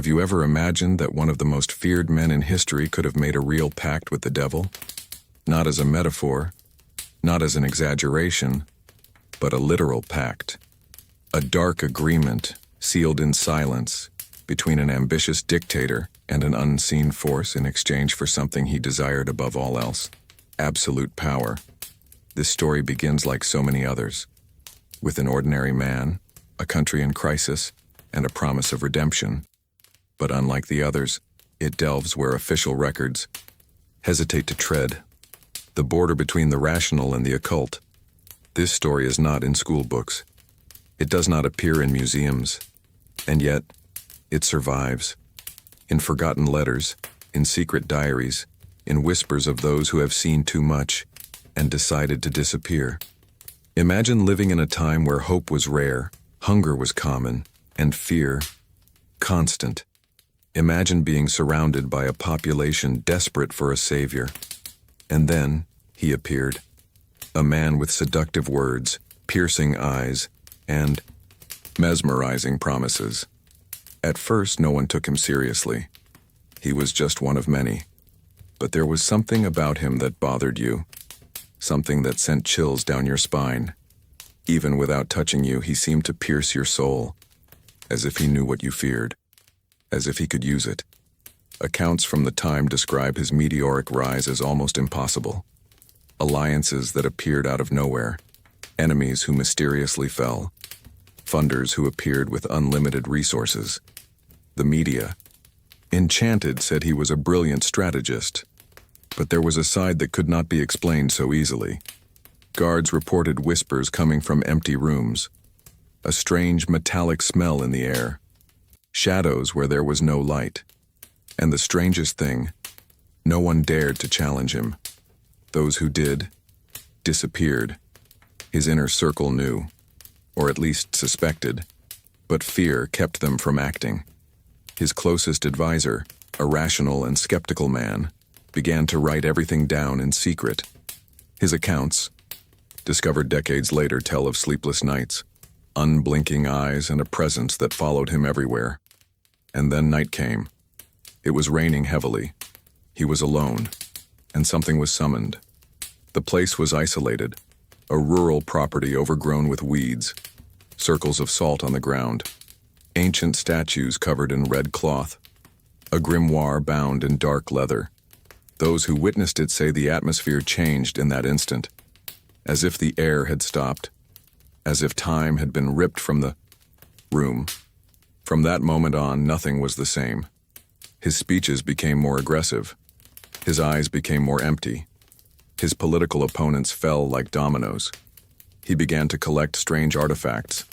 Have you ever imagined that one of the most feared men in history could have made a real pact with the devil? Not as a metaphor, not as an exaggeration, but a literal pact. A dark agreement, sealed in silence, between an ambitious dictator and an unseen force in exchange for something he desired above all else: absolute power. This story begins like so many others, with an ordinary man, a country in crisis, and a promise of redemption. But unlike the others, it delves where official records hesitate to tread, the border between the rational and the occult. This story is not in school books. It does not appear in museums, and yet it survives. In forgotten letters, in secret diaries, in whispers of those who have seen too much and decided to disappear. Imagine living in a time where hope was rare, hunger was common, and fear constant. Imagine being surrounded by a population desperate for a savior. And then he appeared, a man with seductive words, piercing eyes, and mesmerizing promises. At first, no one took him seriously. He was just one of many. But there was something about him that bothered you, something that sent chills down your spine. Even without touching you, he seemed to pierce your soul, as if he knew what you feared, as if he could use it. Accounts from the time describe his meteoric rise as almost impossible. Alliances that appeared out of nowhere, enemies who mysteriously fell, funders who appeared with unlimited resources. The media, enchanted, said he was a brilliant strategist, but there was a side that could not be explained so easily. Guards reported whispers coming from empty rooms, a strange metallic smell in the air, shadows where there was no light. And the strangest thing, no one dared to challenge him. Those who did, disappeared. His inner circle knew, or at least suspected, but fear kept them from acting. His closest advisor, a rational and skeptical man, began to write everything down in secret. His accounts, discovered decades later, tell of sleepless nights, unblinking eyes, and a presence that followed him everywhere. And then night came. It was raining heavily. He was alone, and something was summoned. The place was isolated, a rural property overgrown with weeds, circles of salt on the ground, ancient statues covered in red cloth, a grimoire bound in dark leather. Those who witnessed it say the atmosphere changed in that instant, as if the air had stopped, as if time had been ripped from the room. From that moment on, nothing was the same. His speeches became more aggressive. His eyes became more empty. His political opponents fell like dominoes. He began to collect strange artifacts,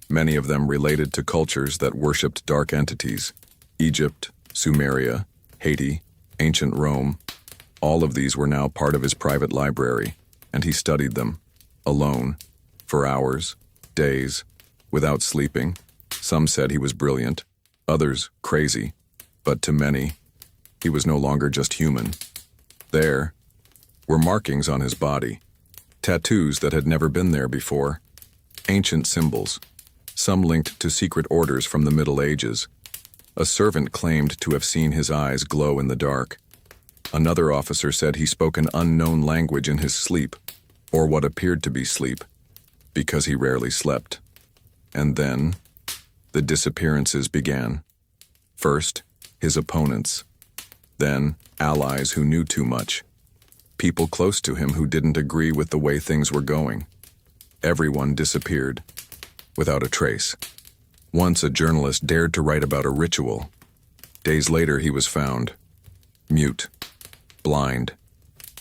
many of them related to cultures that worshipped dark entities. Egypt, Sumeria, Haiti, ancient Rome. All of these were now part of his private library, and he studied them, alone, for hours, days, without sleeping. Some said he was brilliant, others crazy, but to many, he was no longer just human. There were markings on his body, tattoos that had never been there before, ancient symbols, some linked to secret orders from the Middle Ages. A servant claimed to have seen his eyes glow in the dark. Another officer said he spoke an unknown language in his sleep, or what appeared to be sleep, because he rarely slept. And then the disappearances began. First, his opponents. Then, allies who knew too much. People close to him who didn't agree with the way things were going. Everyone disappeared, without a trace. Once a journalist dared to write about a ritual. Days later he was found, mute, blind,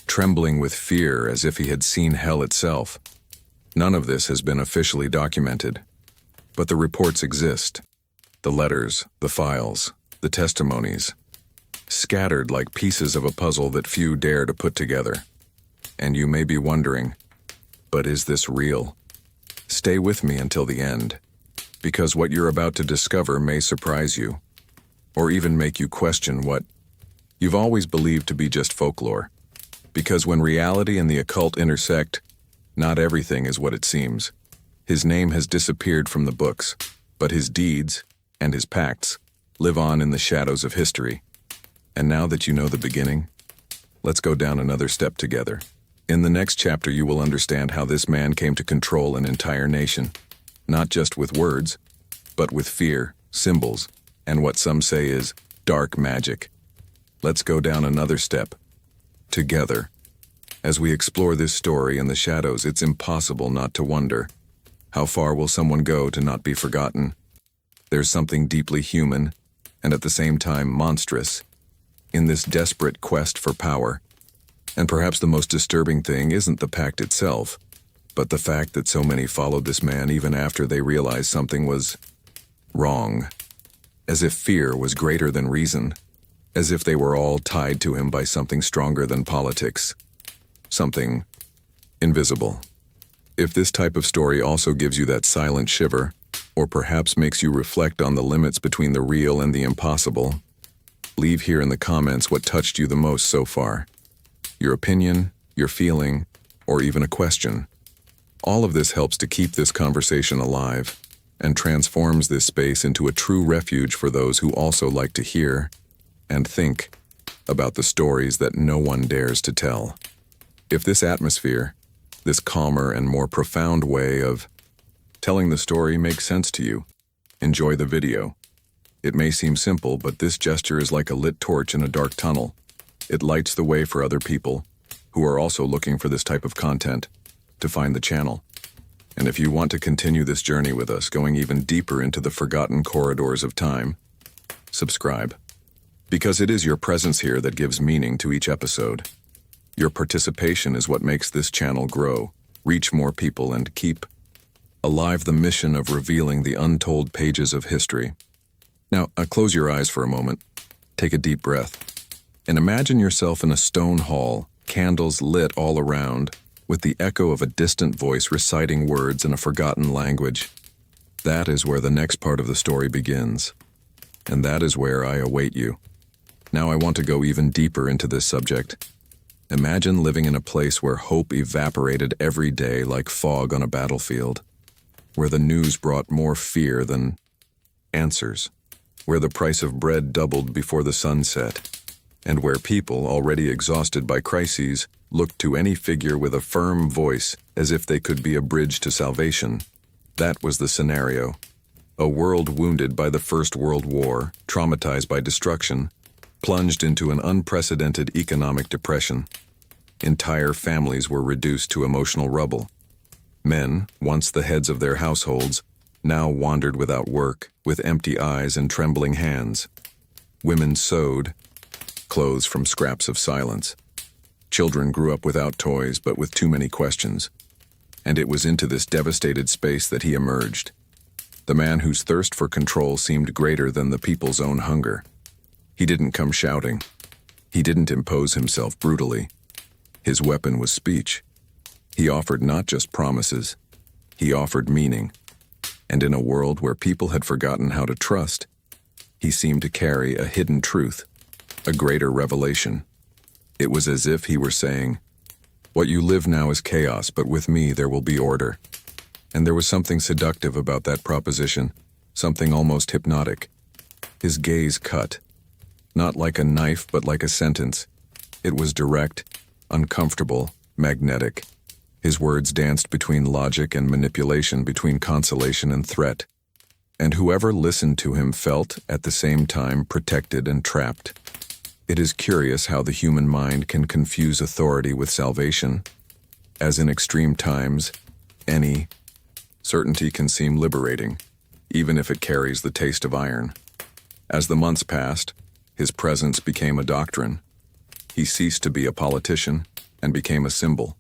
trembling with fear as if he had seen hell itself. None of this has been officially documented, but the reports exist. The letters, the files, the testimonies, scattered like pieces of a puzzle that few dare to put together. And you may be wondering, but is this real? Stay with me until the end, because what you're about to discover may surprise you, or even make you question what you've always believed to be just folklore. Because when reality and the occult intersect, not everything is what it seems. His name has disappeared from the books, but his deeds and his pacts live on in the shadows of history. And now that you know the beginning, let's go down another step together. In the next chapter, you will understand how this man came to control an entire nation, not just with words, but with fear, symbols, and what some say is dark magic. Let's go down another step, together. As we explore this story in the shadows, it's impossible not to wonder, how far will someone go to not be forgotten? There's something deeply human, and at the same time monstrous, in this desperate quest for power. And perhaps the most disturbing thing isn't the pact itself, but the fact that so many followed this man even after they realized something was wrong. As if fear was greater than reason, as if they were all tied to him by something stronger than politics, something invisible. If this type of story also gives you that silent shiver, or perhaps makes you reflect on the limits between the real and the impossible, leave here in the comments what touched you the most so far. Your opinion, your feeling, or even a question. All of this helps to keep this conversation alive and transforms this space into a true refuge for those who also like to hear and think about the stories that no one dares to tell. If this atmosphere, this calmer and more profound way of telling the story makes sense to you, enjoy the video. It may seem simple, but this gesture is like a lit torch in a dark tunnel. It lights the way for other people who are also looking for this type of content to find the channel. And if you want to continue this journey with us, going even deeper into the forgotten corridors of time, subscribe. Because it is your presence here that gives meaning to each episode. Your participation is what makes this channel grow, reach more people, and keep alive the mission of revealing the untold pages of history. Now, close your eyes for a moment, take a deep breath, and imagine yourself in a stone hall, candles lit all around, with the echo of a distant voice reciting words in a forgotten language. That is where the next part of the story begins, and that is where I await you. Now I want to go even deeper into this subject. Imagine living in a place where hope evaporated every day like fog on a battlefield, where the news brought more fear than answers, where the price of bread doubled before the sun set, and where people, already exhausted by crises, looked to any figure with a firm voice as if they could be a bridge to salvation. That was the scenario. A world wounded by the First World War, traumatized by destruction, plunged into an unprecedented economic depression. Entire families were reduced to emotional rubble. Men, once the heads of their households, now wandered without work, with empty eyes and trembling hands. Women sewed, clothes from scraps of silence. Children grew up without toys, but with too many questions. And it was into this devastated space that he emerged. The man whose thirst for control seemed greater than the people's own hunger. He didn't come shouting. He didn't impose himself brutally. His weapon was speech. He offered not just promises, he offered meaning. And in a world where people had forgotten how to trust, he seemed to carry a hidden truth, a greater revelation. It was as if he were saying, "What you live now is chaos, but with me there will be order." And there was something seductive about that proposition, something almost hypnotic. His gaze cut, not like a knife but like a sentence. It was direct, uncomfortable, magnetic. His words danced between logic and manipulation, between consolation and threat. And whoever listened to him felt, at the same time, protected and trapped. It is curious how the human mind can confuse authority with salvation. As in extreme times, any certainty can seem liberating, even if it carries the taste of iron. As the months passed, his presence became a doctrine. He ceased to be a politician and became a symbol,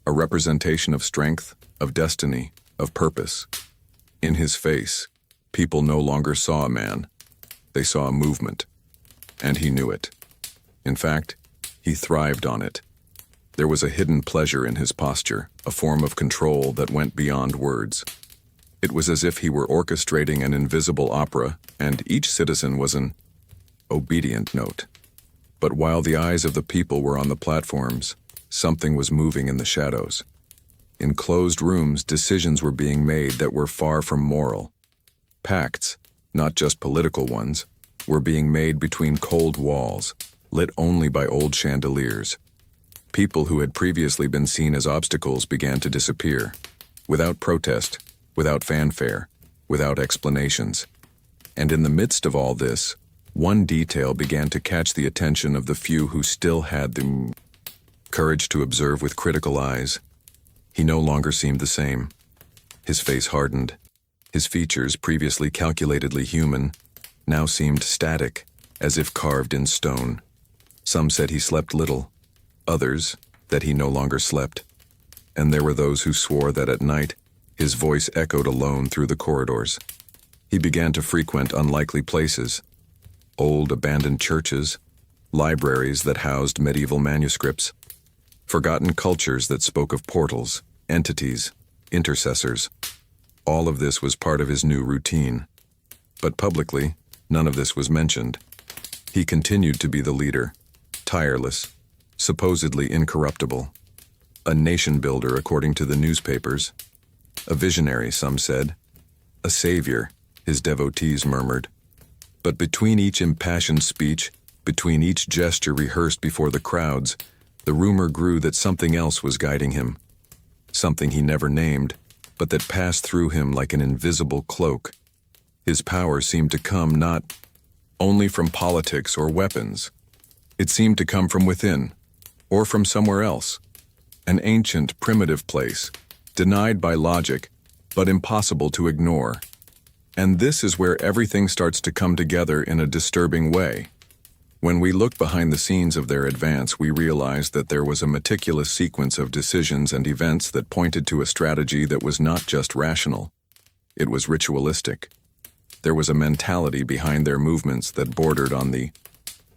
a representation of strength, of destiny, of purpose. In his face, people no longer saw a man. They saw a movement, and he knew it. In fact, he thrived on it. There was a hidden pleasure in his posture, a form of control that went beyond words. It was as if he were orchestrating an invisible opera, and each citizen was an obedient note. But while the eyes of the people were on the platforms, something was moving in the shadows. In closed rooms, decisions were being made that were far from moral. Pacts, not just political ones, were being made between cold walls, lit only by old chandeliers. People who had previously been seen as obstacles began to disappear, without protest, without fanfare, without explanations. And in the midst of all this, one detail began to catch the attention of the few who still had the courage to observe with critical eyes. He no longer seemed the same. His face hardened. His features, previously calculatedly human, now seemed static, as if carved in stone. Some said he slept little, others that he no longer slept. And there were those who swore that at night his voice echoed alone through the corridors. He began to frequent unlikely places, old abandoned churches, libraries that housed medieval manuscripts, forgotten cultures that spoke of portals, entities, intercessors. All of this was part of his new routine. But publicly, none of this was mentioned. He continued to be the leader, tireless, supposedly incorruptible, a nation builder according to the newspapers, a visionary, some said, a savior, his devotees murmured. But between each impassioned speech, between each gesture rehearsed before the crowds, the rumor grew that something else was guiding him, something he never named, but that passed through him like an invisible cloak. His power seemed to come not only from politics or weapons. It seemed to come from within, or from somewhere else, an ancient, primitive place, denied by logic, but impossible to ignore. And this is where everything starts to come together in a disturbing way. When we look behind the scenes of their advance, we realize that there was a meticulous sequence of decisions and events that pointed to a strategy that was not just rational. It was ritualistic. There was a mentality behind their movements that bordered on the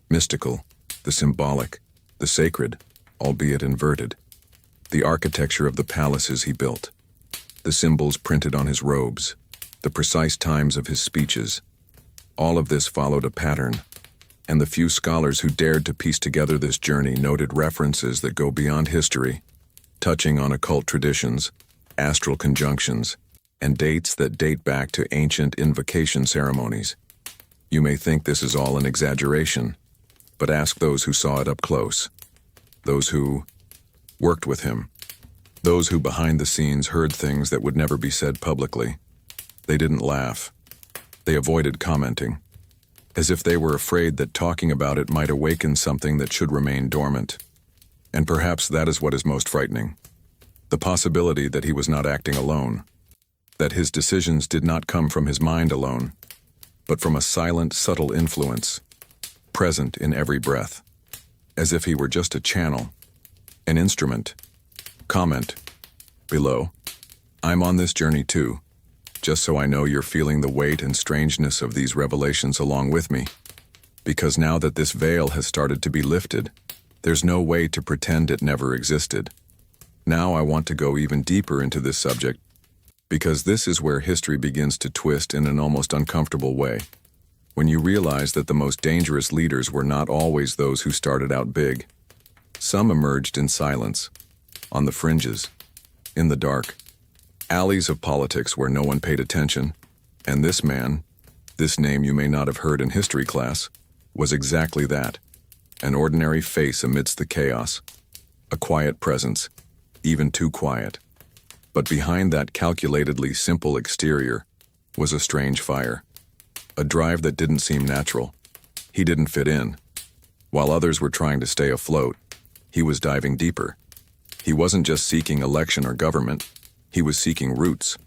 mystical, the symbolic, the sacred, albeit inverted. The architecture of the palaces he built, the symbols printed on his robes, the precise times of his speeches. All of this followed a pattern, and the few scholars who dared to piece together this journey noted references that go beyond history, touching on occult traditions, astral conjunctions, and dates that date back to ancient invocation ceremonies. You may think this is all an exaggeration, but ask those who saw it up close, those who worked with him, those who behind the scenes heard things that would never be said publicly. They didn't laugh. They avoided commenting, as if they were afraid that talking about it might awaken something that should remain dormant. And perhaps that is what is most frightening. The possibility that he was not acting alone, that his decisions did not come from his mind alone, but from a silent, subtle influence, present in every breath, as if he were just a channel, an instrument. Comment below. I'm on this journey too, just so I know you're feeling the weight and strangeness of these revelations along with me. Because now that this veil has started to be lifted, there's no way to pretend it never existed. Now I want to go even deeper into this subject, because this is where history begins to twist in an almost uncomfortable way. When you realize that the most dangerous leaders were not always those who started out big. Some emerged in silence, on the fringes, in the dark, alleys of politics where no one paid attention, and this man, this name you may not have heard in history class, was exactly that, an ordinary face amidst the chaos, a quiet presence, even too quiet. But behind that calculatedly simple exterior was a strange fire, a drive that didn't seem natural. He didn't fit in. While others were trying to stay afloat, he was diving deeper. He wasn't just seeking election or government, he was seeking roots.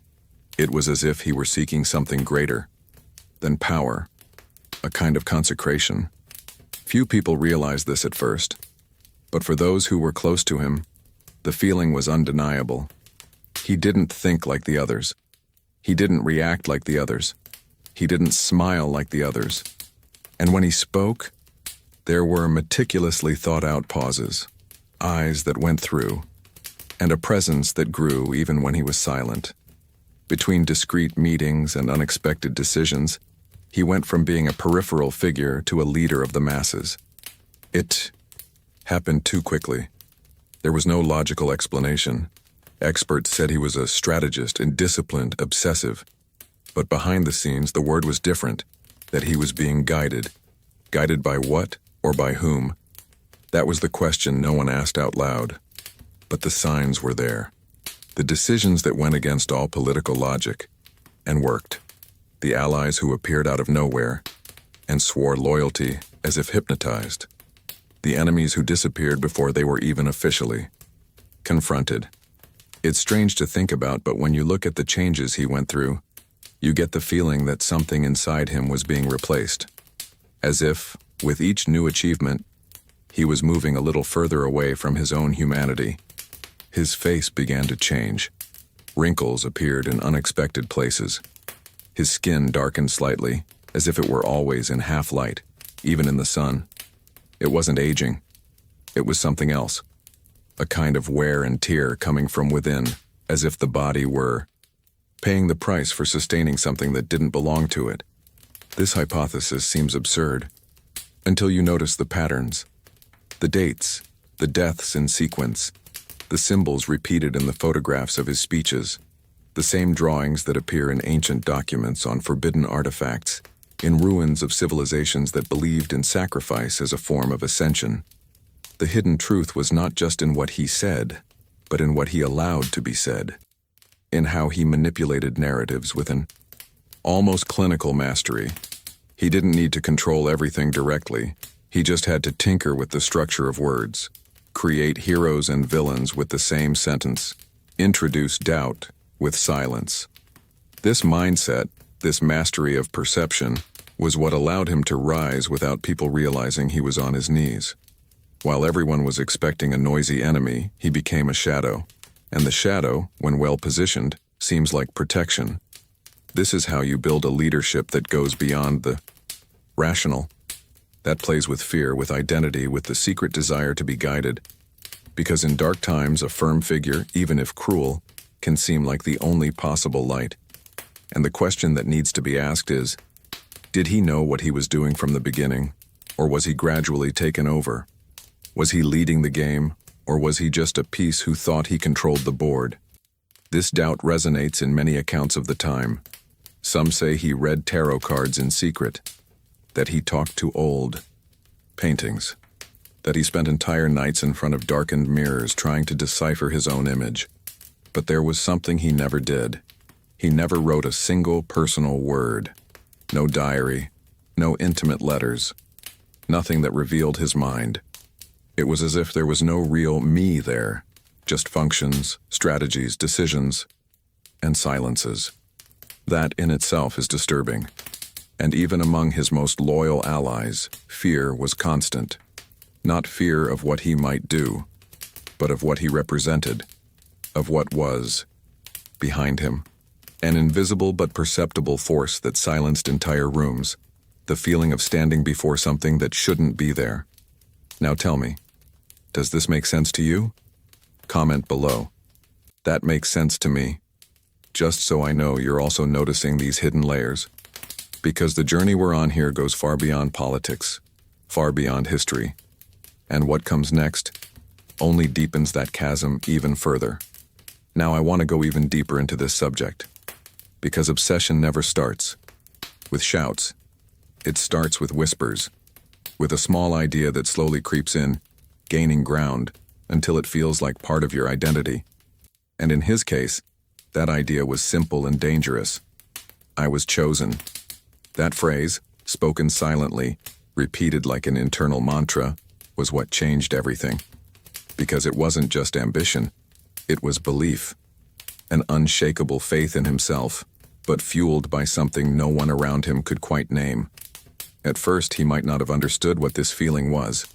It was as if he were seeking something greater than power, a kind of consecration. Few people realized this at first, but for those who were close to him, the feeling was undeniable. He didn't think like the others. He didn't react like the others. He didn't smile like the others. And when he spoke, there were meticulously thought-out pauses, eyes that went through, and a presence that grew even when he was silent. Between discreet meetings and unexpected decisions, he went from being a peripheral figure to a leader of the masses. It happened too quickly. There was no logical explanation. Experts said he was a strategist and disciplined, obsessive. But behind the scenes, the word was different. that he was being guided. Guided by what or by whom? That was the question no one asked out loud. But the signs were there. The decisions that went against all political logic and worked. The allies who appeared out of nowhere and swore loyalty as if hypnotized. The enemies who disappeared before they were even officially confronted. It's strange to think about, but when you look at the changes he went through, you get the feeling that something inside him was being replaced. As if, with each new achievement, he was moving a little further away from his own humanity. His face began to change. Wrinkles appeared in unexpected places. His skin darkened slightly, as if it were always in half light, even in the sun. It wasn't aging. It was something else. A kind of wear and tear coming from within, as if the body were paying the price for sustaining something that didn't belong to it. This hypothesis seems absurd, until you notice the patterns, the dates, the deaths in sequence, the symbols repeated in the photographs of his speeches, the same drawings that appear in ancient documents on forbidden artifacts, in ruins of civilizations that believed in sacrifice as a form of ascension. The hidden truth was not just in what he said, but in what he allowed to be said, in how he manipulated narratives with an almost clinical mastery. He didn't need to control everything directly. He just had to tinker with the structure of words, create heroes and villains with the same sentence, introduce doubt with silence. This mindset, this mastery of perception, was what allowed him to rise without people realizing he was on his knees. While everyone was expecting a noisy enemy, he became a shadow. And the shadow, when well positioned, seems like protection. This is how you build a leadership that goes beyond the rational, that plays with fear, with identity, with the secret desire to be guided. Because in dark times, a firm figure, even if cruel, can seem like the only possible light. And the question that needs to be asked is, did he know what he was doing from the beginning, or was he gradually taken over? Was he leading the game, or was he just a piece who thought he controlled the board? This doubt resonates in many accounts of the time. Some say he read tarot cards in secret, that he talked to old paintings, that he spent entire nights in front of darkened mirrors trying to decipher his own image. But there was something he never did. He never wrote a single personal word. No diary, no intimate letters, nothing that revealed his mind. It was as if there was no real me there, just functions, strategies, decisions, and silences. That in itself is disturbing. And even among his most loyal allies, fear was constant. Not fear of what he might do, but of what he represented, of what was behind him. An invisible but perceptible force that silenced entire rooms, the feeling of standing before something that shouldn't be there. Now tell me, does this make sense to you? Comment below. That makes sense to me. Just so I know you're also noticing these hidden layers. Because the journey we're on here goes far beyond politics, far beyond history. And what comes next only deepens that chasm even further. Now I want to go even deeper into this subject. Because obsession never starts with shouts. It starts with whispers, with a small idea that slowly creeps in, gaining ground, until it feels like part of your identity. And in his case, that idea was simple and dangerous. I was chosen. That phrase, spoken silently, repeated like an internal mantra, was what changed everything. Because it wasn't just ambition, it was belief. An unshakable faith in himself, but fueled by something no one around him could quite name. At first, he might not have understood what this feeling was,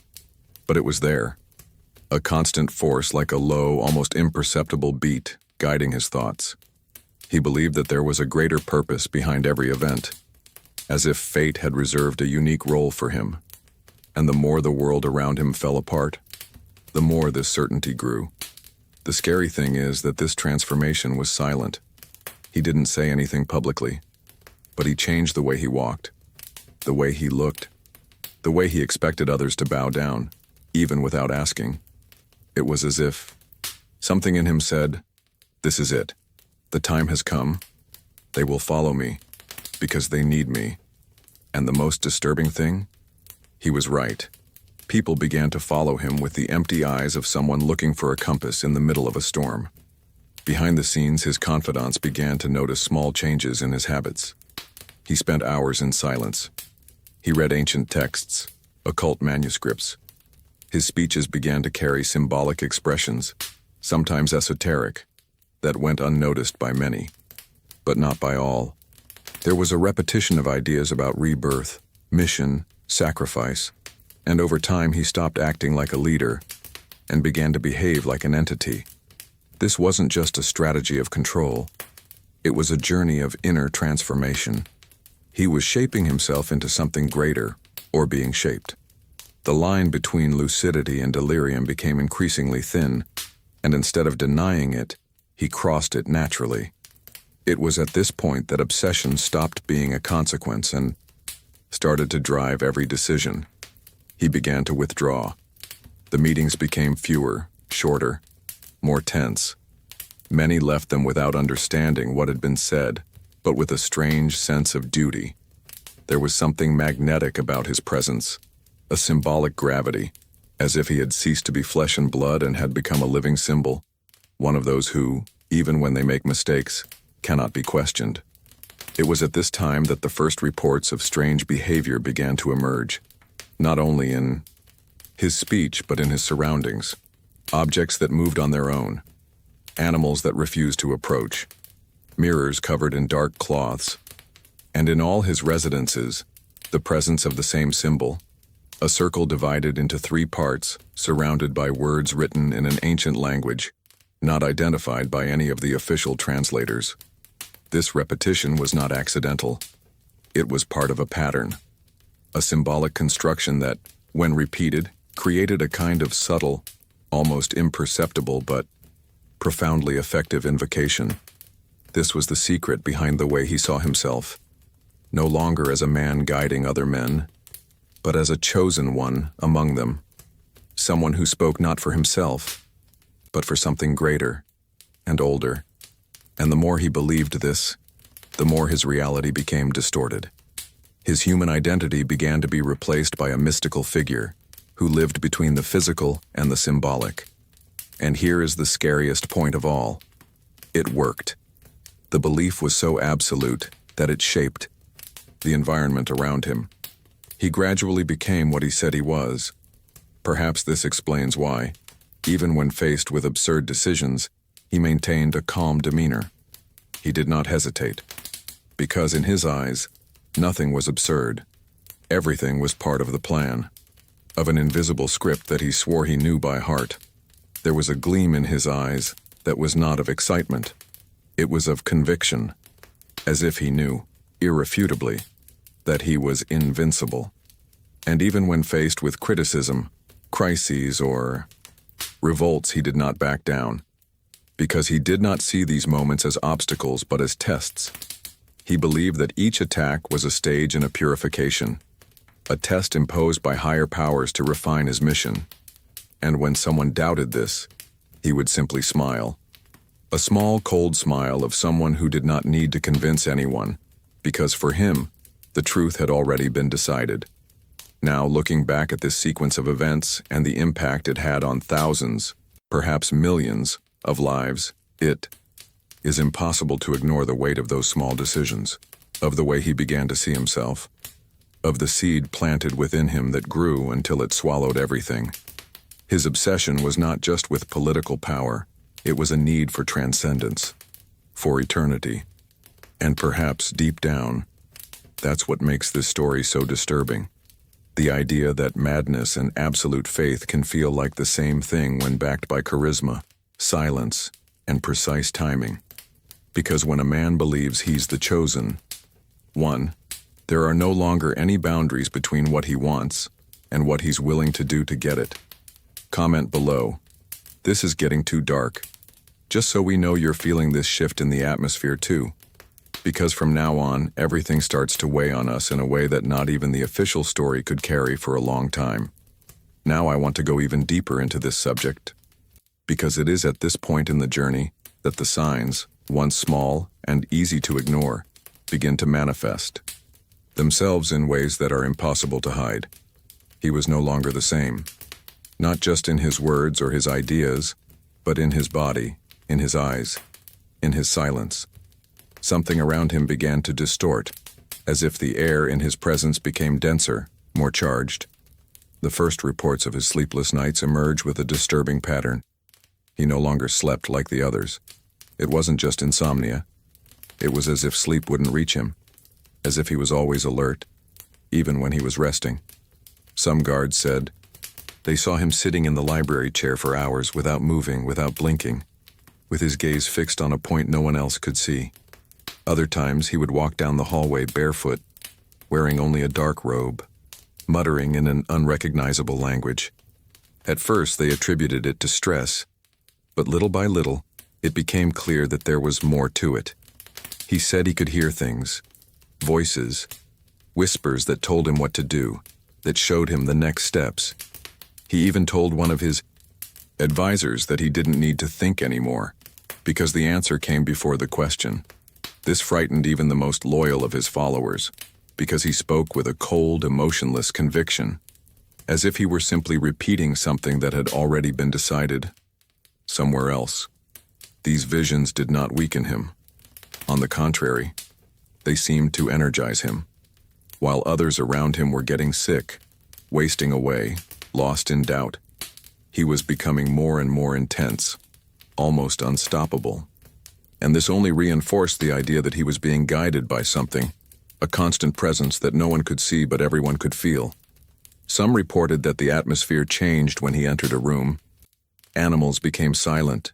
but it was there. A constant force like a low, almost imperceptible beat, guiding his thoughts. He believed that there was a greater purpose behind every event, as if fate had reserved a unique role for him. And the more the world around him fell apart, the more this certainty grew. The scary thing is that this transformation was silent. He didn't say anything publicly, but he changed the way he walked, the way he looked, the way he expected others to bow down, even without asking. It was as if something in him said, "This is it. The time has come. They will follow me, because they need me." And the most disturbing thing? He was right. People began to follow him with the empty eyes of someone looking for a compass in the middle of a storm. Behind the scenes, his confidants began to notice small changes in his habits. He spent hours in silence. He read ancient texts, occult manuscripts. His speeches began to carry symbolic expressions, sometimes esoteric, that went unnoticed by many, but not by all. There was a repetition of ideas about rebirth, mission, sacrifice, and over time he stopped acting like a leader and began to behave like an entity. This wasn't just a strategy of control. It was a journey of inner transformation. He was shaping himself into something greater, or being shaped. The line between lucidity and delirium became increasingly thin, and instead of denying it, he crossed it naturally. It was at this point that obsession stopped being a consequence and started to drive every decision. He began to withdraw. The meetings became fewer, shorter, more tense. Many left them without understanding what had been said, but with a strange sense of duty. There was something magnetic about his presence, a symbolic gravity, as if he had ceased to be flesh and blood and had become a living symbol, one of those who, even when they make mistakes, cannot be questioned. It was at this time that the first reports of strange behavior began to emerge, not only in his speech but in his surroundings. Objects that moved on their own, animals that refused to approach, mirrors covered in dark cloths, and in all his residences, the presence of the same symbol, a circle divided into 3 parts, surrounded by words written in an ancient language, not identified by any of the official translators. This repetition was not accidental. It was part of a pattern, a symbolic construction that, when repeated, created a kind of subtle, almost imperceptible but profoundly effective invocation. This was the secret behind the way he saw himself, no longer as a man guiding other men, but as a chosen one among them, someone who spoke not for himself, but for something greater and older. And the more he believed this, the more his reality became distorted. His human identity began to be replaced by a mystical figure who lived between the physical and the symbolic. And here is the scariest point of all. It worked. The belief was so absolute that it shaped the environment around him. He gradually became what he said he was. Perhaps this explains why, even when faced with absurd decisions, he maintained a calm demeanor. He did not hesitate, because in his eyes, nothing was absurd. Everything was part of the plan, of an invisible script that he swore he knew by heart. There was a gleam in his eyes that was not of excitement. It was of conviction, as if he knew, irrefutably, that he was invincible. And even when faced with criticism, crises, or revolts, he did not back down, because he did not see these moments as obstacles but as tests. He believed that each attack was a stage in a purification, a test imposed by higher powers to refine his mission. And when someone doubted this, he would simply smile. A small, cold smile of someone who did not need to convince anyone, because for him, the truth had already been decided. Now, looking back at this sequence of events and the impact it had on thousands, perhaps millions, of lives, it is impossible to ignore the weight of those small decisions, of the way he began to see himself, of the seed planted within him that grew until it swallowed everything. His obsession was not just with political power, it was a need for transcendence, for eternity. And perhaps deep down, that's what makes this story so disturbing. The idea that madness and absolute faith can feel like the same thing when backed by charisma, silence, and precise timing. Because when a man believes he's the chosen one, there are no longer any boundaries between what he wants and what he's willing to do to get it. Comment below. This is getting too dark. Just so we know you're feeling this shift in the atmosphere too. Because from now on, everything starts to weigh on us in a way that not even the official story could carry for a long time. Now I want to go even deeper into this subject, because it is at this point in the journey that the signs, once small and easy to ignore, begin to manifest. themselves in ways that are impossible to hide. He was no longer the same, not just in his words or his ideas, but in his body, in his eyes, in his silence. Something around him began to distort, as if the air in his presence became denser, more charged. The first reports of his sleepless nights emerged with a disturbing pattern. He no longer slept like the others. It wasn't just insomnia. It was as if sleep wouldn't reach him, as if he was always alert, even when he was resting. Some guards said they saw him sitting in the library chair for hours without moving, without blinking, with his gaze fixed on a point no one else could see. Other times he would walk down the hallway barefoot, wearing only a dark robe, muttering in an unrecognizable language. At first they attributed it to stress, but little by little it became clear that there was more to it. He said he could hear things, voices, whispers that told him what to do, that showed him the next steps. He even told one of his advisors that he didn't need to think anymore, because the answer came before the question. This frightened even the most loyal of his followers, because he spoke with a cold, emotionless conviction, as if he were simply repeating something that had already been decided somewhere else. These visions did not weaken him. On the contrary, they seemed to energize him. While others around him were getting sick, wasting away, lost in doubt, he was becoming more and more intense, almost unstoppable. And this only reinforced the idea that he was being guided by something, a constant presence that no one could see but everyone could feel. Some reported that the atmosphere changed when he entered a room. Animals became silent,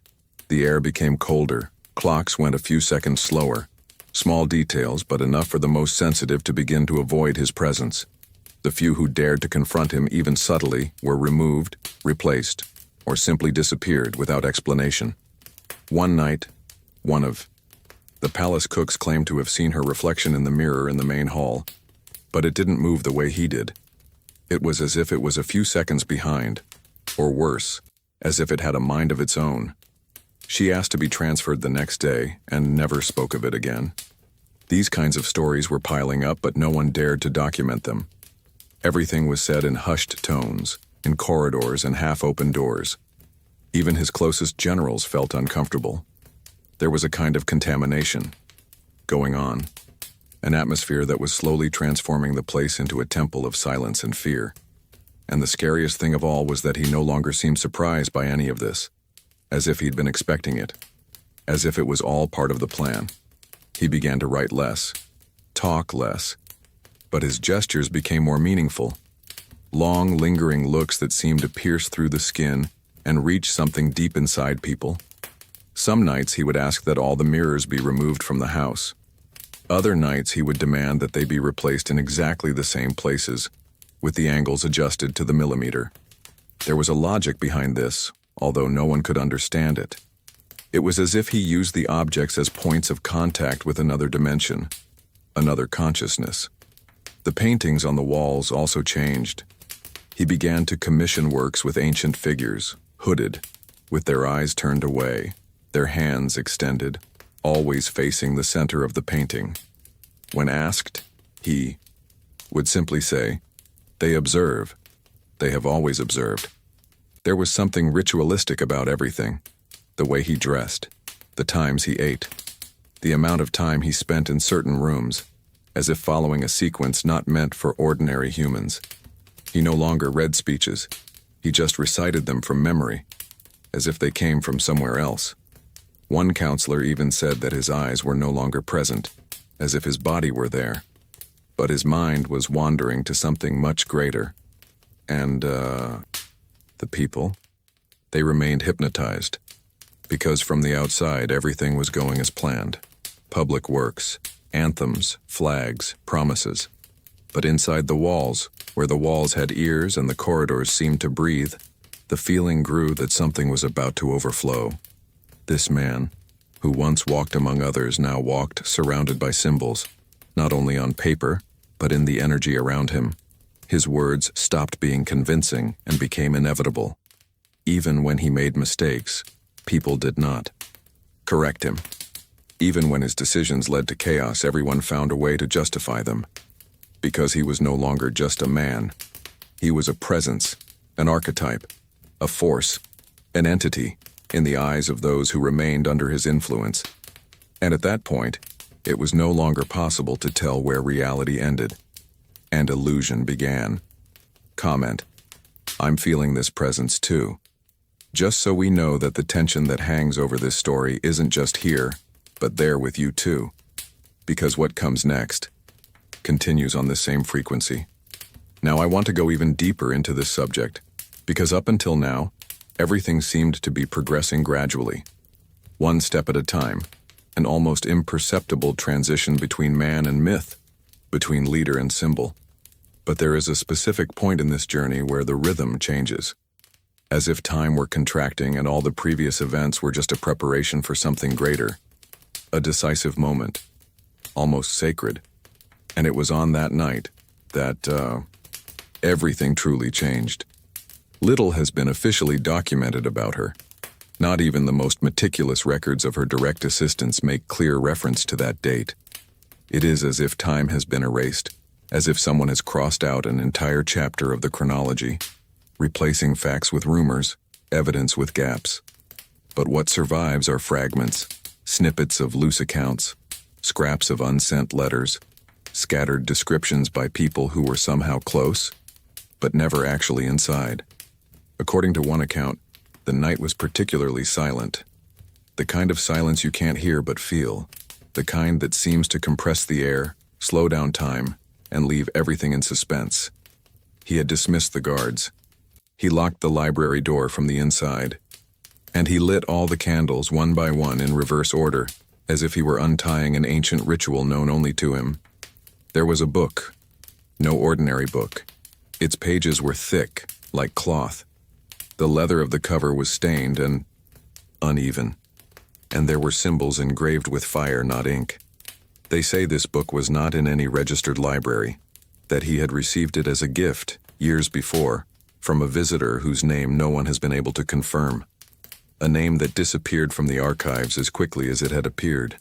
the air became colder, clocks went a few seconds slower. Small details, but enough for the most sensitive to begin to avoid his presence. The few who dared to confront him even subtly were removed, replaced, or simply disappeared without explanation. One night, one of the palace cooks claimed to have seen her reflection in the mirror in the main hall, but it didn't move the way he did. It was as if it was a few seconds behind, or worse, as if it had a mind of its own. She asked to be transferred the next day and never spoke of it again. These kinds of stories were piling up, but no one dared to document them. Everything was said in hushed tones, in corridors and half-open doors. Even his closest generals felt uncomfortable. There was a kind of contamination going on, an atmosphere that was slowly transforming the place into a temple of silence and fear. And the scariest thing of all was that he no longer seemed surprised by any of this, as if he'd been expecting it, as if it was all part of the plan. He began to write less, talk less, but his gestures became more meaningful. Long, lingering looks that seemed to pierce through the skin and reach something deep inside people. Some nights he would ask that all the mirrors be removed from the house. Other nights he would demand that they be replaced in exactly the same places, with the angles adjusted to the millimeter. There was a logic behind this, although no one could understand it. It was as if he used the objects as points of contact with another dimension, another consciousness. The paintings on the walls also changed. He began to commission works with ancient figures, hooded, with their eyes turned away, their hands extended, always facing the center of the painting. When asked, he would simply say, "They observe. They have always observed." There was something ritualistic about everything. The way he dressed, the times he ate, the amount of time he spent in certain rooms, as if following a sequence not meant for ordinary humans. He no longer read speeches. He just recited them from memory, as if they came from somewhere else. One counselor even said that his eyes were no longer present, as if his body were there, but his mind was wandering to something much greater. And, the people, they remained hypnotized, because from the outside everything was going as planned. Public works, anthems, flags, promises. But inside the walls, where the walls had ears and the corridors seemed to breathe, the feeling grew that something was about to overflow. This man, who once walked among others, now walked surrounded by symbols, not only on paper, but in the energy around him. His words stopped being convincing and became inevitable. Even when he made mistakes, people did not correct him. Even when his decisions led to chaos, everyone found a way to justify them. because he was no longer just a man. He was a presence, an archetype, a force, an entity in the eyes of those who remained under his influence. And at that point, it was no longer possible to tell where reality ended and illusion began. Comment: I'm feeling this presence too. Just so we know that the tension that hangs over this story isn't just here, but there with you too. Because what comes next continues on this same frequency. Now I want to go even deeper into this subject, because up until now, everything seemed to be progressing gradually, one step at a time, an almost imperceptible transition between man and myth, between leader and symbol. But there is a specific point in this journey where the rhythm changes, as if time were contracting and all the previous events were just a preparation for something greater, a decisive moment, almost sacred. And it was on that night that everything truly changed. Little has been officially documented about her. Not even the most meticulous records of her direct assistants make clear reference to that date. It is as if time has been erased, as if someone has crossed out an entire chapter of the chronology, replacing facts with rumors, evidence with gaps. But what survives are fragments, snippets of loose accounts, scraps of unsent letters, scattered descriptions by people who were somehow close, but never actually inside. According to one account, the night was particularly silent. The kind of silence you can't hear but feel. The kind that seems to compress the air, slow down time, and leave everything in suspense. He had dismissed the guards. He locked the library door from the inside. And he lit all the candles one by one in reverse order, as if he were untying an ancient ritual known only to him. There was a book. No ordinary book. Its pages were thick, like cloth. The leather of the cover was stained and uneven, and there were symbols engraved with fire, not ink. They say this book was not in any registered library, that he had received it as a gift, years before, from a visitor whose name no one has been able to confirm. A name that disappeared from the archives as quickly as it had appeared.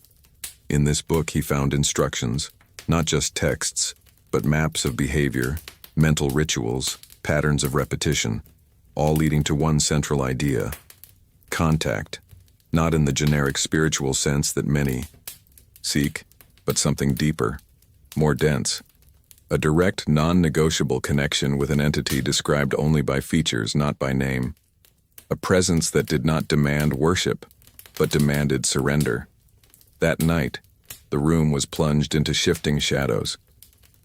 In this book he found instructions, not just texts, but maps of behavior, mental rituals, patterns of repetition, all leading to one central idea: contact, not in the generic spiritual sense that many seek, but something deeper, more dense. A direct, non-negotiable connection with an entity described only by features, not by name. A presence that did not demand worship, but demanded surrender. That night, the room was plunged into shifting shadows.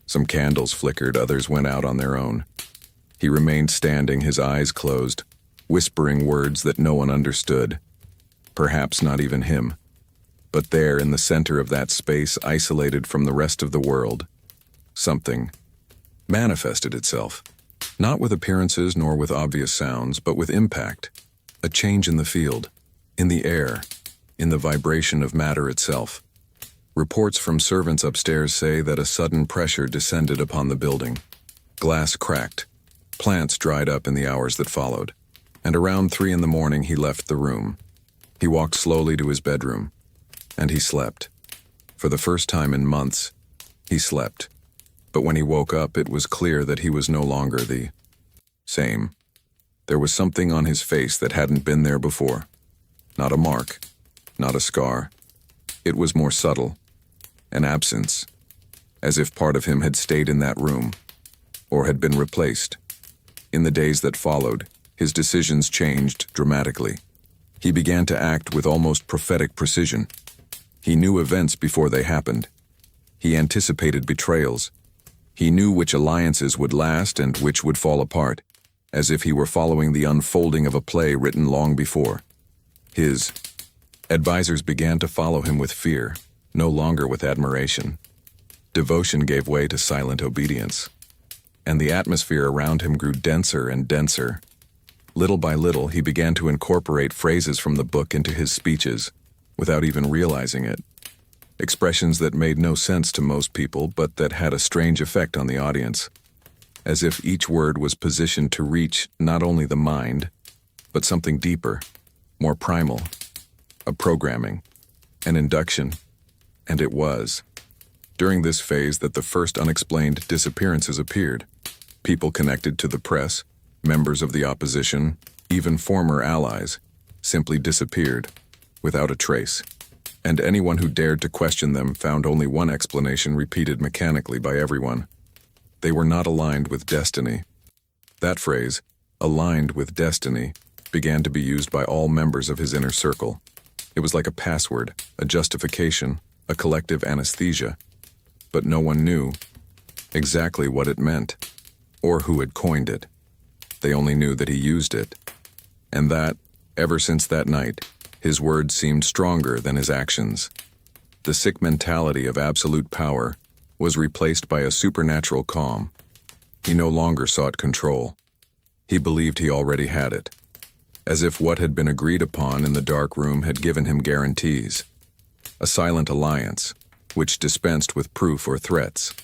Some candles flickered, others went out on their own. He remained standing, his eyes closed, whispering words that no one understood. Perhaps not even him. But there, in the center of that space, isolated from the rest of the world, something manifested itself. Not with appearances nor with obvious sounds, but with impact. A change in the field, in the air, in the vibration of matter itself. Reports from servants upstairs say that a sudden pressure descended upon the building. Glass cracked. Plants dried up in the hours that followed. And around 3 a.m. he left the room. He walked slowly to his bedroom. And he slept. For the first time in months, he slept. But when he woke up, it was clear that he was no longer the same. There was something on his face that hadn't been there before. Not a mark, not a scar. It was more subtle. An absence. As if part of him had stayed in that room, or had been replaced. In the days that followed, his decisions changed dramatically. He began to act with almost prophetic precision. He knew events before they happened. He anticipated betrayals. He knew which alliances would last and which would fall apart, as if he were following the unfolding of a play written long before. His advisors began to follow him with fear, no longer with admiration. Devotion gave way to silent obedience, and the atmosphere around him grew denser and denser. Little by little, he began to incorporate phrases from the book into his speeches, without even realizing it. Expressions that made no sense to most people, but that had a strange effect on the audience, as if each word was positioned to reach not only the mind, but something deeper, more primal, a programming, an induction, and it was. During this phase that the first unexplained disappearances appeared. People connected to the press, members of the opposition, even former allies, simply disappeared, without a trace. And anyone who dared to question them found only one explanation repeated mechanically by everyone. They were not aligned with destiny. That phrase, aligned with destiny, began to be used by all members of his inner circle. It was like a password, a justification, a collective anesthesia. But no one knew exactly what it meant, or who had coined it. They only knew that he used it, and that, ever since that night, his words seemed stronger than his actions. The sick mentality of absolute power was replaced by a supernatural calm. He no longer sought control. He believed he already had it, as if what had been agreed upon in the dark room had given him guarantees. A silent alliance, which dispensed with proof or threats.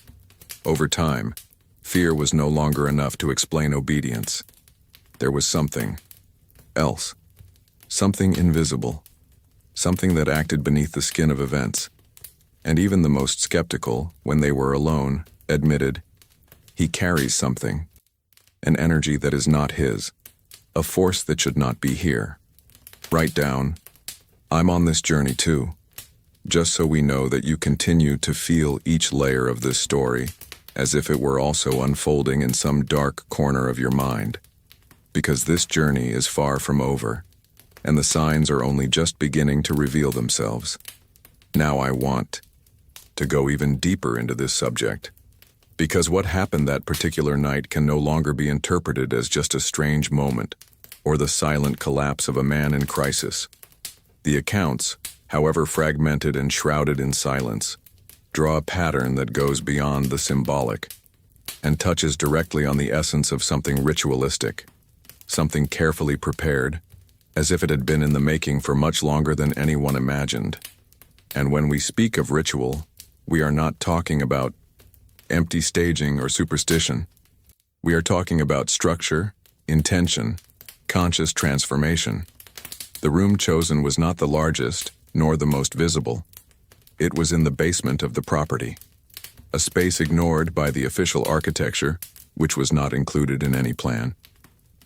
Over time, fear was no longer enough to explain obedience. There was something else, something invisible, something that acted beneath the skin of events. And even the most skeptical, when they were alone, admitted, he carries something, an energy that is not his, a force that should not be here. Write down, I'm on this journey too, just so we know that you continue to feel each layer of this story as if it were also unfolding in some dark corner of your mind. Because this journey is far from over, and the signs are only just beginning to reveal themselves. Now I want to go even deeper into this subject, because what happened that particular night can no longer be interpreted as just a strange moment or the silent collapse of a man in crisis. The accounts, however fragmented and shrouded in silence, draw a pattern that goes beyond the symbolic and touches directly on the essence of something ritualistic, something carefully prepared, as if it had been in the making for much longer than anyone imagined. And when we speak of ritual, we are not talking about empty staging or superstition. We are talking about structure, intention, conscious transformation. The room chosen was not the largest, nor the most visible. It was in the basement of the property, a space ignored by the official architecture, which was not included in any plan.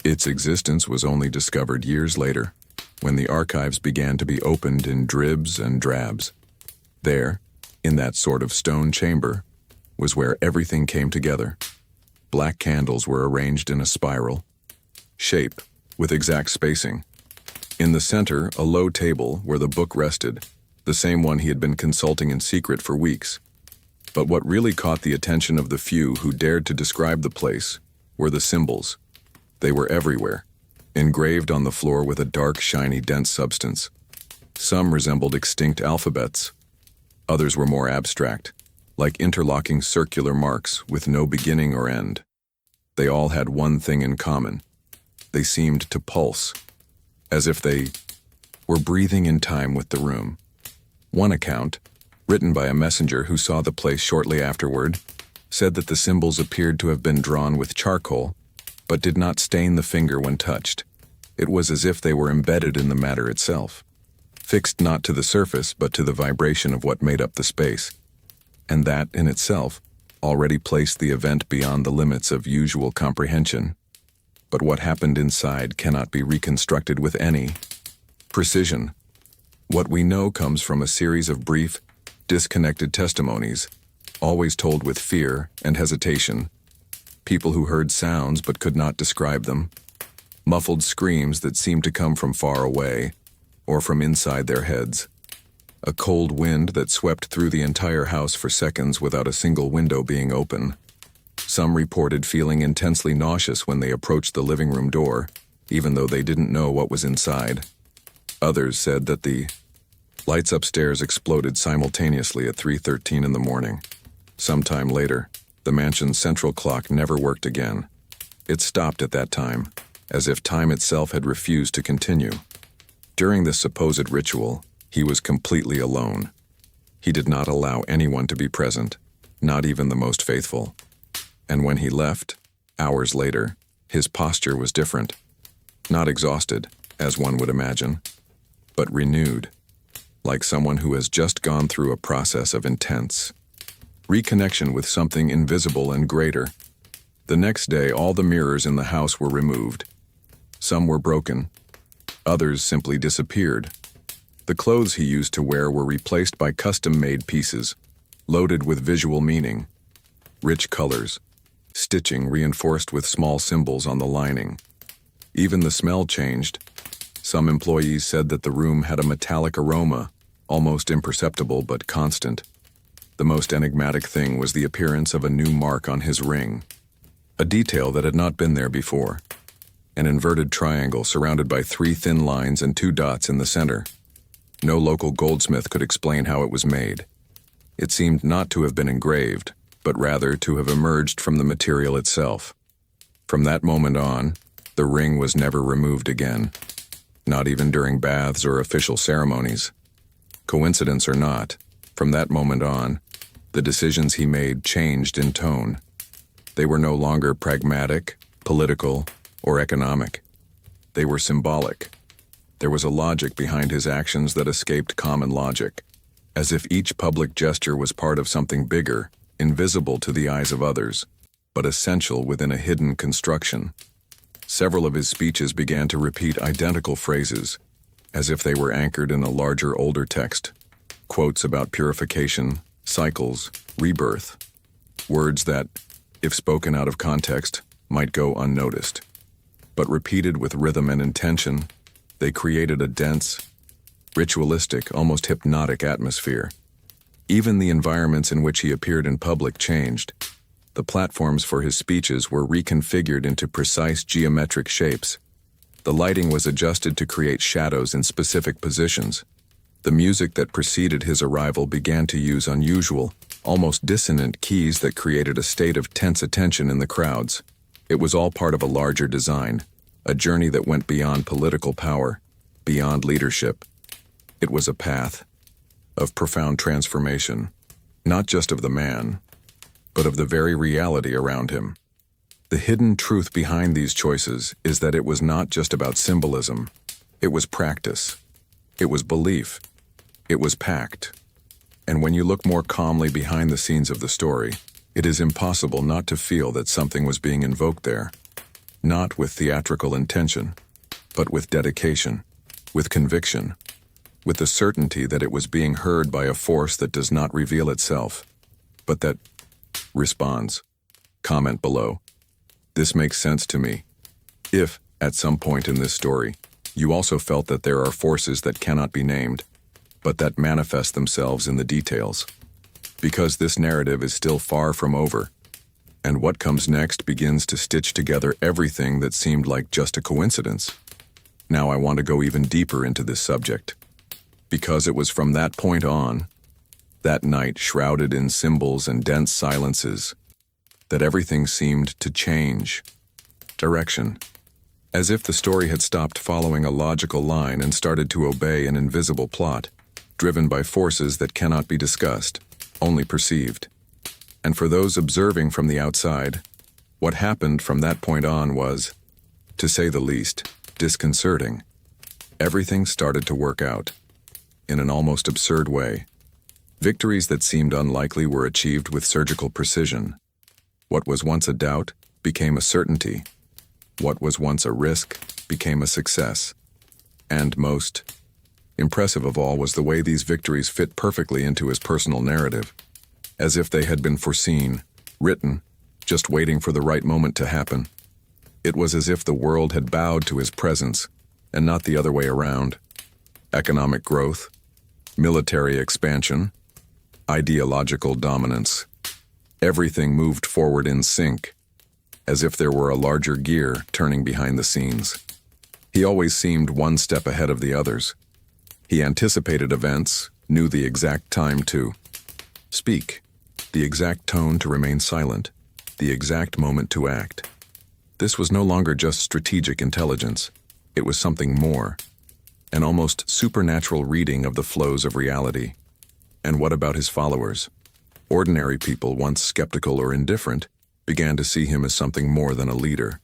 Its existence was only discovered years later, when the archives began to be opened in dribs and drabs. There, in that sort of stone chamber, was where everything came together. Black candles were arranged in a spiral, shape, with exact spacing. In the center, a low table where the book rested, the same one he had been consulting in secret for weeks. But what really caught the attention of the few who dared to describe the place were the symbols. They were everywhere, engraved on the floor with a dark, shiny, dense substance. Some resembled extinct alphabets. Others were more abstract, like interlocking circular marks with no beginning or end. They all had one thing in common. They seemed to pulse, as if they were breathing in time with the room. One account, written by a messenger who saw the place shortly afterward, said that the symbols appeared to have been drawn with charcoal, but did not stain the finger when touched. It was as if they were embedded in the matter itself, fixed not to the surface but to the vibration of what made up the space. And that, in itself, already placed the event beyond the limits of usual comprehension. But what happened inside cannot be reconstructed with any precision. What we know comes from a series of brief, disconnected testimonies, always told with fear and hesitation. People who heard sounds but could not describe them. Muffled screams that seemed to come from far away, or from inside their heads. A cold wind that swept through the entire house for seconds without a single window being open. Some reported feeling intensely nauseous when they approached the living room door, even though they didn't know what was inside. Others said that the lights upstairs exploded simultaneously at 3:13 in the morning. Sometime later, the mansion's central clock never worked again. It stopped at that time, as if time itself had refused to continue. During this supposed ritual, he was completely alone. He did not allow anyone to be present, not even the most faithful. And when he left, hours later, his posture was different. Not exhausted, as one would imagine, but renewed, like someone who has just gone through a process of intense reconnection with something invisible and greater. The next day, all the mirrors in the house were removed. Some were broken. Others simply disappeared. The clothes he used to wear were replaced by custom-made pieces, loaded with visual meaning. Rich colors, stitching reinforced with small symbols on the lining. Even the smell changed. Some employees said that the room had a metallic aroma, almost imperceptible but constant. The most enigmatic thing was the appearance of a new mark on his ring, a detail that had not been there before. An inverted triangle surrounded by 3 thin lines and 2 dots in the center. No local goldsmith could explain how it was made. It seemed not to have been engraved, but rather to have emerged from the material itself. From that moment on, the ring was never removed again, not even during baths or official ceremonies. Coincidence or not, from that moment on, the decisions he made changed in tone. They were no longer pragmatic, political, or economic. They were symbolic. There was a logic behind his actions that escaped common logic, as if each public gesture was part of something bigger, invisible to the eyes of others, but essential within a hidden construction. Several of his speeches began to repeat identical phrases, as if they were anchored in a larger, older text. Quotes about purification, cycles, rebirth. Words that, if spoken out of context, might go unnoticed. But repeated with rhythm and intention, they created a dense, ritualistic, almost hypnotic atmosphere. Even the environments in which he appeared in public changed. The platforms for his speeches were reconfigured into precise geometric shapes. The lighting was adjusted to create shadows in specific positions. The music that preceded his arrival began to use unusual, almost dissonant keys that created a state of tense attention in the crowds. It was all part of a larger design, a journey that went beyond political power, beyond leadership. It was a path of profound transformation, not just of the man, but of the very reality around him. The hidden truth behind these choices is that it was not just about symbolism. It was practice. It was belief. It was pact. And when you look more calmly behind the scenes of the story, it is impossible not to feel that something was being invoked there, not with theatrical intention, but with dedication, with conviction, with the certainty that it was being heard by a force that does not reveal itself, but that responds. Comment below. This makes sense to me. If, at some point in this story, you also felt that there are forces that cannot be named, but that manifest themselves in the details. Because this narrative is still far from over, and what comes next begins to stitch together everything that seemed like just a coincidence. Now I want to go even deeper into this subject, because it was from that point on, that night shrouded in symbols and dense silences, that everything seemed to change direction, as if the story had stopped following a logical line and started to obey an invisible plot, driven by forces that cannot be discussed, only perceived. And for those observing from the outside, what happened from that point on was, to say the least, disconcerting. Everything started to work out, in an almost absurd way. Victories that seemed unlikely were achieved with surgical precision. What was once a doubt became a certainty. What was once a risk became a success. And most impressive of all was the way these victories fit perfectly into his personal narrative, as if they had been foreseen, written, just waiting for the right moment to happen. It was as if the world had bowed to his presence, and not the other way around. Economic growth, military expansion, ideological dominance. Everything moved forward in sync, as if there were a larger gear turning behind the scenes. He always seemed one step ahead of the others. He anticipated events, knew the exact time to speak, the exact tone to remain silent, the exact moment to act. This was no longer just strategic intelligence. It was something more, an almost supernatural reading of the flows of reality. And what about his followers? Ordinary people, once skeptical or indifferent, began to see him as something more than a leader.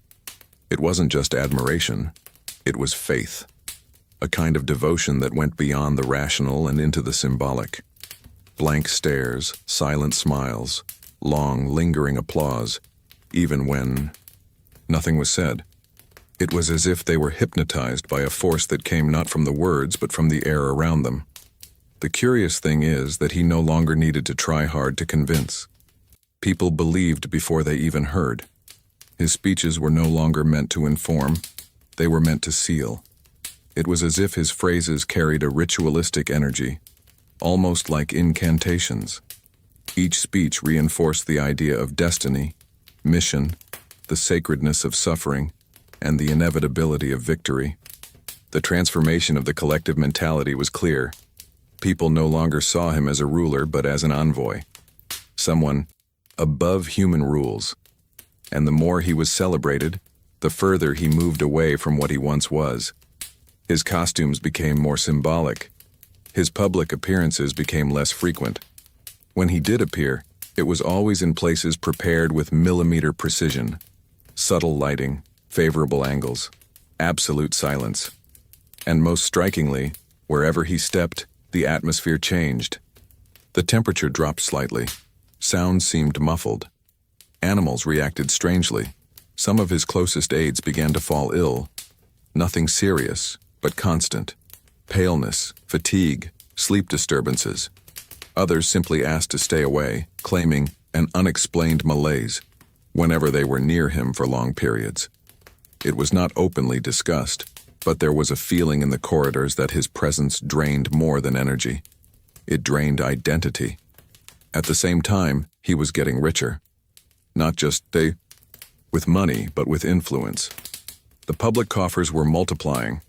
It wasn't just admiration, it was faith, a kind of devotion that went beyond the rational and into the symbolic. Blank stares, silent smiles, long, lingering applause, even when nothing was said. It was as if they were hypnotized by a force that came not from the words but from the air around them. The curious thing is that he no longer needed to try hard to convince. People believed before they even heard. His speeches were no longer meant to inform, they were meant to seal. It was as if his phrases carried a ritualistic energy, almost like incantations. Each speech reinforced the idea of destiny, mission, the sacredness of suffering, and the inevitability of victory. The transformation of the collective mentality was clear. People no longer saw him as a ruler but as an envoy, someone above human rules. And the more he was celebrated, the further he moved away from what he once was. His costumes became more symbolic. His public appearances became less frequent. When he did appear, it was always in places prepared with millimeter precision, subtle lighting, favorable angles, absolute silence. And most strikingly, wherever he stepped, the atmosphere changed. The temperature dropped slightly. Sounds seemed muffled. Animals reacted strangely. Some of his closest aides began to fall ill. Nothing serious, but constant. Paleness, fatigue, sleep disturbances. Others simply asked to stay away, claiming an unexplained malaise whenever they were near him for long periods. It was not openly discussed, but there was a feeling in the corridors that his presence drained more than energy. It drained identity. At the same time, he was getting richer. Not just with money, but with influence. The public coffers were multiplying.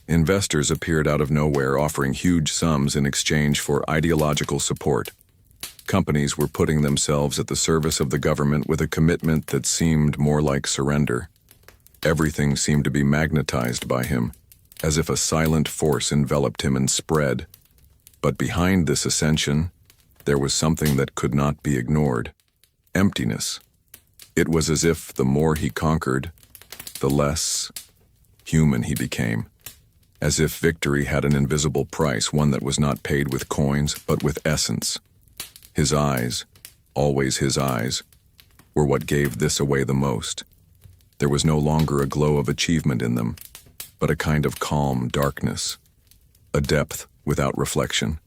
Investors appeared out of nowhere offering huge sums in exchange for ideological support. Companies were putting themselves at the service of the government with a commitment that seemed more like surrender. Everything seemed to be magnetized by him, as if a silent force enveloped him and spread. But behind this ascension, there was something that could not be ignored. Emptiness. It was as if the more he conquered, the less human he became. As if victory had an invisible price, one that was not paid with coins, but with essence. His eyes, always his eyes, were what gave this away the most. There was no longer a glow of achievement in them, but a kind of calm darkness, a depth without reflection.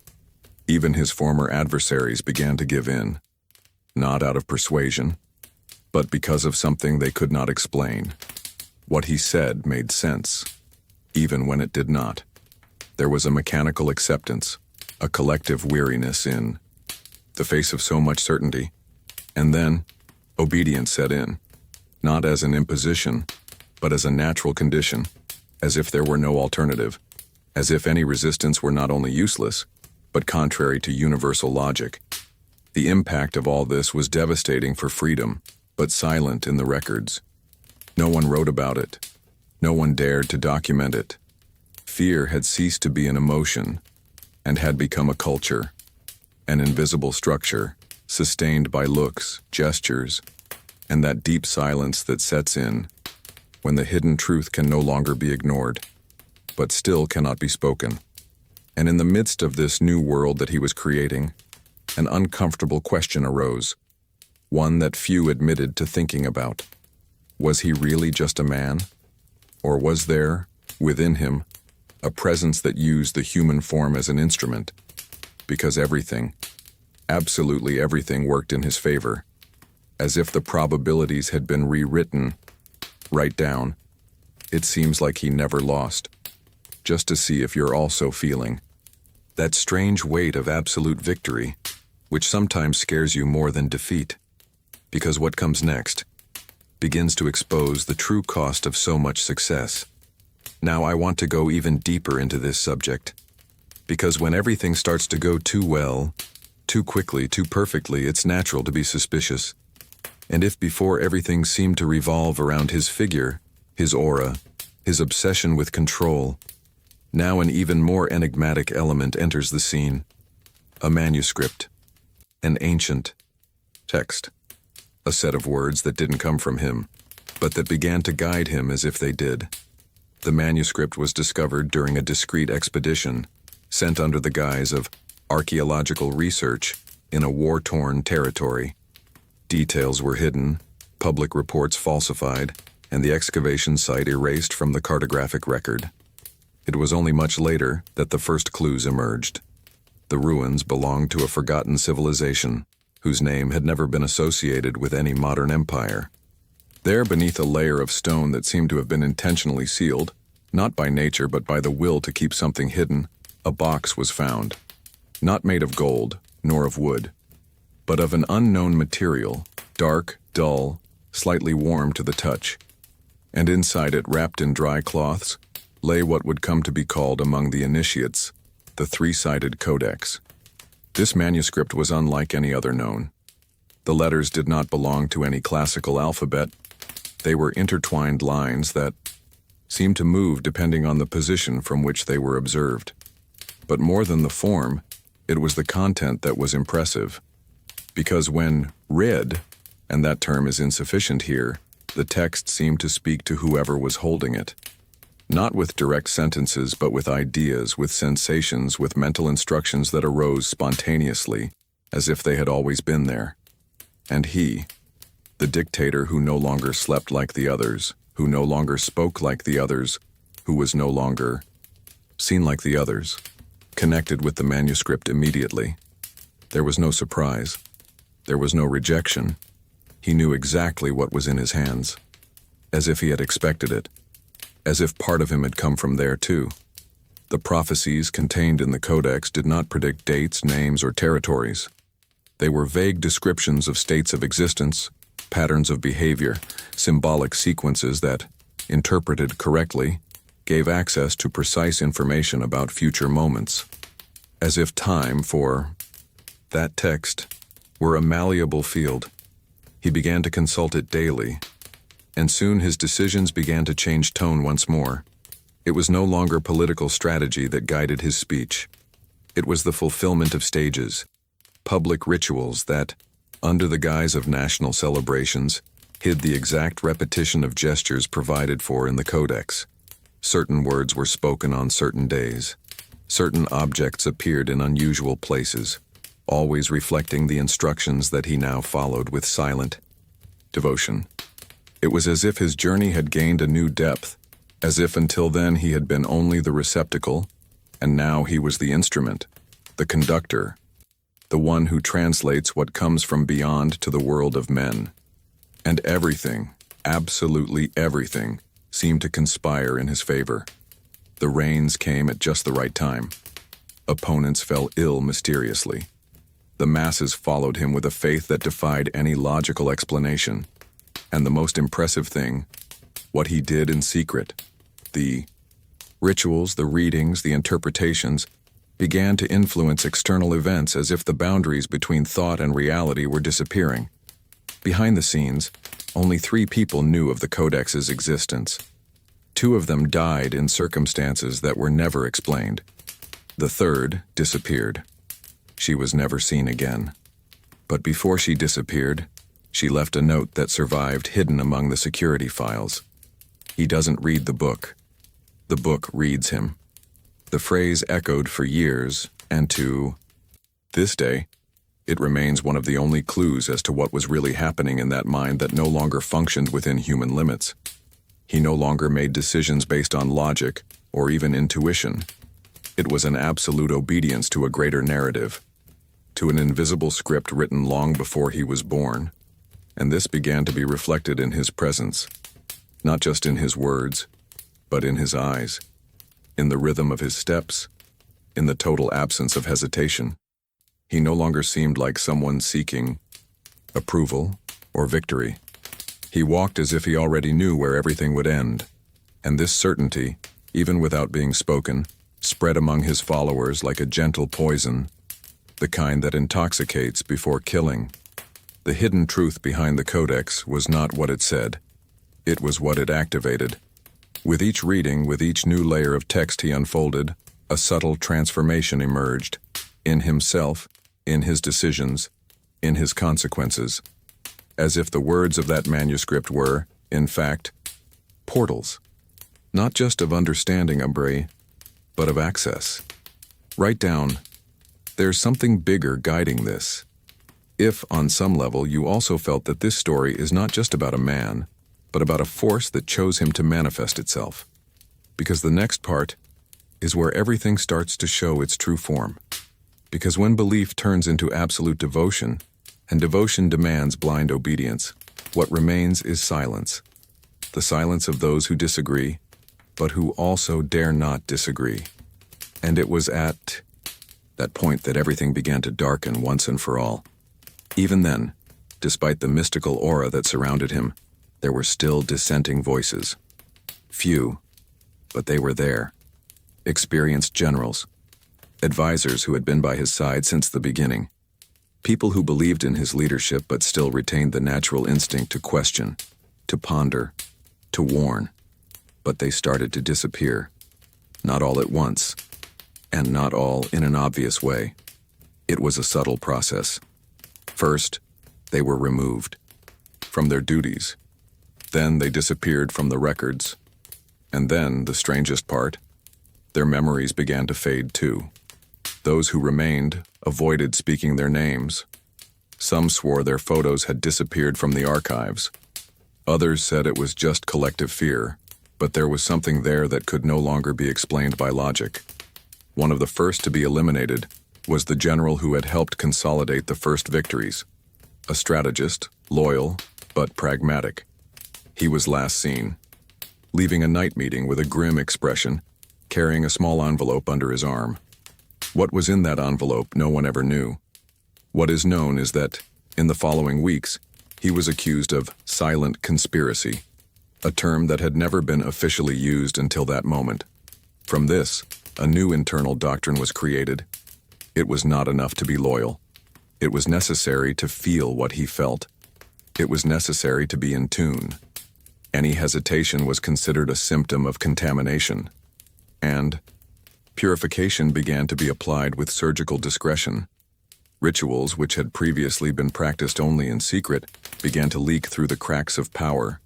Even his former adversaries began to give in, not out of persuasion, but because of something they could not explain. What he said made sense, even when it did not. There was a mechanical acceptance, a collective weariness in the face of so much certainty. And then, obedience set in. Not as an imposition, but as a natural condition, as if there were no alternative, as if any resistance were not only useless, but contrary to universal logic. The impact of all this was devastating for freedom, but silent in the records. No one wrote about it. No one dared to document it. Fear had ceased to be an emotion, and had become a culture, an invisible structure, sustained by looks, gestures, and that deep silence that sets in when the hidden truth can no longer be ignored, but still cannot be spoken. And in the midst of this new world that he was creating, an uncomfortable question arose, one that few admitted to thinking about. Was he really just a man? Or was there, within him, a presence that used the human form as an instrument? Because everything, absolutely everything, worked in his favor. As if the probabilities had been rewritten, right down. It seems like he never lost. Just to see if you're also feeling that strange weight of absolute victory, which sometimes scares you more than defeat. Because what comes next begins to expose the true cost of so much success. Now I want to go even deeper into this subject. Because when everything starts to go too well, too quickly, too perfectly, it's natural to be suspicious. And if before everything seemed to revolve around his figure, his aura, his obsession with control, now an even more enigmatic element enters the scene. A manuscript. An ancient text. A set of words that didn't come from him, but that began to guide him as if they did. The manuscript was discovered during a discreet expedition, sent under the guise of archaeological research in a war-torn territory. Details were hidden, public reports falsified, and the excavation site erased from the cartographic record. It was only much later that the first clues emerged. The ruins belonged to a forgotten civilization, whose name had never been associated with any modern empire. There, beneath a layer of stone that seemed to have been intentionally sealed, not by nature but by the will to keep something hidden, a box was found. Not made of gold, nor of wood, but of an unknown material, dark, dull, slightly warm to the touch. And inside it, wrapped in dry cloths, lay what would come to be called among the initiates the three-sided codex. This manuscript was unlike any other known. The letters did not belong to any classical alphabet. They were intertwined lines that seemed to move depending on the position from which they were observed. But more than the form, it was the content that was impressive. Because when read, and that term is insufficient here, the text seemed to speak to whoever was holding it. Not with direct sentences, but with ideas, with sensations, with mental instructions that arose spontaneously, as if they had always been there. And he, the dictator who no longer slept like the others, who no longer spoke like the others, who was no longer seen like the others, connected with the manuscript immediately. There was no surprise. There was no rejection. He knew exactly what was in his hands, as if he had expected it, as if part of him had come from there too. The prophecies contained in the codex did not predict dates, names, or territories. They were vague descriptions of states of existence, patterns of behavior, symbolic sequences that, interpreted correctly, gave access to precise information about future moments. As if time, for that text, were a malleable field. He began to consult it daily, and soon his decisions began to change tone once more. It was no longer political strategy that guided his speech. It was the fulfillment of stages, public rituals that, under the guise of national celebrations, hid the exact repetition of gestures provided for in the codex. Certain words were spoken on certain days. Certain objects appeared in unusual places, always reflecting the instructions that he now followed with silent devotion. It was as if his journey had gained a new depth, as if until then he had been only the receptacle, and now he was the instrument, the conductor, the one who translates what comes from beyond to the world of men. And everything, absolutely everything, seemed to conspire in his favor. The rains came at just the right time. Opponents fell ill mysteriously. The masses followed him with a faith that defied any logical explanation. And the most impressive thing, what he did in secret, the rituals, the readings, the interpretations, began to influence external events as if the boundaries between thought and reality were disappearing. Behind the scenes, only 3 people knew of the codex's existence. 2 of them died in circumstances that were never explained. The third disappeared. She was never seen again. But before she disappeared, she left a note that survived hidden among the security files. He doesn't read the book. The book reads him. The phrase echoed for years, and to this day, it remains one of the only clues as to what was really happening in that mind that no longer functioned within human limits. He no longer made decisions based on logic or even intuition. It was an absolute obedience to a greater narrative, to an invisible script written long before he was born. And this began to be reflected in his presence, not just in his words, but in his eyes, in the rhythm of his steps, in the total absence of hesitation. He no longer seemed like someone seeking approval or victory. He walked as if he already knew where everything would end, and this certainty, even without being spoken, spread among his followers like a gentle poison, the kind that intoxicates before killing. The hidden truth behind the codex was not what it said. It was what it activated. With each reading, with each new layer of text he unfolded, a subtle transformation emerged, in himself, in his decisions, in his consequences, as if the words of that manuscript were, in fact, portals, not just of understanding, but of access. Write down There's something bigger guiding this. If, on some level, you also felt that this story is not just about a man, but about a force that chose him to manifest itself. Because the next part is where everything starts to show its true form. Because when belief turns into absolute devotion, and devotion demands blind obedience, what remains is silence. The silence of those who disagree, but who also dare not disagree. And it was at that point that everything began to darken once and for all. Even then, despite the mystical aura that surrounded him, there were still dissenting voices. Few, but they were there. Experienced generals, advisors who had been by his side since the beginning, people who believed in his leadership but still retained the natural instinct to question, to ponder, to warn. But they started to disappear, not all at once, and not all in an obvious way. It was a subtle process. First, they were removed from their duties. Then they disappeared from the records. And then, the strangest part, their memories began to fade too. Those who remained avoided speaking their names. Some swore their photos had disappeared from the archives. Others said it was just collective fear, but there was something there that could no longer be explained by logic. One of the first to be eliminated was the general who had helped consolidate the first victories. A strategist, loyal, but pragmatic. He was last seen, leaving a night meeting with a grim expression, carrying a small envelope under his arm. What was in that envelope, no one ever knew. What is known is that, in the following weeks, he was accused of silent conspiracy, a term that had never been officially used until that moment. From this, a new internal doctrine was created. It was not enough to be loyal. It was necessary to feel what he felt. It was necessary to be in tune. Any hesitation was considered a symptom of contamination. And purification began to be applied with surgical discretion. Rituals which had previously been practiced only in secret began to leak through the cracks of power.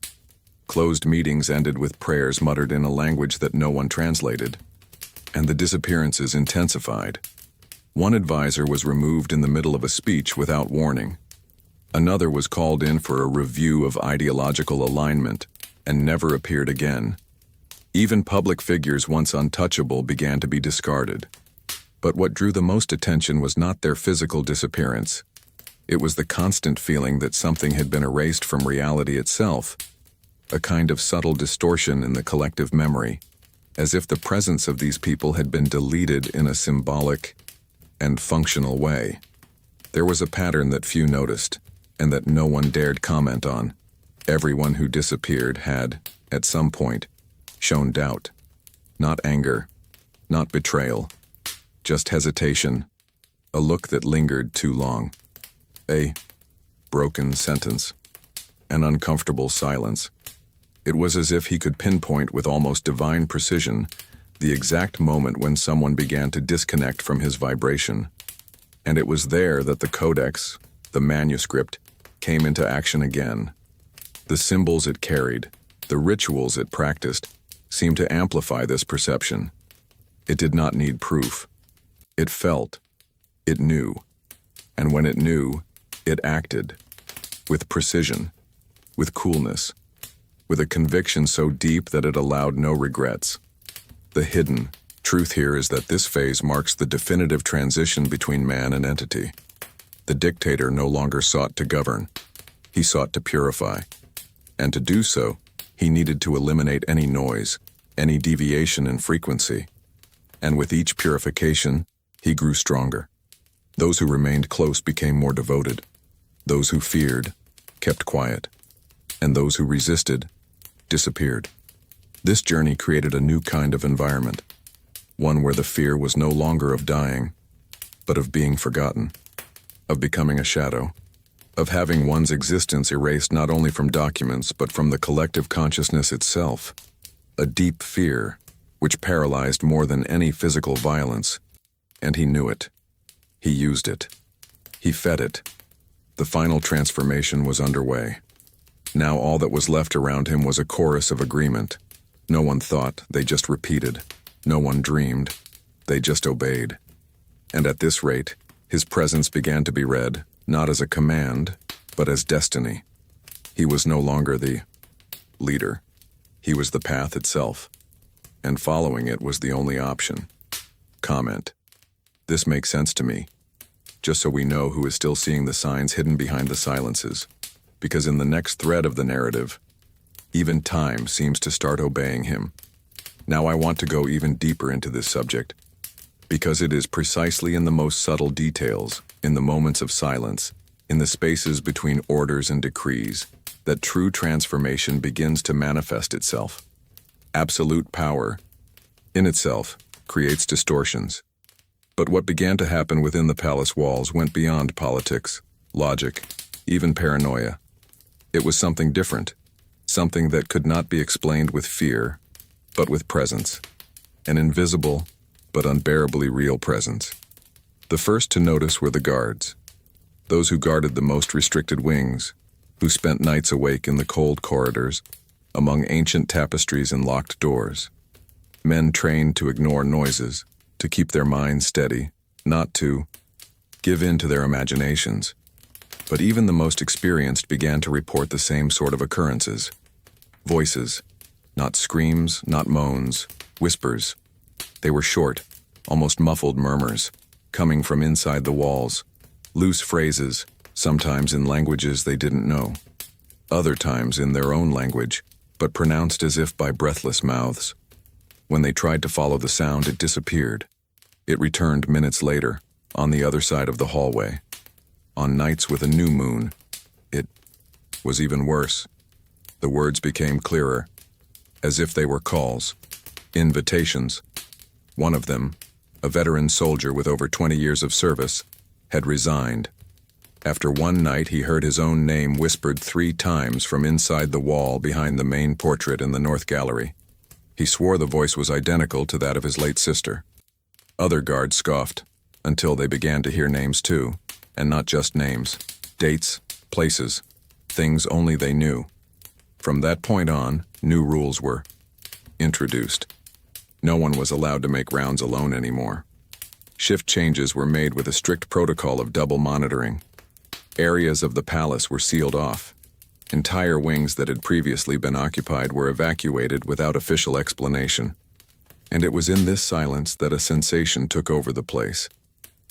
Closed meetings ended with prayers muttered in a language that no one translated. And the disappearances intensified. One advisor was removed in the middle of a speech without warning. Another was called in for a review of ideological alignment and never appeared again. Even public figures once untouchable began to be discarded. But what drew the most attention was not their physical disappearance. It was the constant feeling that something had been erased from reality itself, a kind of subtle distortion in the collective memory, as if the presence of these people had been deleted in a symbolic and functional way. There was a pattern that few noticed, and that no one dared comment on. Everyone who disappeared had, at some point, shown doubt. Not anger, not betrayal, just hesitation, a look that lingered too long. A broken sentence, an uncomfortable silence. It was as if he could pinpoint with almost divine precision the exact moment when someone began to disconnect from his vibration. And it was there that the codex, the manuscript, came into action again. The symbols it carried, the rituals it practiced, seemed to amplify this perception. It did not need proof. It felt. It knew. And when it knew, it acted. With precision. With coolness. With a conviction so deep that it allowed no regrets. The hidden truth here is that this phase marks the definitive transition between man and entity. The dictator no longer sought to govern. He sought to purify. And to do so, he needed to eliminate any noise, any deviation in frequency. And with each purification, he grew stronger. Those who remained close became more devoted. Those who feared kept quiet. And those who resisted disappeared. This journey created a new kind of environment, one where the fear was no longer of dying, but of being forgotten, of becoming a shadow, of having one's existence erased not only from documents but from the collective consciousness itself. A deep fear, which paralyzed more than any physical violence, and he knew it. He used it. He fed it. The final transformation was underway. Now all that was left around him was a chorus of agreement. No one thought, they just repeated. No one dreamed, they just obeyed. And at this rate, His presence began to be read, not as a command, but as destiny. He was no longer the leader. He was the path itself, and following it was the only option. Comment. This makes sense to me, just so we know who is still seeing the signs hidden behind the silences, because in the next thread of the narrative, even time seems to start obeying him. Now I want to go even deeper into this subject, because it is precisely in the most subtle details, in the moments of silence, in the spaces between orders and decrees, that true transformation begins to manifest itself. Absolute power, in itself, creates distortions. But what began to happen within the palace walls went beyond politics, logic, even paranoia. It was something different, something that could not be explained with fear, but with presence, an invisible but unbearably real presence. The first to notice were the guards, those who guarded the most restricted wings, who spent nights awake in the cold corridors, among ancient tapestries and locked doors. Men trained to ignore noises, to keep their minds steady, not to give in to their imaginations. But even the most experienced began to report the same sort of occurrences. Voices, not screams, not moans, whispers. They were short, almost muffled murmurs, coming from inside the walls, loose phrases, sometimes in languages they didn't know, other times in their own language, but pronounced as if by breathless mouths. When they tried to follow the sound, it disappeared. It returned minutes later, on the other side of the hallway. On nights with a new moon, it was even worse. The words became clearer, as if they were calls, invitations. One of them, a veteran soldier with over 20 years of service, had resigned. After one night, he heard his own name whispered 3 times from inside the wall behind the main portrait in the North Gallery. He swore the voice was identical to that of his late sister. Other guards scoffed, until they began to hear names too, and not just names, dates, places, things only they knew. From that point on, new rules were introduced. No one was allowed to make rounds alone anymore. Shift changes were made with a strict protocol of double monitoring. Areas of the palace were sealed off. Entire wings that had previously been occupied were evacuated without official explanation. And it was in this silence that a sensation took over the place,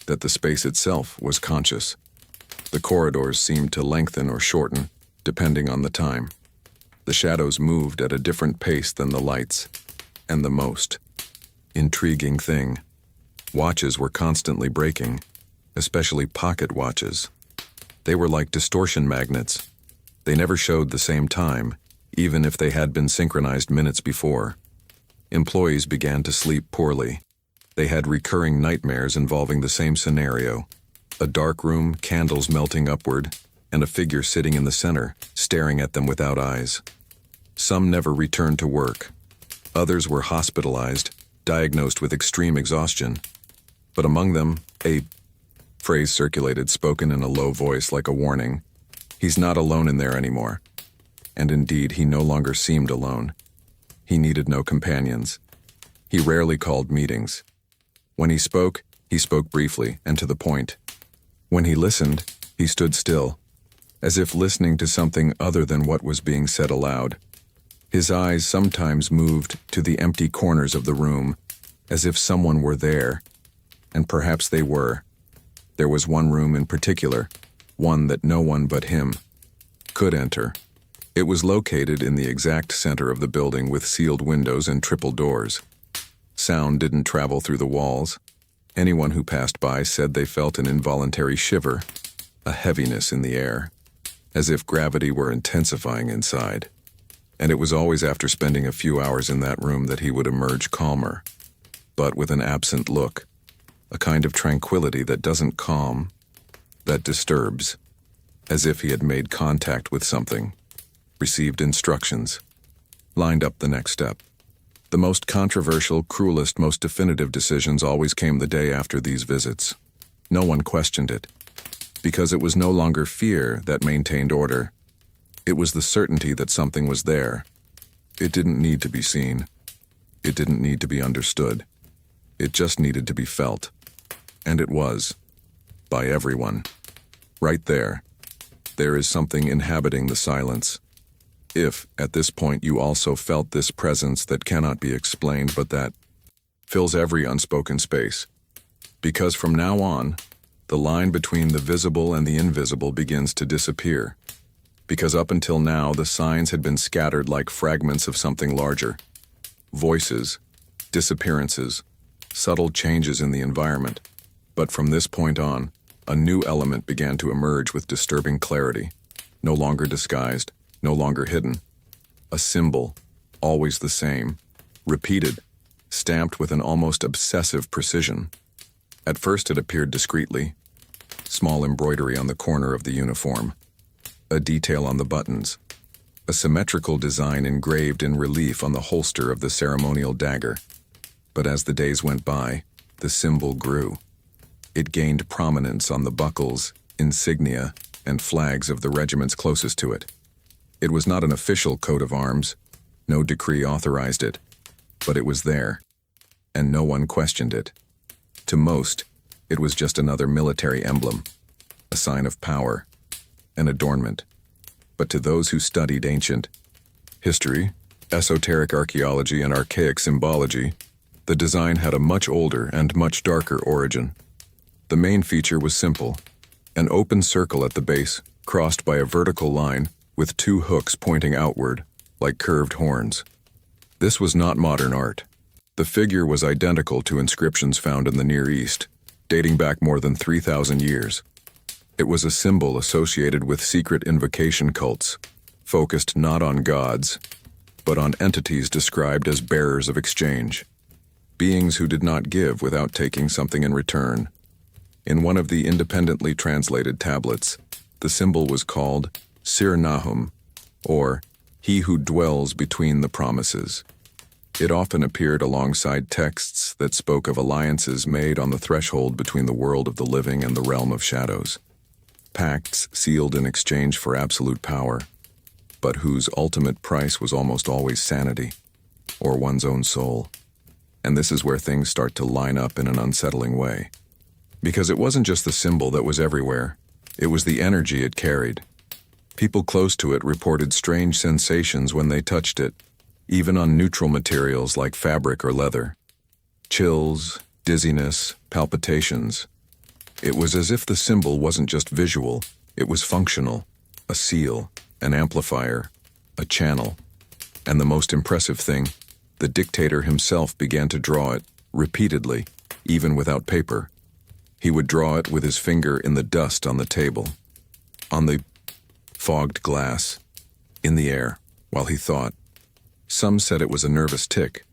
that the space itself was conscious. The corridors seemed to lengthen or shorten, depending on the time. The shadows moved at a different pace than the lights. And the most intriguing thing, watches were constantly breaking, especially pocket watches. They were like distortion magnets. They never showed the same time, even if they had been synchronized minutes before. Employees began to sleep poorly. They had recurring nightmares involving the same scenario: a dark room, candles melting upward, and a figure sitting in the center, staring at them without eyes. Some never returned to work. Others were hospitalized, diagnosed with extreme exhaustion. But among them, a phrase circulated, spoken in a low voice like a warning. He's not alone in there anymore. And indeed, he no longer seemed alone. He needed no companions. He rarely called meetings. When he spoke briefly and to the point. When he listened, he stood still, as if listening to something other than what was being said aloud. His eyes sometimes moved to the empty corners of the room, as if someone were there, and perhaps they were. There was one room in particular, one that no one but him could enter. It was located in the exact center of the building with sealed windows and triple doors. Sound didn't travel through the walls. Anyone who passed by said they felt an involuntary shiver, a heaviness in the air, as if gravity were intensifying inside. And it was always after spending a few hours in that room that he would emerge calmer, but with an absent look, a kind of tranquility that doesn't calm, that disturbs, as if he had made contact with something, received instructions, lined up the next step. The most controversial, cruelest, most definitive decisions always came the day after these visits. No one questioned it, because it was no longer fear that maintained order. It was the certainty that something was there. It didn't need to be seen. It didn't need to be understood. It just needed to be felt. And it was. by everyone. Right there. There is something inhabiting the silence. If, at this point, you also felt this presence that cannot be explained but that fills every unspoken space. Because from now on, the line between the visible and the invisible begins to disappear. Because up until now, the signs had been scattered like fragments of something larger. Voices, disappearances, subtle changes in the environment. But from this point on, a new element began to emerge with disturbing clarity. No longer disguised, no longer hidden. A symbol, always the same, repeated, stamped with an almost obsessive precision. At first it appeared discreetly. Small embroidery on the corner of the uniform. A detail on the buttons. A symmetrical design engraved in relief on the holster of the ceremonial dagger. But as the days went by, the symbol grew. It gained prominence on the buckles, insignia, and flags of the regiments closest to it. It was not an official coat of arms. No decree authorized it. But it was there, and no one questioned it. To most, it was just another military emblem, a sign of power, an adornment. But to those who studied ancient history, esoteric archaeology, and archaic symbology, the design had a much older and much darker origin. The main feature was simple, an open circle at the base, crossed by a vertical line with two hooks pointing outward, like curved horns. This was not modern art. The figure was identical to inscriptions found in the Near East, dating back more than 3,000 years. It was a symbol associated with secret invocation cults, focused not on gods, but on entities described as bearers of exchange, beings who did not give without taking something in return. In one of the independently translated tablets, the symbol was called Sir Nahum, or He Who Dwells Between the Promises. It often appeared alongside texts that spoke of alliances made on the threshold between the world of the living and the realm of shadows. Pacts sealed in exchange for absolute power, but whose ultimate price was almost always sanity, or one's own soul. And this is where things start to line up in an unsettling way. Because it wasn't just the symbol that was everywhere, it was the energy it carried. People close to it reported strange sensations when they touched it, even on neutral materials like fabric or leather. Chills, dizziness, palpitations. It was as if the symbol wasn't just visual, it was functional, a seal, an amplifier, a channel. And the most impressive thing, the dictator himself began to draw it, repeatedly, even without paper. He would draw it with his finger in the dust on the table, on the fogged glass, in the air, while he thought. Some said it was a nervous tic,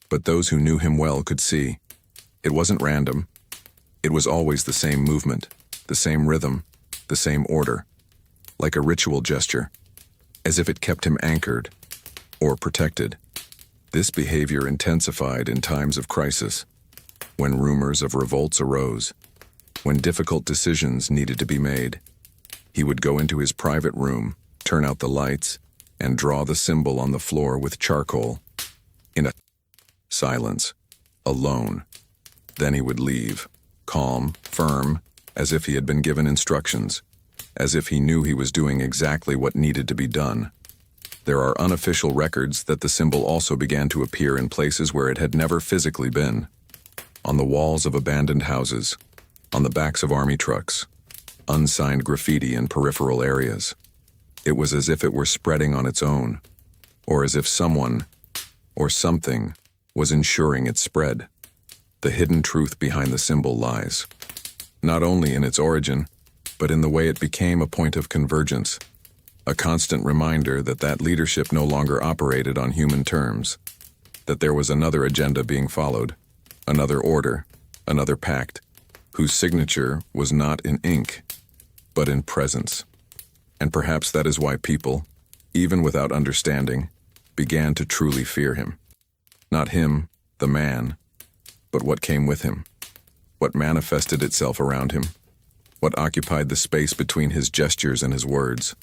but those who knew him well could see. It wasn't random. It was always the same movement, the same rhythm, the same order, like a ritual gesture, as if it kept him anchored or protected. This behavior intensified in times of crisis, when rumors of revolts arose, when difficult decisions needed to be made. He would go into his private room, turn out the lights, and draw the symbol on the floor with charcoal. In a silence, alone. Then he would leave, calm, firm, as if he had been given instructions, as if he knew he was doing exactly what needed to be done. There are unofficial records that the symbol also began to appear in places where it had never physically been. On the walls of abandoned houses, on the backs of army trucks, unsigned graffiti in peripheral areas. It was as if it were spreading on its own, or as if someone, or something, was ensuring its spread. The hidden truth behind the symbol lies, not only in its origin, but in the way it became a point of convergence, a constant reminder that leadership no longer operated on human terms, that there was another agenda being followed, another order, another pact, whose signature was not in ink, but in presence. And perhaps that is why people, even without understanding, began to truly fear him. Not him, the man, but what came with him, what manifested itself around him, what occupied the space between his gestures and his words.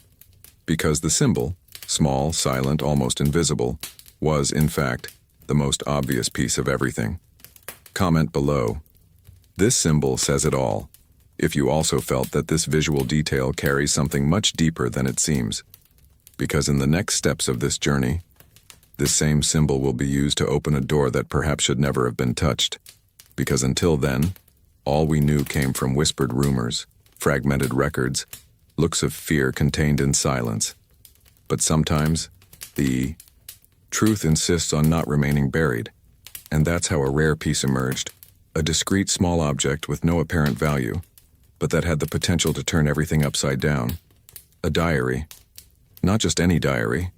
Because the symbol, small, silent, almost invisible, was, in fact, the most obvious piece of everything. Comment below. This symbol says it all. if you also felt that this visual detail carries something much deeper than it seems. Because in the next steps of this journey, this same symbol will be used to open a door that perhaps should never have been touched. Because until then, all we knew came from whispered rumors, fragmented records, looks of fear contained in silence. But sometimes, the truth insists on not remaining buried, and that's how a rare piece emerged, a discreet small object with no apparent value, but that had the potential to turn everything upside down. A diary. Not just any diary.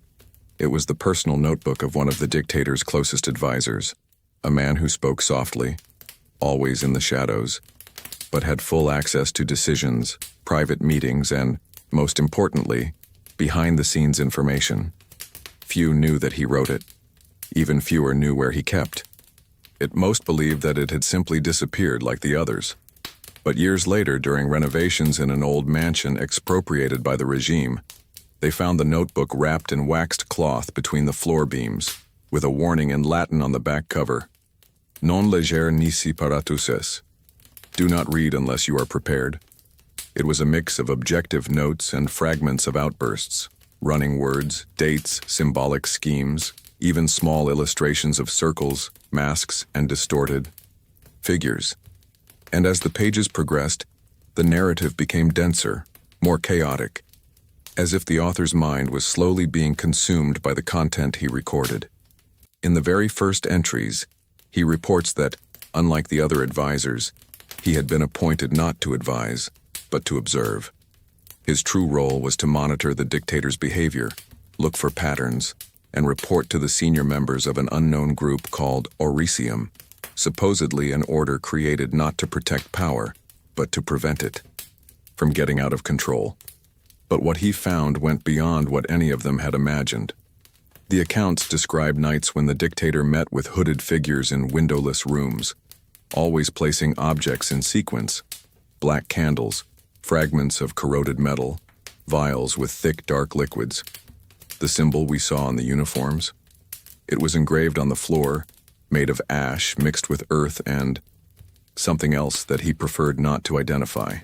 It was the personal notebook of one of the dictator's closest advisors, a man who spoke softly, always in the shadows, but had full access to decisions, private meetings, and, most importantly, behind-the-scenes information. Few knew that he wrote it. Even fewer knew where he kept. Most believed that it had simply disappeared like the others. But years later, during renovations in an old mansion expropriated by the regime, they found the notebook wrapped in waxed cloth between the floor beams, with a warning in Latin on the back cover: Non leger nisi paratuses. Do not read unless you are prepared. It was a mix of objective notes and fragments of outbursts, running words, dates, symbolic schemes, even small illustrations of circles, masks, and distorted figures. And as the pages progressed, the narrative became denser, more chaotic, as if the author's mind was slowly being consumed by the content he recorded. In the very first entries, he reports that, unlike the other advisors, he had been appointed not to advise, but to observe. His true role was to monitor the dictator's behavior, look for patterns, and report to the senior members of an unknown group called Orisium, supposedly an order created not to protect power, but to prevent it from getting out of control. But what he found went beyond what any of them had imagined. The accounts describe nights when the dictator met with hooded figures in windowless rooms, always placing objects in sequence: black candles, fragments of corroded metal, vials with thick dark liquids. The symbol we saw on the uniforms? It was engraved on the floor, made of ash mixed with earth and something else that he preferred not to identify.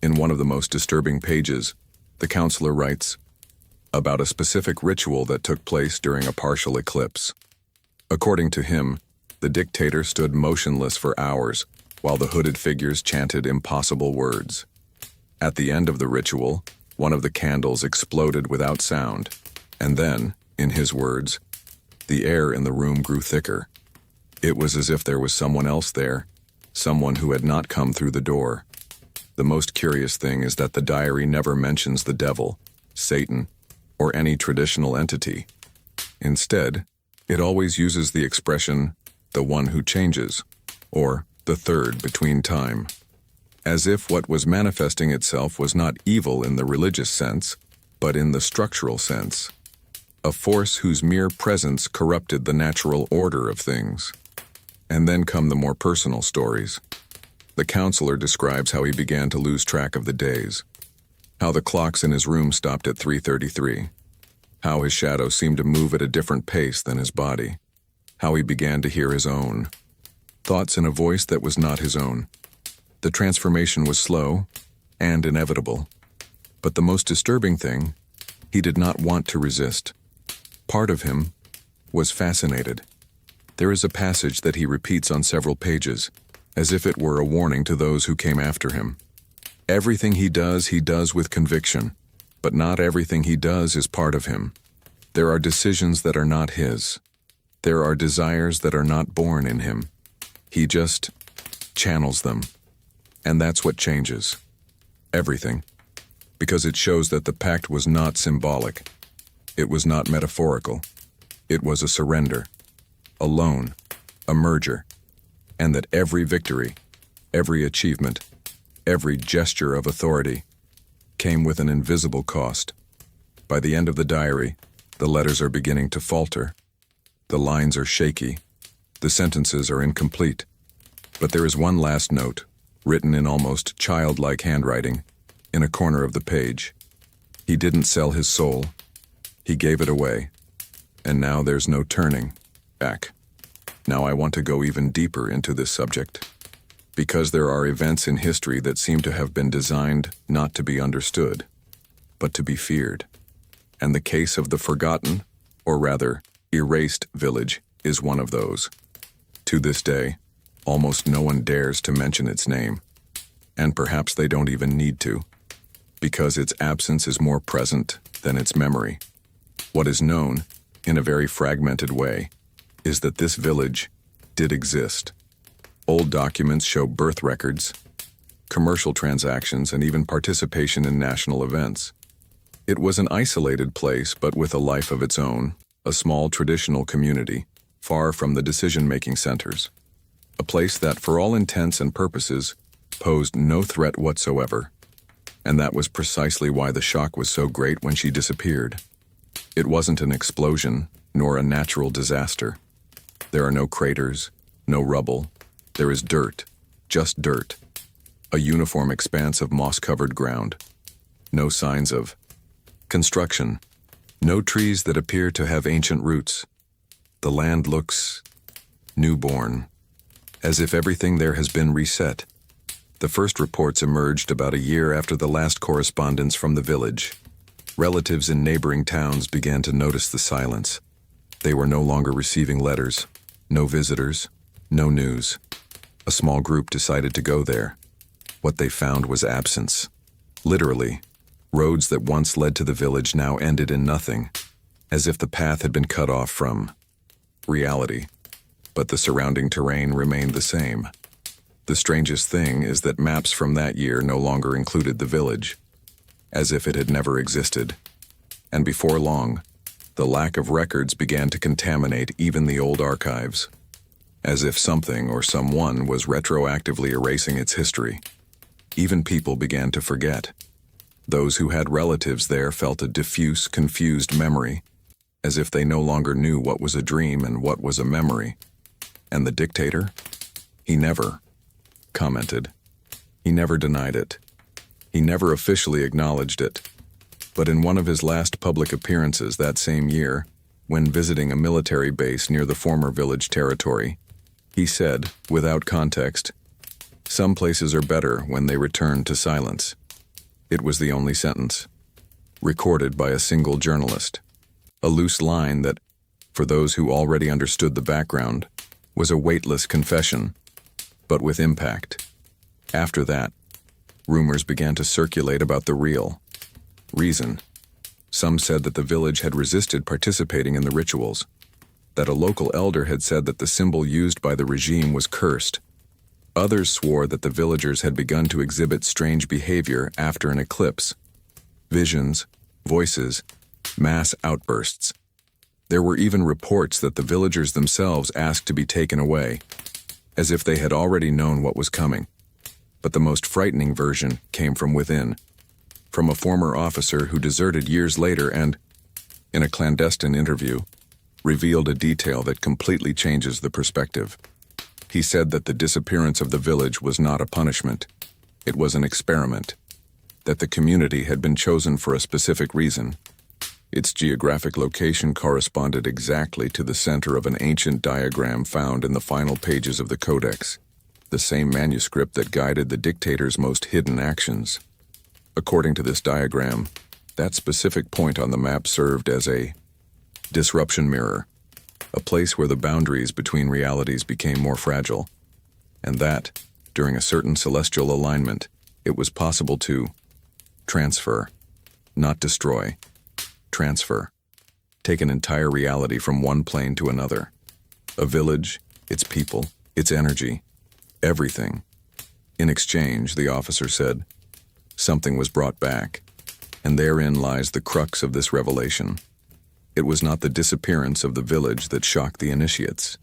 In one of the most disturbing pages, the counselor writes about a specific ritual that took place during a partial eclipse. According to him, the dictator stood motionless for hours while the hooded figures chanted impossible words. At the end of the ritual, one of the candles exploded without sound, and then, in his words, the air in the room grew thicker. It was as if there was someone else there, someone who had not come through the door. The most curious thing is that the diary never mentions the devil, Satan, or any traditional entity. Instead, it always uses the expression, the one who changes, or the third between time, as if what was manifesting itself was not evil in the religious sense, but in the structural sense, a force whose mere presence corrupted the natural order of things. And then come the more personal stories. The counselor describes how he began to lose track of the days, how the clocks in his room stopped at 3:33, how his shadow seemed to move at a different pace than his body, how he began to hear his own thoughts in a voice that was not his own. The transformation was slow and inevitable, but the most disturbing thing, he did not want to resist. Part of him was fascinated. There is a passage that he repeats on several pages, as if it were a warning to those who came after him. Everything he does with conviction, but not everything he does is part of him. There are decisions that are not his. There are desires that are not born in him. He just channels them. And that's what changes. Everything. Because it shows that the pact was not symbolic. It was not metaphorical. It was a surrender, a loan, a merger, and that every victory, every achievement, every gesture of authority came with an invisible cost. By the end of the diary, the letters are beginning to falter. The lines are shaky. The sentences are incomplete. But there is one last note, written in almost childlike handwriting, in a corner of the page. He didn't sell his soul. He gave it away. And now there's no turning back. Now I want to go even deeper into this subject, Because there are events in history that seem to have been designed not to be understood, but to be feared. And the case of the forgotten, or rather, erased village is one of those. To this day, almost no one dares to mention its name, and perhaps they don't even need to, because its absence is more present than its memory. What is known, in a very fragmented way, is that this village did exist. Old documents show birth records, commercial transactions, and even participation in national events. It was an isolated place, but with a life of its own, a small traditional community, far from the decision-making centers. A place that, for all intents and purposes, posed no threat whatsoever. And that was precisely why the shock was so great when she disappeared. It wasn't an explosion, nor a natural disaster. There are no craters, no rubble. There is dirt, just dirt. A uniform expanse of moss-covered ground. No signs of construction. No trees that appear to have ancient roots. The land looks newborn, as if everything there has been reset. The first reports emerged about a year after the last correspondence from the village. Relatives in neighboring towns began to notice the silence. They were no longer receiving letters, no visitors, no news. A small group decided to go there. What they found was absence. Literally, roads that once led to the village now ended in nothing, as if the path had been cut off from reality. But the surrounding terrain remained the same. The strangest thing is that maps from that year no longer included the village, as if it had never existed. And before long, the lack of records began to contaminate even the old archives, as if something or someone was retroactively erasing its history. Even people began to forget. Those who had relatives there felt a diffuse, confused memory, as if they no longer knew what was a dream and what was a memory. And the dictator? He never commented. He never denied it. He never officially acknowledged it. But in one of his last public appearances that same year, when visiting a military base near the former village territory, he said, without context, "Some places are better when they return to silence." It was the only sentence, recorded by a single journalist. A loose line that, for those who already understood the background, was a weightless confession, but with impact. After that, rumors began to circulate about the real reason. Some said that the village had resisted participating in the rituals, that a local elder had said that the symbol used by the regime was cursed. Others swore that the villagers had begun to exhibit strange behavior after an eclipse. Visions, voices, mass outbursts. There were even reports that the villagers themselves asked to be taken away, as if they had already known what was coming. But the most frightening version came from within, from a former officer who deserted years later and, in a clandestine interview, revealed a detail that completely changes the perspective. He said that the disappearance of the village was not a punishment. It was an experiment. That the community had been chosen for a specific reason. Its geographic location corresponded exactly to the center of an ancient diagram found in the final pages of the Codex, the same manuscript that guided the dictator's most hidden actions. According to this diagram, that specific point on the map served as a disruption mirror, a place where the boundaries between realities became more fragile, and that, during a certain celestial alignment, it was possible to transfer, not destroy, transfer, take an entire reality from one plane to another. A village, its people, its energy, everything. In exchange, the officer said, something was brought back, and therein lies the crux of this revelation. It was not the disappearance of the village that shocked the initiates.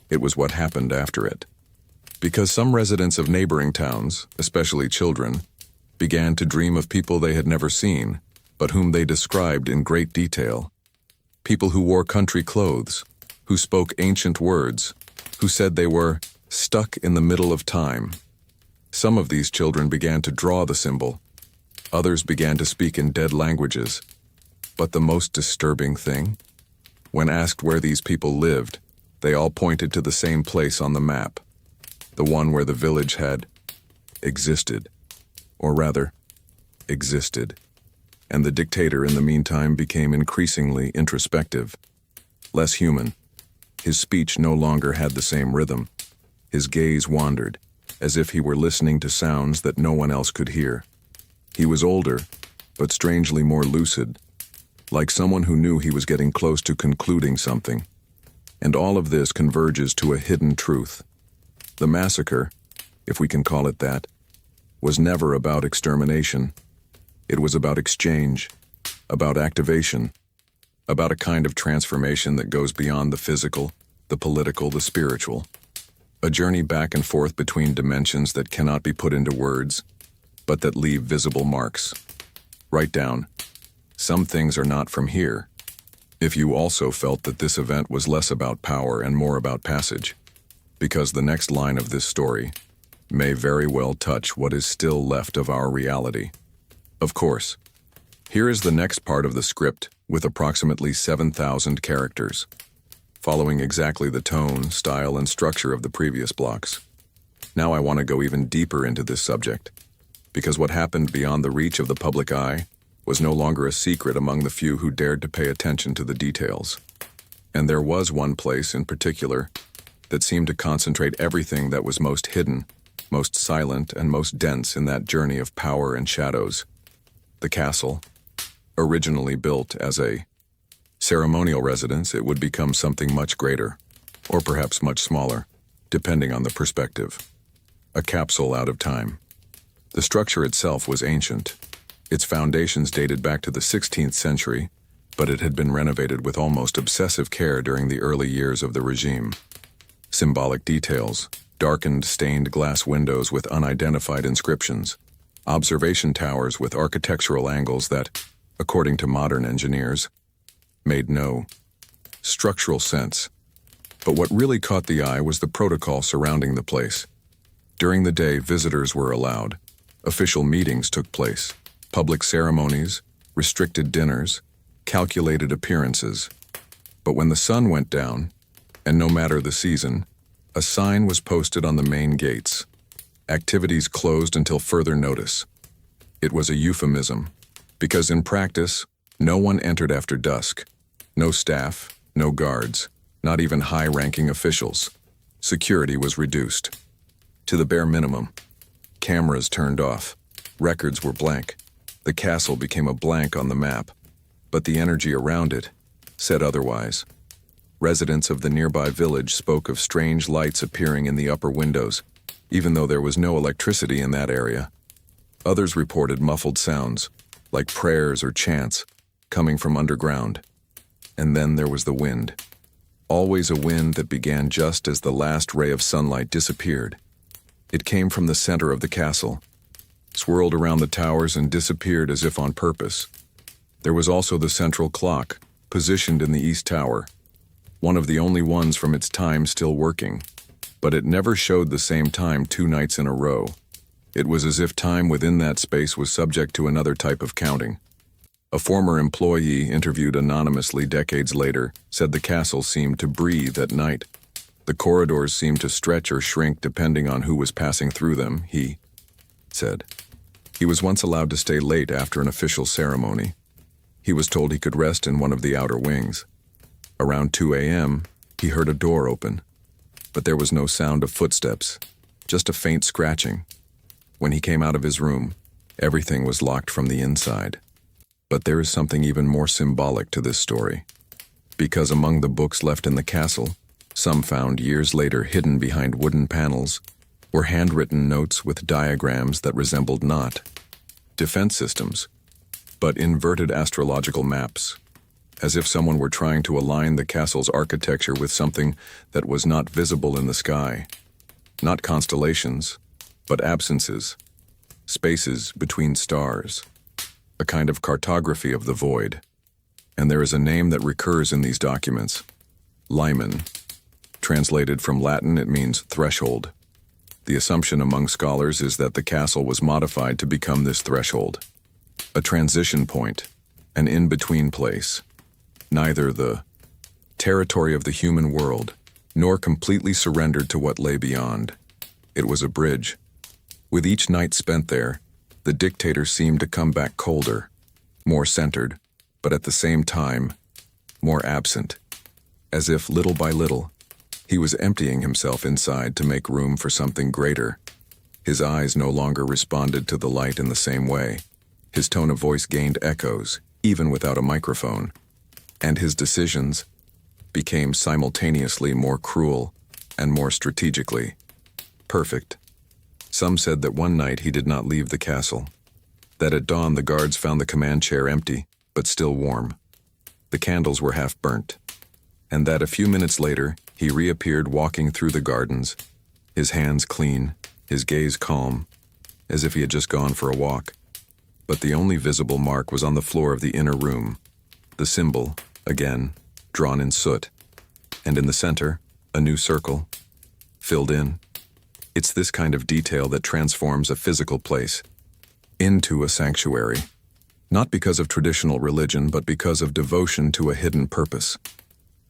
It was what happened after it. Because some residents of neighboring towns, especially children, began to dream of people they had never seen, but whom they described in great detail. People who wore country clothes, who spoke ancient words, who said they were stuck in the middle of time. Some of these children began to draw the symbol. Others began to speak in dead languages. But the most disturbing thing? When asked where these people lived, they all pointed to the same place on the map. the one where the village had existed, or rather, existed. And the dictator in the meantime became increasingly introspective, less human. His speech no longer had the same rhythm. His gaze wandered, as if he were listening to sounds that no one else could hear. He was older, but strangely more lucid, like someone who knew he was getting close to concluding something. And all of this converges to a hidden truth. The massacre, if we can call it that, was never about extermination. It was about exchange, about activation, about a kind of transformation that goes beyond the physical, the political, the spiritual. A journey back and forth between dimensions that cannot be put into words, but that leave visible marks. Write down, some things are not from here. If you also felt that this event was less about power and more about passage, because the next line of this story may very well touch what is still left of our reality. Of course, here is the next part of the script with approximately 7,000 characters, following exactly the tone, style, and structure of the previous blocks. Now I want to go even deeper into this subject, because what happened beyond the reach of the public eye was no longer a secret among the few who dared to pay attention to the details. And there was one place in particular that seemed to concentrate everything that was most hidden, most silent, and most dense in that journey of power and shadows. The castle, originally built as a ceremonial residence, it would become something much greater, or perhaps much smaller, depending on the perspective. A capsule out of time. The structure itself was ancient. Its foundations dated back to the 16th century, but it had been renovated with almost obsessive care during the early years of the regime. Symbolic details, darkened stained glass windows with unidentified inscriptions, observation towers with architectural angles that, according to modern engineers, made no structural sense. But what really caught the eye was the protocol surrounding the place. During the day, visitors were allowed. Official meetings took place. Public ceremonies, restricted dinners, calculated appearances. But when the sun went down, and no matter the season, a sign was posted on the main gates. Activities closed until further notice. It was a euphemism, because in practice, no one entered after dusk. No staff, no guards, not even high-ranking officials. Security was reduced to the bare minimum. Cameras turned off. Records were blank. The castle became a blank on the map, but the energy around it said otherwise. Residents of the nearby village spoke of strange lights appearing in the upper windows, even though there was no electricity in that area. Others reported muffled sounds, like prayers or chants, coming from underground. And then there was the wind. Always a wind that began just as the last ray of sunlight disappeared. It came from the center of the castle, swirled around the towers and disappeared as if on purpose. There was also the central clock, positioned in the east tower, one of the only ones from its time still working, but it never showed the same time 2 nights in a row. It was as if time within that space was subject to another type of counting. A former employee interviewed anonymously decades later said the castle seemed to breathe at night. The corridors seemed to stretch or shrink depending on who was passing through them, he said. He was once allowed to stay late after an official ceremony. He was told he could rest in one of the outer wings. Around 2 a.m., he heard a door open, but there was no sound of footsteps, just a faint scratching. When he came out of his room, everything was locked from the inside. But there is something even more symbolic to this story, because among the books left in the castle, some found years later hidden behind wooden panels, were handwritten notes with diagrams that resembled not defense systems, but inverted astrological maps, as if someone were trying to align the castle's architecture with something that was not visible in the sky. Not constellations, but absences, spaces between stars, a kind of cartography of the void. And there is a name that recurs in these documents, Lyman. Translated from Latin, it means threshold. The assumption among scholars is that the castle was modified to become this threshold, a transition point, an in-between place, neither the territory of the human world, nor completely surrendered to what lay beyond. It was a bridge. With each night spent there, the dictator seemed to come back colder, more centered, but at the same time, more absent, as if little by little, he was emptying himself inside to make room for something greater. His eyes no longer responded to the light in the same way. His tone of voice gained echoes, even without a microphone, and his decisions became simultaneously more cruel and more strategically perfect. Some said that one night he did not leave the castle, that at dawn the guards found the command chair empty, but still warm. The candles were half burnt, and that a few minutes later he reappeared walking through the gardens, his hands clean, his gaze calm, as if he had just gone for a walk. But the only visible mark was on the floor of the inner room, the symbol, again, drawn in soot, and in the center, a new circle, filled in. It's this kind of detail that transforms a physical place into a sanctuary, not because of traditional religion, but because of devotion to a hidden purpose.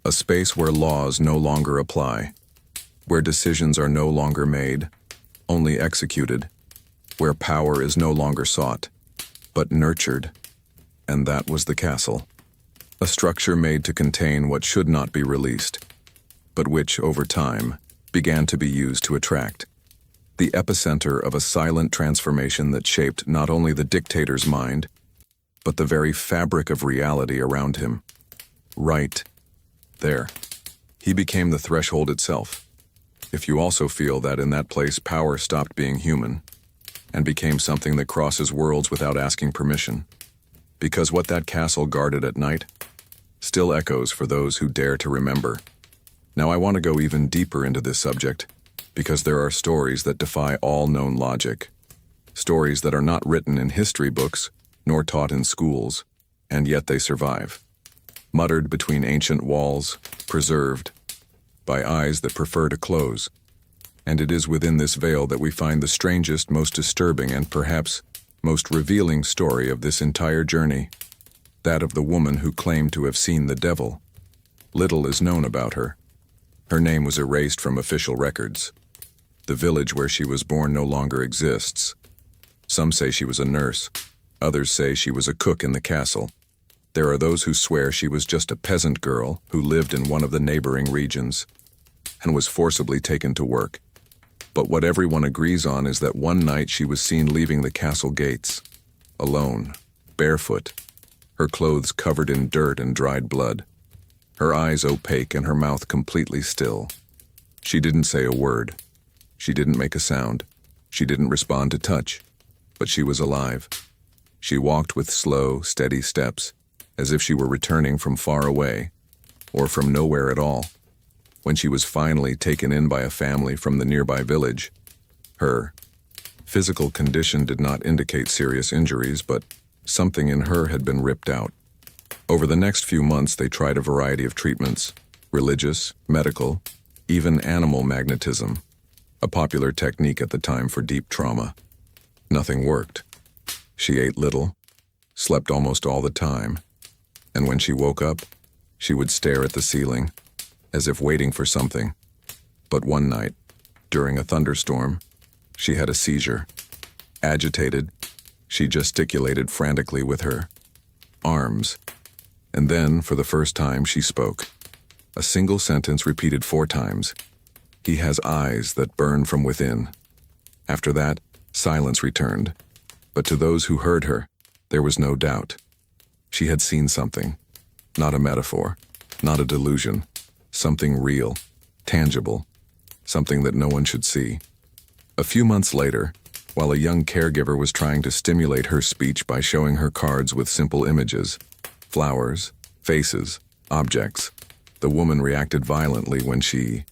A space where laws no longer apply, where decisions are no longer made, only executed, where power is no longer sought, but nurtured. And that was the castle. A structure made to contain what should not be released, but which, over time, began to be used to attract. The epicenter of a silent transformation that shaped not only the dictator's mind, but the very fabric of reality around him. Right there, he became the threshold itself. If you also feel that in that place power stopped being human and became something that crosses worlds without asking permission, because what that castle guarded at night still echoes for those who dare to remember. Now I want to go even deeper into this subject, because there are stories that defy all known logic, stories that are not written in history books nor taught in schools, and yet they survive, muttered between ancient walls, preserved by eyes that prefer to close. And it is within this veil that we find the strangest, most disturbing, and perhaps most revealing story of this entire journey, that of the woman who claimed to have seen the devil. Little is known about her. Her name was erased from official records. The village where she was born no longer exists. Some say she was a nurse. Others say she was a cook in the castle. There are those who swear she was just a peasant girl who lived in one of the neighboring regions and was forcibly taken to work. But what everyone agrees on is that one night she was seen leaving the castle gates, alone, barefoot, her clothes covered in dirt and dried blood, her eyes opaque and her mouth completely still. She didn't say a word. She didn't make a sound. She didn't respond to touch. But she was alive. She walked with slow, steady steps, as if she were returning from far away, or from nowhere at all. When she was finally taken in by a family from the nearby village, her physical condition did not indicate serious injuries, but something in her had been ripped out. Over the next few months, they tried a variety of treatments, religious, medical, even animal magnetism, a popular technique at the time for deep trauma. Nothing worked. She ate little, slept almost all the time, and when she woke up, she would stare at the ceiling, as if waiting for something. But one night, during a thunderstorm, she had a seizure. Agitated, she gesticulated frantically with her arms. And then, for the first time, she spoke. A single sentence repeated 4 times. "He has eyes that burn from within." After that, silence returned. But to those who heard her, there was no doubt. She had seen something. Not a metaphor, not a delusion. Something real, tangible, something that no one should see. A few months later, while a young caregiver was trying to stimulate her speech by showing her cards with simple images, flowers, faces, objects, the woman reacted violently when she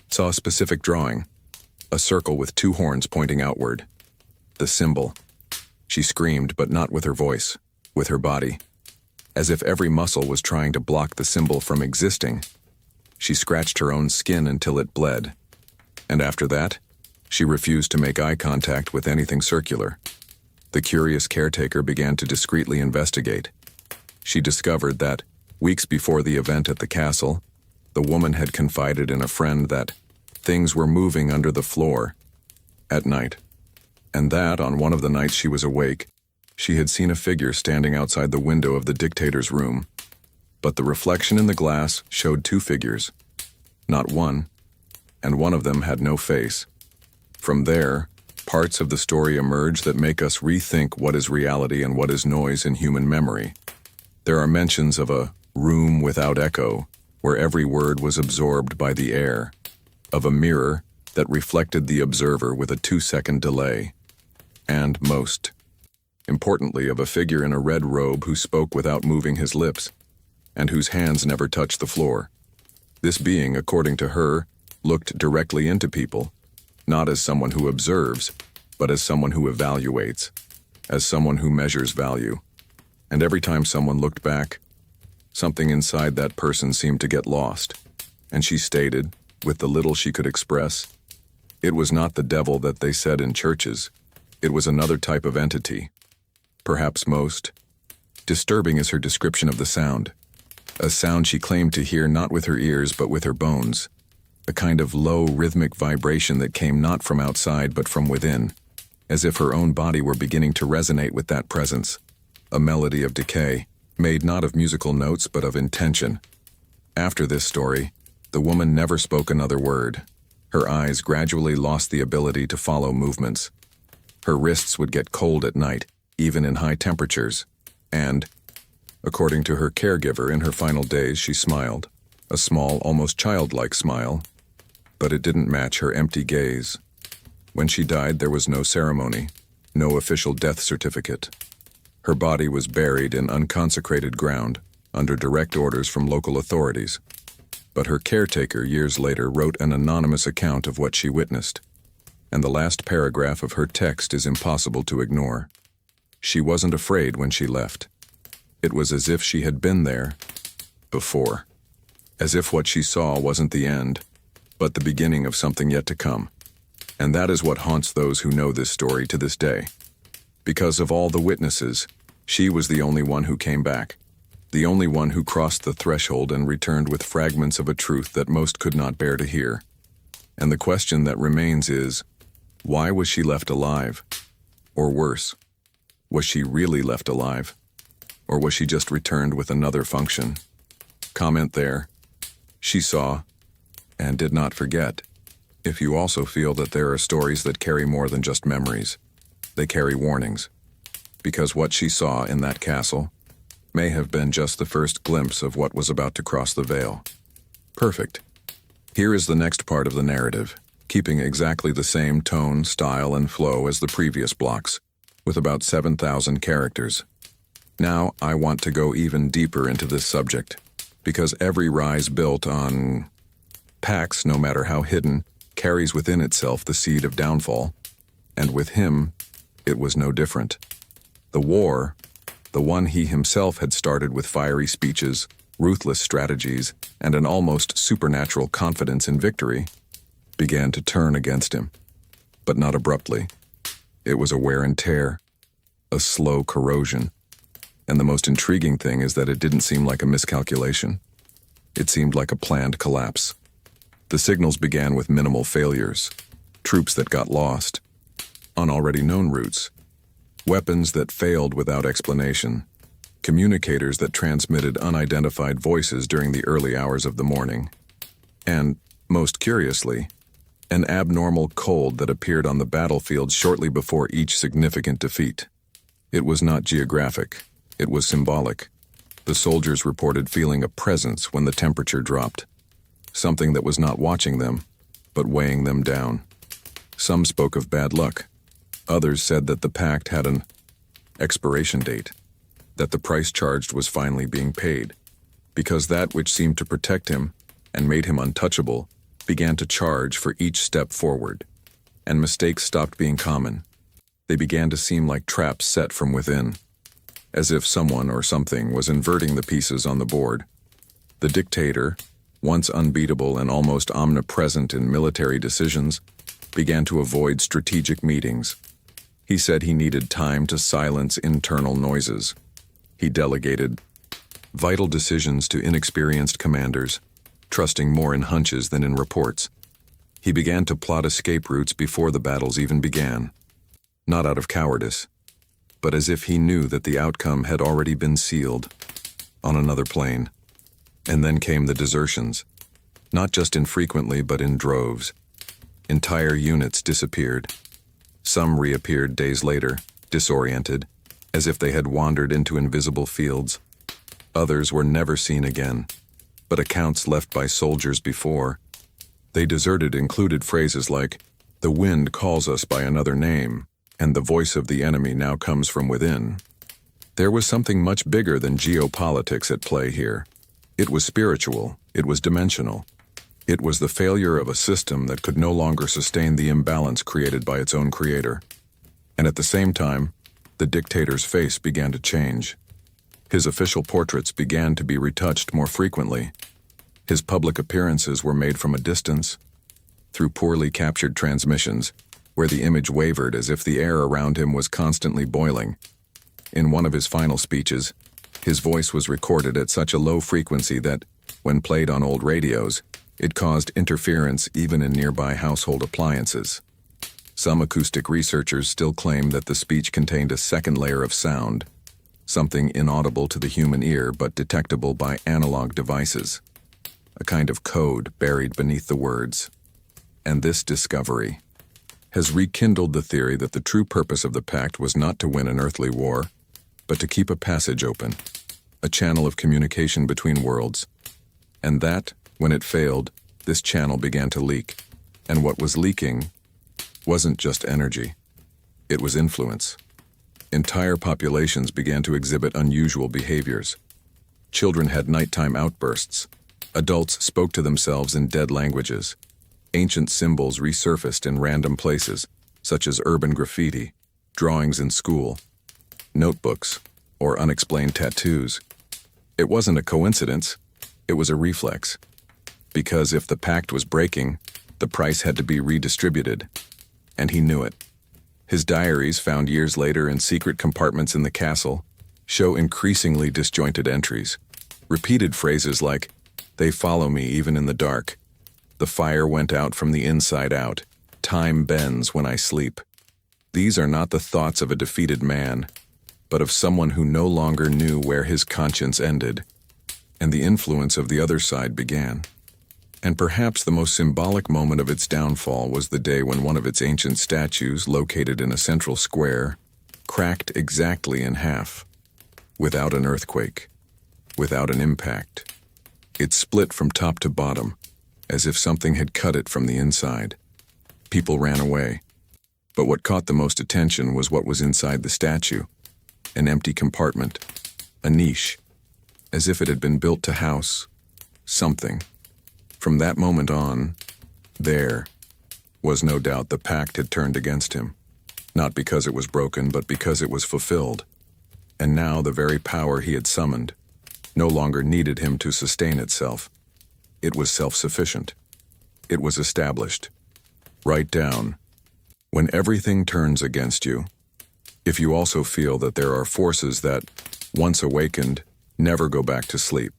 saw a specific drawing, a circle with 2 horns pointing outward. The symbol. She screamed, but not with her voice, with her body, as if every muscle was trying to block the symbol from existing. She scratched her own skin until it bled, and after that, she refused to make eye contact with anything circular. The curious caretaker began to discreetly investigate. She discovered that, weeks before the event at the castle, the woman had confided in a friend that things were moving under the floor, at night, and that, on one of the nights she was awake, she had seen a figure standing outside the window of the dictator's room. But the reflection in the glass showed two figures, not one, and one of them had no face. From there, parts of the story emerge that make us rethink what is reality and what is noise in human memory. There are mentions of a room without echo, where every word was absorbed by the air, of a mirror that reflected the observer with a 2-second delay, and, most importantly, of a figure in a red robe who spoke without moving his lips, and whose hands never touched the floor. This being, according to her, looked directly into people, not as someone who observes, but as someone who evaluates, as someone who measures value. And every time someone looked back, something inside that person seemed to get lost, and she stated, with the little she could express, it was not the devil that they said in churches. It was another type of entity. Perhaps most disturbing is her description of the sound, a sound she claimed to hear not with her ears but with her bones, a kind of low rhythmic vibration that came not from outside but from within, as if her own body were beginning to resonate with that presence, a melody of decay, made not of musical notes but of intention. After this story, the woman never spoke another word. Her eyes gradually lost the ability to follow movements. Her wrists would get cold at night, even in high temperatures, and, according to her caregiver, in her final days she smiled, a small, almost childlike smile, but it didn't match her empty gaze. When she died, there was no ceremony, no official death certificate. Her body was buried in unconsecrated ground, under direct orders from local authorities. But her caretaker, years later, wrote an anonymous account of what she witnessed, and the last paragraph of her text is impossible to ignore. She wasn't afraid when she left. It was as if she had been there before, as if what she saw wasn't the end, but the beginning of something yet to come. And that is what haunts those who know this story to this day. Because of all the witnesses, she was the only one who came back, the only one who crossed the threshold and returned with fragments of a truth that most could not bear to hear. And the question that remains is, why was she left alive? Or worse, was she really left alive? Or was she just returned with another function? Comment there. She saw, and did not forget. If you also feel that there are stories that carry more than just memories, they carry warnings. Because what she saw in that castle may have been just the first glimpse of what was about to cross the veil. Perfect. Here is the next part of the narrative, keeping exactly the same tone, style, and flow as the previous blocks, with about 7,000 characters. Now, I want to go even deeper into this subject, because every rise built on pacts, no matter how hidden, carries within itself the seed of downfall, and with him, it was no different. The war, the one he himself had started with fiery speeches, ruthless strategies, and an almost supernatural confidence in victory, began to turn against him. But not abruptly. It was a wear and tear, a slow corrosion. And the most intriguing thing is that it didn't seem like a miscalculation. It seemed like a planned collapse. The signals began with minimal failures, troops that got lost, on already known routes, weapons that failed without explanation, communicators that transmitted unidentified voices during the early hours of the morning, and, most curiously, an abnormal cold that appeared on the battlefield shortly before each significant defeat. It was not geographic, it was symbolic. The soldiers reported feeling a presence when the temperature dropped, something that was not watching them, but weighing them down. Some spoke of bad luck. Others said that the pact had an expiration date, that the price charged was finally being paid, because that which seemed to protect him and made him untouchable began to charge for each step forward, and mistakes stopped being common. They began to seem like traps set from within, as if someone or something was inverting the pieces on the board. The dictator, once unbeatable and almost omnipresent in military decisions, began to avoid strategic meetings. He said he needed time to silence internal noises. He delegated vital decisions to inexperienced commanders, trusting more in hunches than in reports. He began to plot escape routes before the battles even began, not out of cowardice, but as if he knew that the outcome had already been sealed on another plane. And then came the desertions, not just infrequently but in droves. Entire units disappeared. Some reappeared days later, disoriented, as if they had wandered into invisible fields. Others were never seen again, but accounts left by soldiers before they deserted included phrases like, "The wind calls us by another name," and "The voice of the enemy now comes from within." There was something much bigger than geopolitics at play here. It was spiritual, it was dimensional. It was the failure of a system that could no longer sustain the imbalance created by its own creator. And at the same time, the dictator's face began to change. His official portraits began to be retouched more frequently. His public appearances were made from a distance, through poorly captured transmissions, where the image wavered as if the air around him was constantly boiling. In one of his final speeches, his voice was recorded at such a low frequency that, when played on old radios, it caused interference even in nearby household appliances. Some acoustic researchers still claim that the speech contained a second layer of sound, something inaudible to the human ear but detectable by analog devices. A kind of code buried beneath the words. And this discovery has rekindled the theory that the true purpose of the pact was not to win an earthly war, but to keep a passage open, a channel of communication between worlds. And that, when it failed, this channel began to leak. And what was leaking wasn't just energy. It was influence. Entire populations began to exhibit unusual behaviors. Children had nighttime outbursts. Adults spoke to themselves in dead languages. Ancient symbols resurfaced in random places, such as urban graffiti, drawings in school, notebooks, or unexplained tattoos. It wasn't a coincidence, it was a reflex. Because if the pact was breaking, the price had to be redistributed. And he knew it. His diaries, found years later in secret compartments in the castle, show increasingly disjointed entries. Repeated phrases like, "They follow me even in the dark. The fire went out from the inside out. Time bends when I sleep." These are not the thoughts of a defeated man, but of someone who no longer knew where his conscience ended, and the influence of the other side began. And perhaps the most symbolic moment of its downfall was the day when one of its ancient statues, located in a central square, cracked exactly in half, without an earthquake, without an impact. It split from top to bottom, as if something had cut it from the inside. People ran away. But what caught the most attention was what was inside the statue. An empty compartment, a niche, as if it had been built to house something. From that moment on, there was no doubt the pact had turned against him, not because it was broken, but because it was fulfilled. And now the very power he had summoned no longer needed him to sustain itself. It was self-sufficient. It was established. Write down, when everything turns against you, if you also feel that there are forces that, once awakened, never go back to sleep,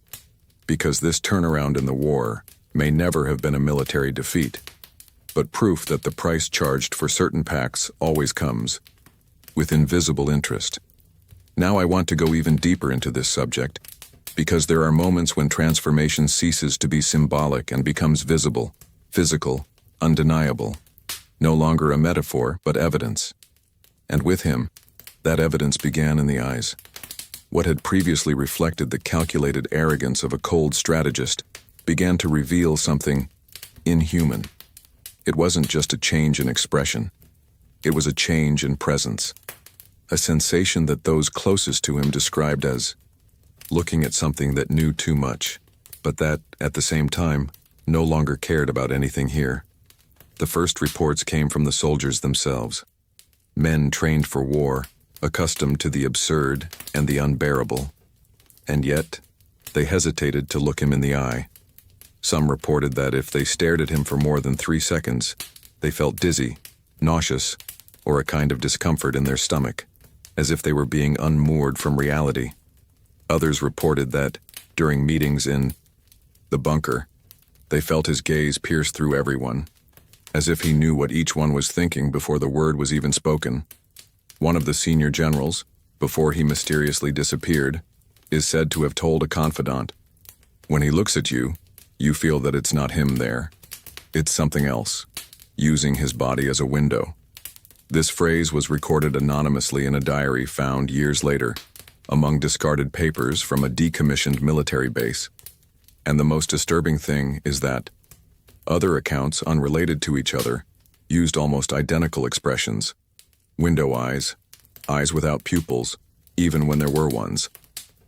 because this turnaround in the war may never have been a military defeat, but proof that the price charged for certain pacts always comes, with invisible interest. Now I want to go even deeper into this subject, because there are moments when transformation ceases to be symbolic and becomes visible, physical, undeniable, no longer a metaphor, but evidence. And with him, that evidence began in the eyes. What had previously reflected the calculated arrogance of a cold strategist began to reveal something inhuman. It wasn't just a change in expression. It was a change in presence, a sensation that those closest to him described as looking at something that knew too much, but that, at the same time, no longer cared about anything here. The first reports came from the soldiers themselves. Men trained for war, accustomed to the absurd and the unbearable. And yet, they hesitated to look him in the eye. Some reported that if they stared at him for more than 3 seconds, they felt dizzy, nauseous, or a kind of discomfort in their stomach, as if they were being unmoored from reality. Others reported that, during meetings in the bunker, they felt his gaze pierce through everyone, as if he knew what each one was thinking before the word was even spoken. One of the senior generals, before he mysteriously disappeared, is said to have told a confidant, "When he looks at you, you feel that it's not him there. It's something else, using his body as a window." This phrase was recorded anonymously in a diary found years later, among discarded papers from a decommissioned military base. And the most disturbing thing is that other accounts unrelated to each other used almost identical expressions. Window eyes, eyes without pupils, even when there were ones,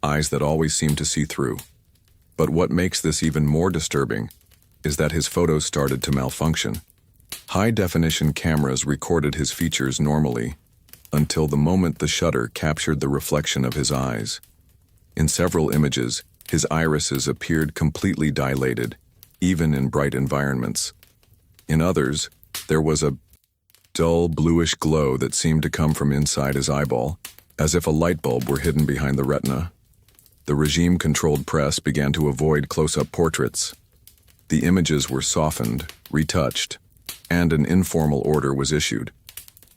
eyes that always seemed to see through. But what makes this even more disturbing is that his photos started to malfunction. High-definition cameras recorded his features normally until the moment the shutter captured the reflection of his eyes. In several images, his irises appeared completely dilated, even in bright environments. In others, there was a dull bluish glow that seemed to come from inside his eyeball, as if a light bulb were hidden behind the retina. The regime-controlled press began to avoid close-up portraits. The images were softened, retouched, and an informal order was issued.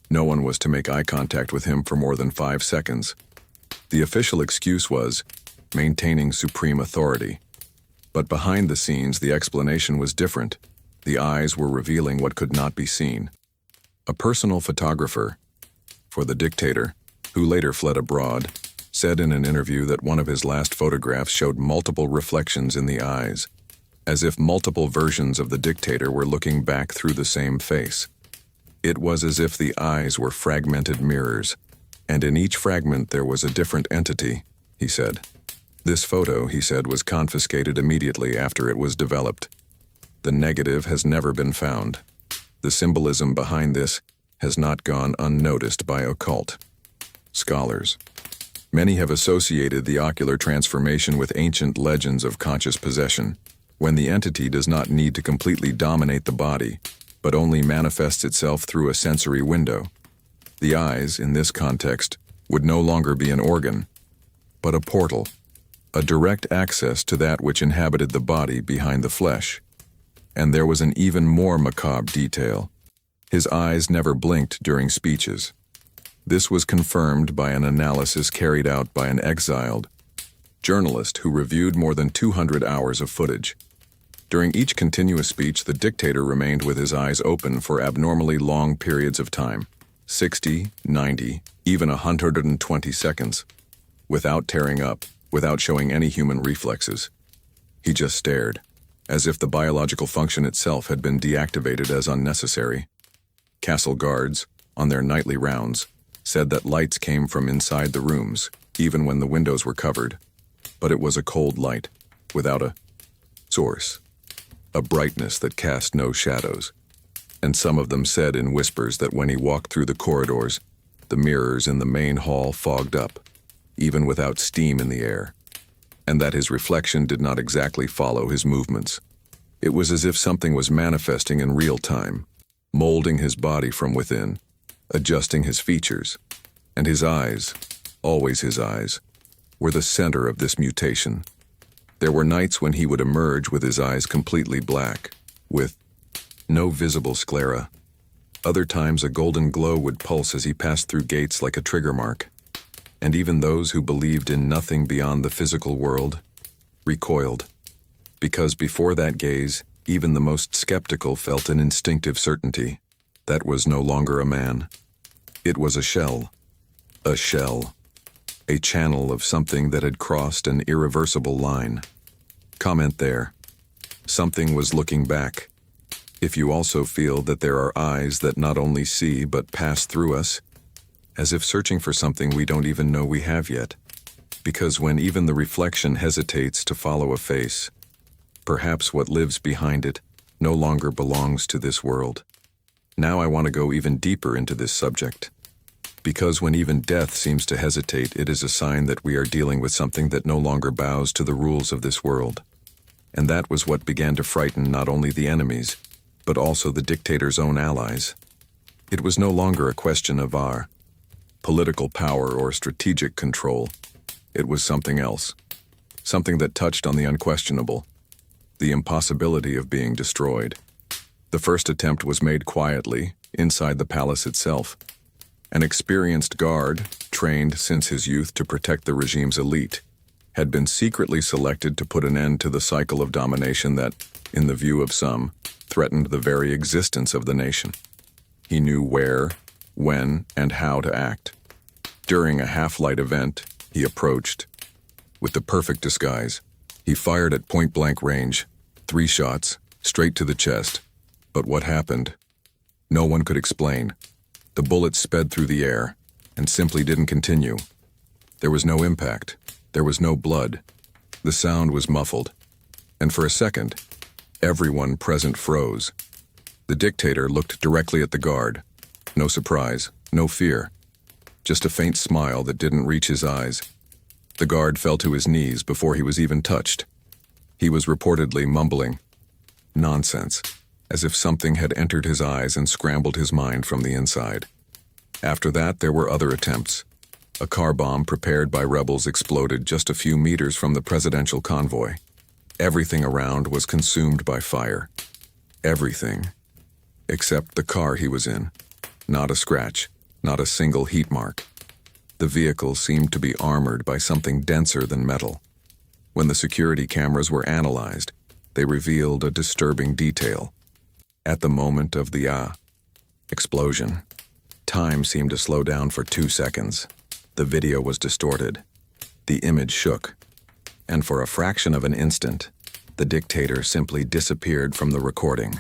No one was to make eye contact with him for more than 5 seconds. The official excuse was maintaining supreme authority. But behind the scenes, the explanation was different. The eyes were revealing what could not be seen. A personal photographer for the dictator, who later fled abroad, said in an interview that one of his last photographs showed multiple reflections in the eyes, as if multiple versions of the dictator were looking back through the same face. It was as if the eyes were fragmented mirrors, and in each fragment there was a different entity, he said. This photo, he said, was confiscated immediately after it was developed. The negative has never been found. The symbolism behind this has not gone unnoticed by occult scholars. Many have associated the ocular transformation with ancient legends of conscious possession, when the entity does not need to completely dominate the body, but only manifests itself through a sensory window. The eyes, in this context, would no longer be an organ, but a portal, a direct access to that which inhabited the body behind the flesh. And there was an even more macabre detail. His eyes never blinked during speeches. This was confirmed by an analysis carried out by an exiled journalist who reviewed more than 200 hours of footage. During each continuous speech, the dictator remained with his eyes open for abnormally long periods of time, 60, 90, even 120 seconds, without tearing up, without showing any human reflexes. He just stared, as if the biological function itself had been deactivated as unnecessary. Castle guards, on their nightly rounds, said that lights came from inside the rooms, even when the windows were covered. But it was a cold light, without a source, a brightness that cast no shadows. And some of them said in whispers that when he walked through the corridors, the mirrors in the main hall fogged up, even without steam in the air, and that his reflection did not exactly follow his movements. It was as if something was manifesting in real time, molding his body from within, adjusting his features, and his eyes, always his eyes, were the center of this mutation. There were nights when he would emerge with his eyes completely black, with no visible sclera. Other times a golden glow would pulse as he passed through gates like a trigger mark. And even those who believed in nothing beyond the physical world recoiled, because before that gaze, even the most skeptical felt an instinctive certainty. That was no longer a man. It was a shell, a channel of something that had crossed an irreversible line. Comment there. Something was looking back. If you also feel that there are eyes that not only see but pass through us, as if searching for something we don't even know we have yet. Because when even the reflection hesitates to follow a face, perhaps what lives behind it no longer belongs to this world. Now I want to go even deeper into this subject. Because when even death seems to hesitate, it is a sign that we are dealing with something that no longer bows to the rules of this world. And that was what began to frighten not only the enemies, but also the dictator's own allies. It was no longer a question of our political power or strategic control. It was something else, something that touched on the unquestionable, the impossibility of being destroyed. The first attempt was made quietly, inside the palace itself. An experienced guard, trained since his youth to protect the regime's elite, had been secretly selected to put an end to the cycle of domination that, in the view of some, threatened the very existence of the nation. He knew where, when, and how to act. During a half-light event, he approached. With the perfect disguise, he fired at point-blank range, 3 shots, straight to the chest. But what happened? No one could explain. The bullet sped through the air, and simply didn't continue. There was no impact. There was no blood. The sound was muffled. And for a second, everyone present froze. The dictator looked directly at the guard. No surprise, no fear. Just a faint smile that didn't reach his eyes. The guard fell to his knees before he was even touched. He was reportedly mumbling, "Nonsense," as if something had entered his eyes and scrambled his mind from the inside. After that, there were other attempts. A car bomb prepared by rebels exploded just a few meters from the presidential convoy. Everything around was consumed by fire. Everything. Except the car he was in. Not a scratch, not a single heat mark. The vehicle seemed to be armored by something denser than metal. When the security cameras were analyzed, they revealed a disturbing detail. At the moment of the explosion, time seemed to slow down for 2 seconds. The video was distorted. The image shook. And for a fraction of an instant, the dictator simply disappeared from the recording.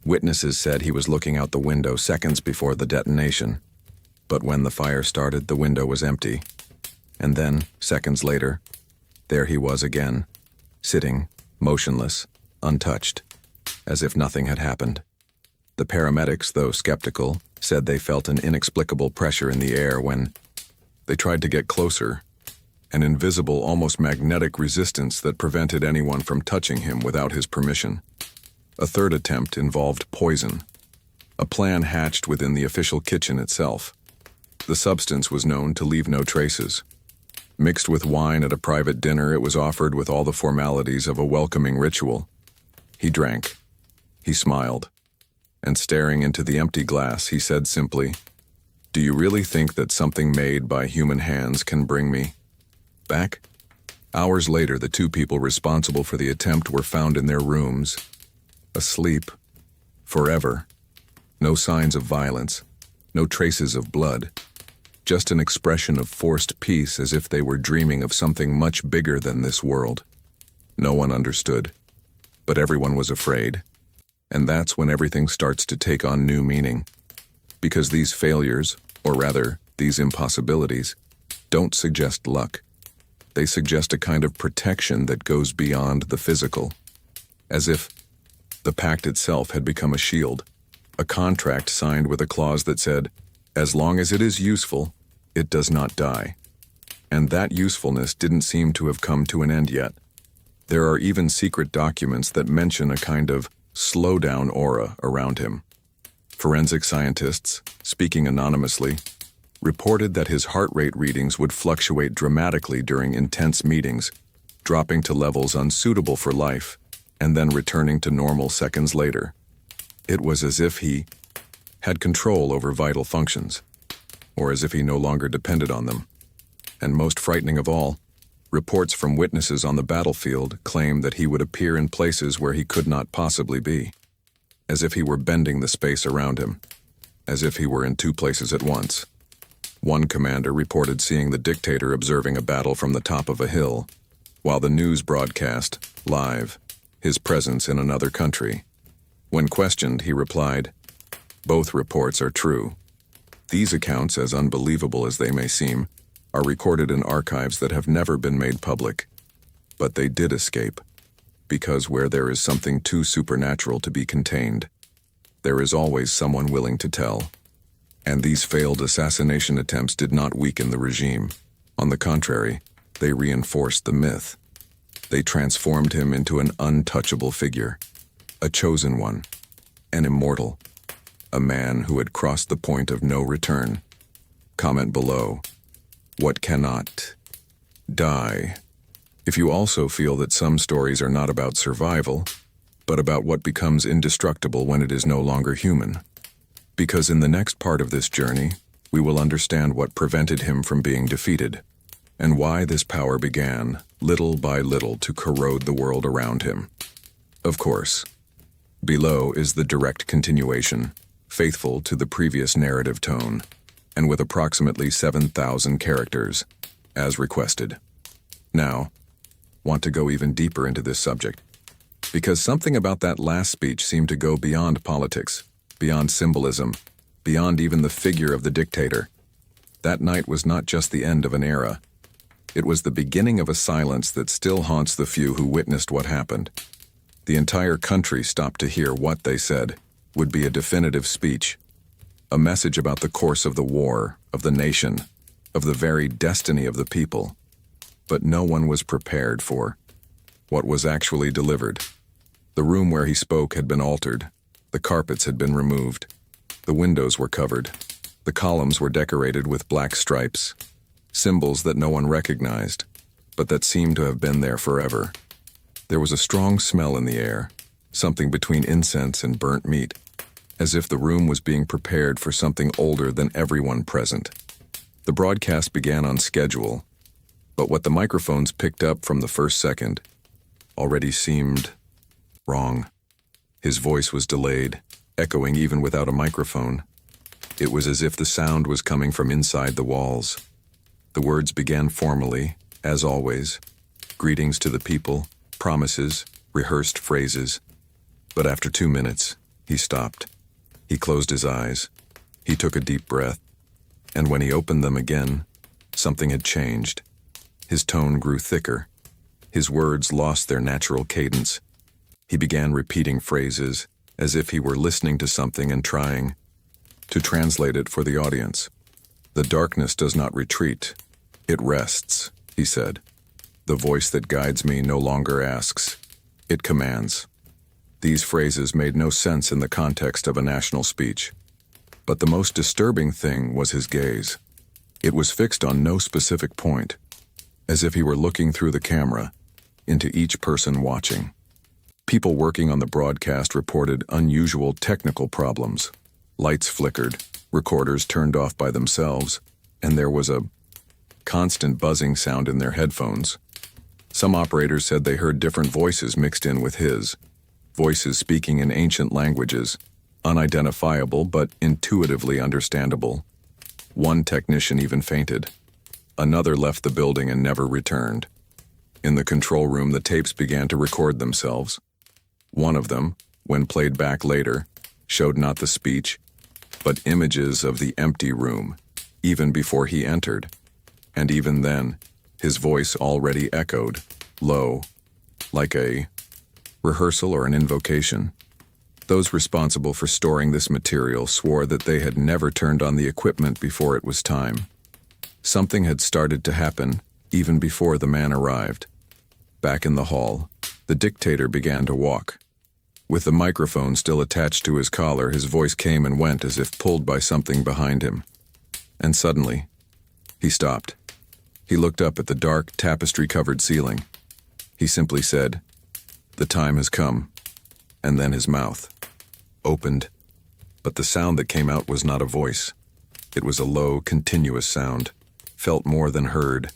Witnesses said he was looking out the window seconds before the detonation. But when the fire started, the window was empty. And then, seconds later, there he was again, sitting, motionless, untouched, as if nothing had happened. The paramedics, though skeptical, said they felt an inexplicable pressure in the air when they tried to get closer, an invisible, almost magnetic resistance that prevented anyone from touching him without his permission. A third attempt involved poison, a plan hatched within the official kitchen itself. The substance was known to leave no traces. Mixed with wine at a private dinner, it was offered with all the formalities of a welcoming ritual. He drank. He smiled. And staring into the empty glass, he said simply, "Do you really think that something made by human hands can bring me back?" Hours later, the 2 people responsible for the attempt were found in their rooms, asleep, forever. No signs of violence, no traces of blood. Just an expression of forced peace, as if they were dreaming of something much bigger than this world. No one understood, but everyone was afraid. And that's when everything starts to take on new meaning. Because these failures, or rather, these impossibilities, don't suggest luck. They suggest a kind of protection that goes beyond the physical. As if the pact itself had become a shield, a contract signed with a clause that said, as long as it is useful, it does not die. And that usefulness didn't seem to have come to an end yet. There are even secret documents that mention a kind of slow-down aura around him. Forensic scientists, speaking anonymously, reported that his heart rate readings would fluctuate dramatically during intense meetings, dropping to levels unsuitable for life, and then returning to normal seconds later. It was as if he had control over vital functions, or as if he no longer depended on them. And most frightening of all, reports from witnesses on the battlefield claim that he would appear in places where he could not possibly be, as if he were bending the space around him, as if he were in 2 places at once. One commander reported seeing the dictator observing a battle from the top of a hill, while the news broadcast, live, his presence in another country. When questioned, he replied, "Both reports are true. These accounts, as unbelievable as they may seem, are recorded in archives that have never been made public. But they did escape, because where there is something too supernatural to be contained, there is always someone willing to tell." And these failed assassination attempts did not weaken the regime. On the contrary, they reinforced the myth. They transformed him into an untouchable figure, a chosen one, an immortal, a man who had crossed the point of no return. Comment below, what cannot die? If you also feel that some stories are not about survival, but about what becomes indestructible when it is no longer human. Because in the next part of this journey, we will understand what prevented him from being defeated, and why this power began, little by little, to corrode the world around him. Of course, below is the direct continuation, faithful to the previous narrative tone, and with approximately 7,000 characters, as requested. Now, want to go even deeper into this subject, because something about that last speech seemed to go beyond politics, beyond symbolism, beyond even the figure of the dictator. That night was not just the end of an era. It was the beginning of a silence that still haunts the few who witnessed what happened. The entire country stopped to hear what they said would be a definitive speech, a message about the course of the war, of the nation, of the very destiny of the people. But no one was prepared for what was actually delivered. The room where he spoke had been altered. The carpets had been removed. The windows were covered. The columns were decorated with black stripes, symbols that no one recognized, but that seemed to have been there forever. There was a strong smell in the air, something between incense and burnt meat, as if the room was being prepared for something older than everyone present. The broadcast began on schedule, but what the microphones picked up from the first second already seemed wrong. His voice was delayed, echoing even without a microphone. It was as if the sound was coming from inside the walls. The words began formally, as always, greetings to the people, promises, rehearsed phrases. But after 2 minutes, he stopped. He closed his eyes. He took a deep breath. And when he opened them again, something had changed. His tone grew thicker. His words lost their natural cadence. He began repeating phrases as if he were listening to something and trying to translate it for the audience. The darkness does not retreat. It rests, he said. The voice that guides me no longer asks. It commands. These phrases made no sense in the context of a national speech. But the most disturbing thing was his gaze. It was fixed on no specific point, as if he were looking through the camera into each person watching. People working on the broadcast reported unusual technical problems. Lights flickered, recorders turned off by themselves, and there was a constant buzzing sound in their headphones. Some operators said they heard different voices mixed in with his, voices speaking in ancient languages, unidentifiable but intuitively understandable. One technician even fainted. Another left the building and never returned. In the control room, the tapes began to record themselves. One of them, when played back later, showed not the speech, but images of the empty room, even before he entered. And even then, his voice already echoed, low, like a rehearsal or an invocation. Those responsible for storing this material swore that they had never turned on the equipment before it was time. Something had started to happen even before the man arrived. Back in the hall, the dictator began to walk. With the microphone still attached to his collar, his voice came and went as if pulled by something behind him. And suddenly, he stopped. He looked up at the dark, tapestry-covered ceiling. He simply said, "The time has come." And then his mouth opened. But the sound that came out was not a voice. It was a low, continuous sound, felt more than heard,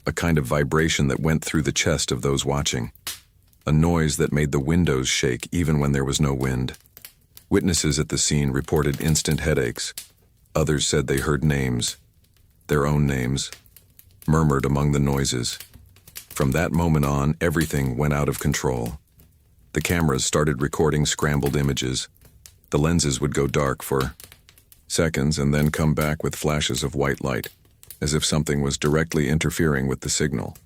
a kind of vibration that went through the chest of those watching, a noise that made the windows shake even when there was no wind. Witnesses at the scene reported instant headaches. Others said they heard names, their own names, murmured among the noises. From that moment on, everything went out of control. The cameras started recording scrambled images. The lenses would go dark for seconds and then come back with flashes of white light, as if something was directly interfering with the signal.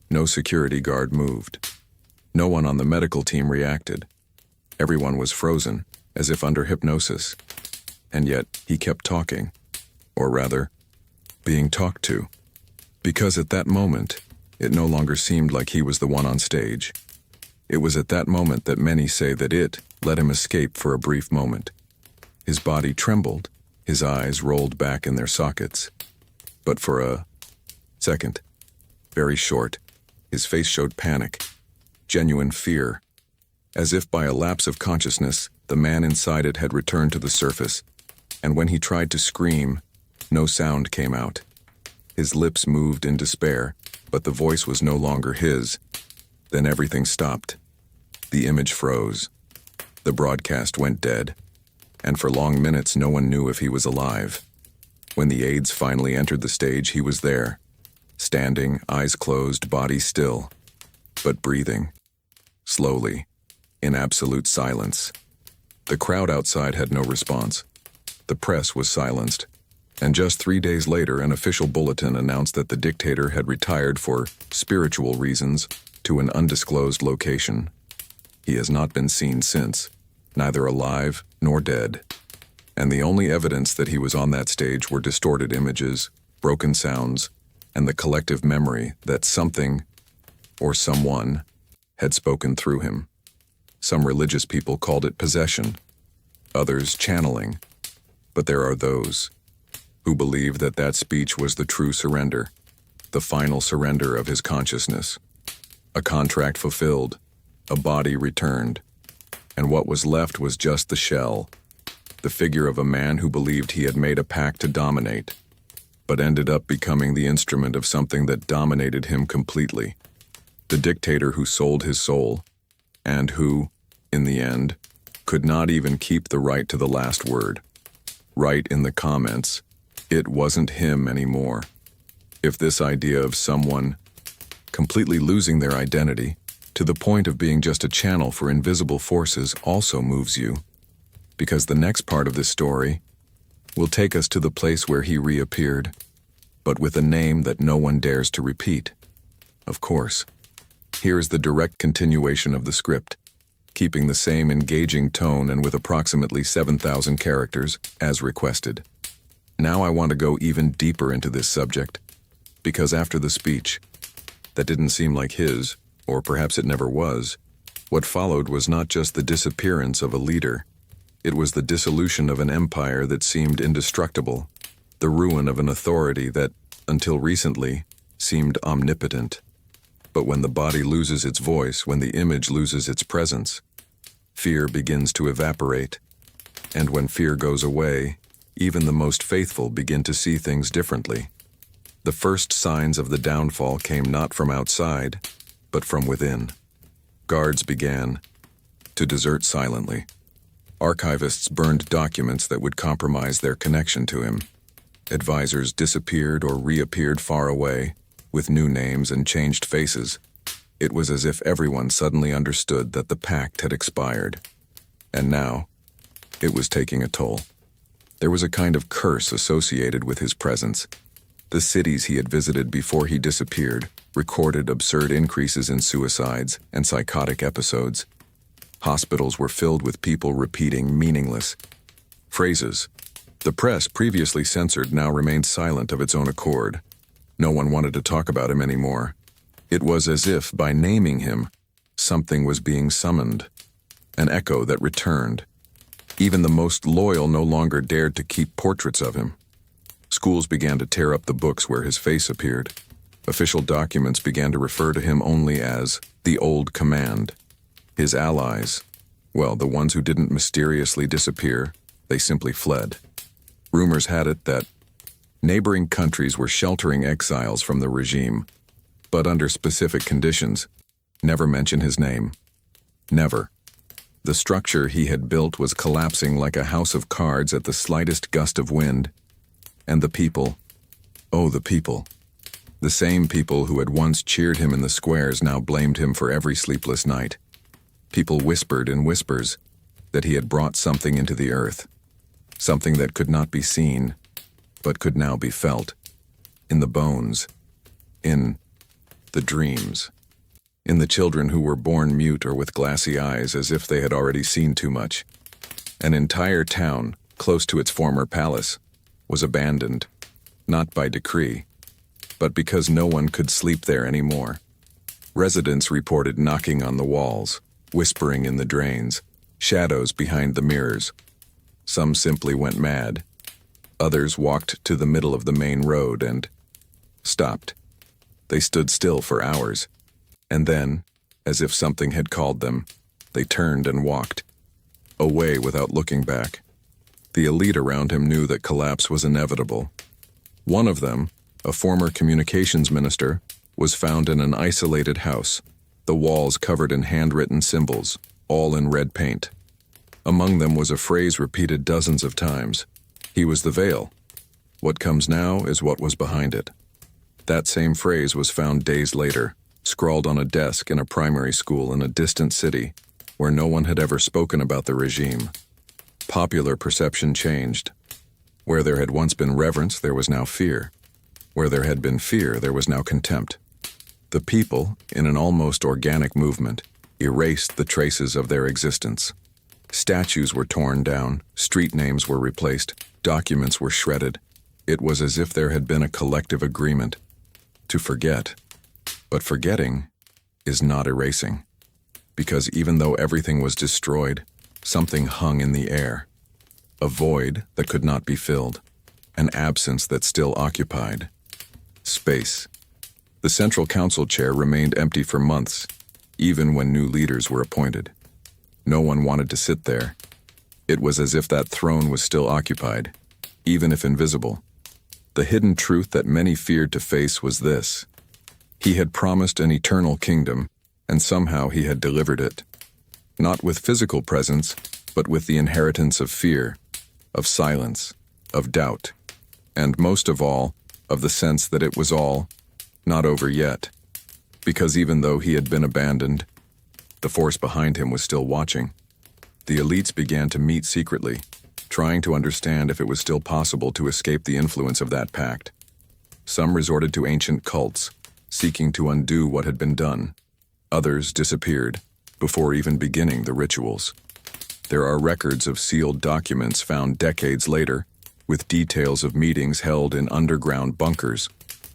No security guard moved. No one on the medical team reacted. Everyone was frozen, as if under hypnosis. And yet, he kept talking. Or rather, being talked to. Because at that moment, it no longer seemed like he was the one on stage. It was at that moment that many say that it let him escape for a brief moment. His body trembled, his eyes rolled back in their sockets. But for a second, very short, his face showed panic, genuine fear, As if by a lapse of consciousness, the man inside it had returned to the surface, and when he tried to scream, no sound came out. His lips moved in despair, but the voice was no longer his. Then everything stopped. The image froze. The broadcast went dead, and for long minutes no one knew if he was alive. When the aides finally entered the stage, he was there, standing, eyes closed, body still, but breathing, slowly, in absolute silence. The crowd outside had no response. The press was silenced, and just 3 days later an official bulletin announced that the dictator had retired for spiritual reasons to an undisclosed location. He has not been seen since, neither alive nor dead, and the only evidence that he was on that stage were distorted images, broken sounds, and the collective memory that something, or someone, had spoken through him. Some religious people called it possession, others channeling, but there are those who believe that that speech was the true surrender, the final surrender of his consciousness. A contract fulfilled, a body returned, and what was left was just the shell, the figure of a man who believed he had made a pact to dominate, but ended up becoming the instrument of something that dominated him completely. The dictator who sold his soul, and who, in the end, could not even keep the right to the last word. Write in the comments, it wasn't him anymore. If this idea of someone completely losing their identity to the point of being just a channel for invisible forces also moves you, because the next part of this story will take us to the place where he reappeared, but with a name that no one dares to repeat. Of course, here is the direct continuation of the script, keeping the same engaging tone and with approximately 7,000 characters, as requested. Now I want to go even deeper into this subject, because after the speech, that didn't seem like his, or perhaps it never was, what followed was not just the disappearance of a leader, it was the dissolution of an empire that seemed indestructible, the ruin of an authority that, until recently, seemed omnipotent. But when the body loses its voice, when the image loses its presence, fear begins to evaporate, and when fear goes away, even the most faithful begin to see things differently. The first signs of the downfall came not from outside, but from within. Guards began to desert silently. Archivists burned documents that would compromise their connection to him. Advisors disappeared or reappeared far away, with new names and changed faces. It was as if everyone suddenly understood that the pact had expired. And now, it was taking a toll. There was a kind of curse associated with his presence. The cities he had visited before he disappeared recorded absurd increases in suicides and psychotic episodes. Hospitals were filled with people repeating meaningless phrases. The press, previously censored, now remained silent of its own accord. No one wanted to talk about him anymore. It was as if, by naming him, something was being summoned, an echo that returned. Even the most loyal no longer dared to keep portraits of him. Schools began to tear up the books where his face appeared. Official documents began to refer to him only as the Old Command. His allies, well, the ones who didn't mysteriously disappear, they simply fled. Rumors had it that neighboring countries were sheltering exiles from the regime, but under specific conditions. Never mention his name. Never. The structure he had built was collapsing like a house of cards at the slightest gust of wind. And the people, oh, the people. The same people who had once cheered him in the squares now blamed him for every sleepless night. People whispered in whispers that he had brought something into the earth, something that could not be seen, but could now be felt, in the bones, in the dreams, in the children who were born mute or with glassy eyes as if they had already seen too much. An entire town, close to its former palace, was abandoned, not by decree, but because no one could sleep there anymore. Residents reported knocking on the walls, whispering in the drains, shadows behind the mirrors. Some simply went mad. Others walked to the middle of the main road and stopped. They stood still for hours, and then, as if something had called them, They turned and walked, away without looking back. The elite around him knew that collapse was inevitable. One of them, a former communications minister, was found in an isolated house, the walls covered in handwritten symbols, all in red paint. Among them was a phrase repeated dozens of times. He was the veil. What comes now is what was behind it. That same phrase was found days later, scrawled on a desk in a primary school in a distant city, where no one had ever spoken about the regime. Popular perception changed. Where there had once been reverence, there was now fear. Where there had been fear, there was now contempt. The people, in an almost organic movement, erased the traces of their existence. Statues were torn down, street names were replaced, documents were shredded. It was as if there had been a collective agreement to forget. But forgetting is not erasing, because even though everything was destroyed, something hung in the air. A void that could not be filled, an absence that still occupied. Space. The Central Council chair remained empty for months, even when new leaders were appointed. No one wanted to sit there. It was as if that throne was still occupied, even if invisible. The hidden truth that many feared to face was this: he had promised an eternal kingdom, and somehow he had delivered it. Not with physical presence, but with the inheritance of fear, of silence, of doubt, and most of all, of the sense that it was all not over yet. Because even though he had been abandoned, the force behind him was still watching. The elites began to meet secretly, trying to understand if it was still possible to escape the influence of that pact. Some resorted to ancient cults, seeking to undo what had been done. Others disappeared before even beginning the rituals. There are records of sealed documents found decades later, with details of meetings held in underground bunkers,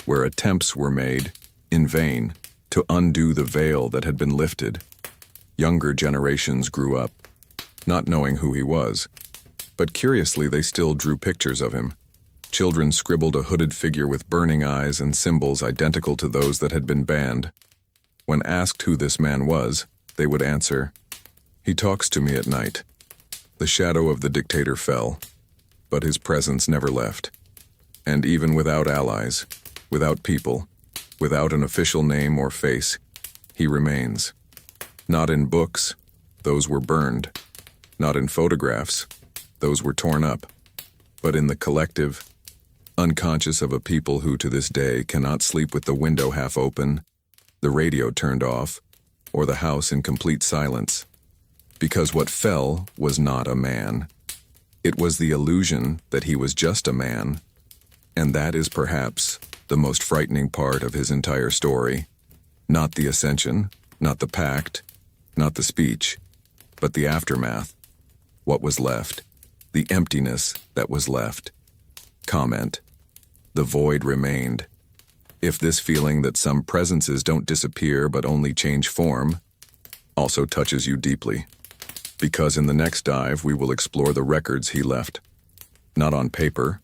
where attempts were made, in vain, to undo the veil that had been lifted. Younger generations grew up, not knowing who he was, but curiously they still drew pictures of him. Children scribbled a hooded figure with burning eyes and symbols identical to those that had been banned. When asked who this man was, they would answer, "He talks to me at night." The shadow of the dictator fell, but his presence never left. And even without allies, without people, without an official name or face, he remains. Not in books, those were burned. Not in photographs, those were torn up. But in the collective, unconscious of a people who to this day cannot sleep with the window half open, the radio turned off, or the house in complete silence. Because what fell was not a man. It was the illusion that he was just a man, and that is perhaps the most frightening part of his entire story. Not the ascension, not the pact, not the speech, but the aftermath. What was left, the emptiness that was left. Comment: the void remained. If this feeling that some presences don't disappear but only change form also touches you deeply, because in the next dive we will explore the records he left, not on paper,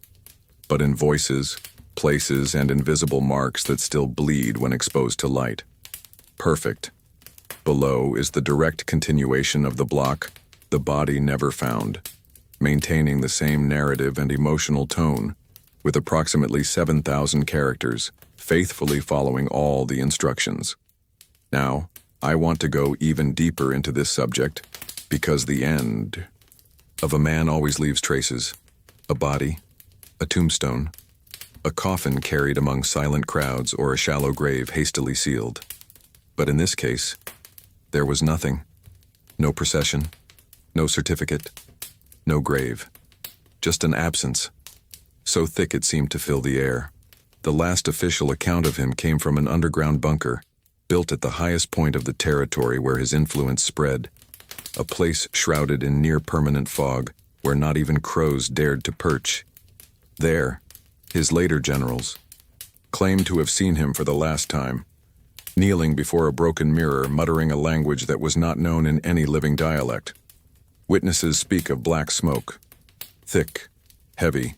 but in voices, places, and invisible marks that still bleed when exposed to light. Perfect. Below is the direct continuation of the block, The Body Never Found, maintaining the same narrative and emotional tone, with approximately 7,000 characters, faithfully following all the instructions. Now, I want to go even deeper into this subject, because the end of a man always leaves traces: a body, a tombstone, a coffin carried among silent crowds, or a shallow grave hastily sealed. But in this case, there was nothing. No procession, no certificate, no grave. Just an absence, so thick it seemed to fill the air. The last official account of him came from an underground bunker, built at the highest point of the territory where his influence spread, a place shrouded in near-permanent fog, where not even crows dared to perch. There, his later generals claimed to have seen him for the last time, kneeling before a broken mirror, muttering a language that was not known in any living dialect. Witnesses speak of black smoke, thick, heavy,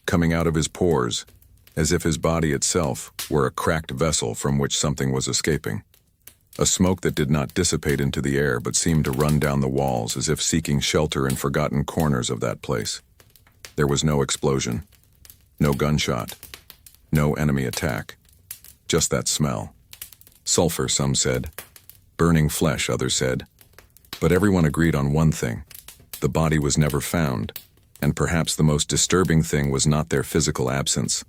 coming out of his pores, as if his body itself were a cracked vessel from which something was escaping. A smoke that did not dissipate into the air but seemed to run down the walls as if seeking shelter in forgotten corners of that place. There was no explosion, no gunshot, no enemy attack. Just that smell. Sulfur, some said. Burning flesh, others said. But everyone agreed on one thing. The body was never found, and perhaps the most disturbing thing was not their physical absence,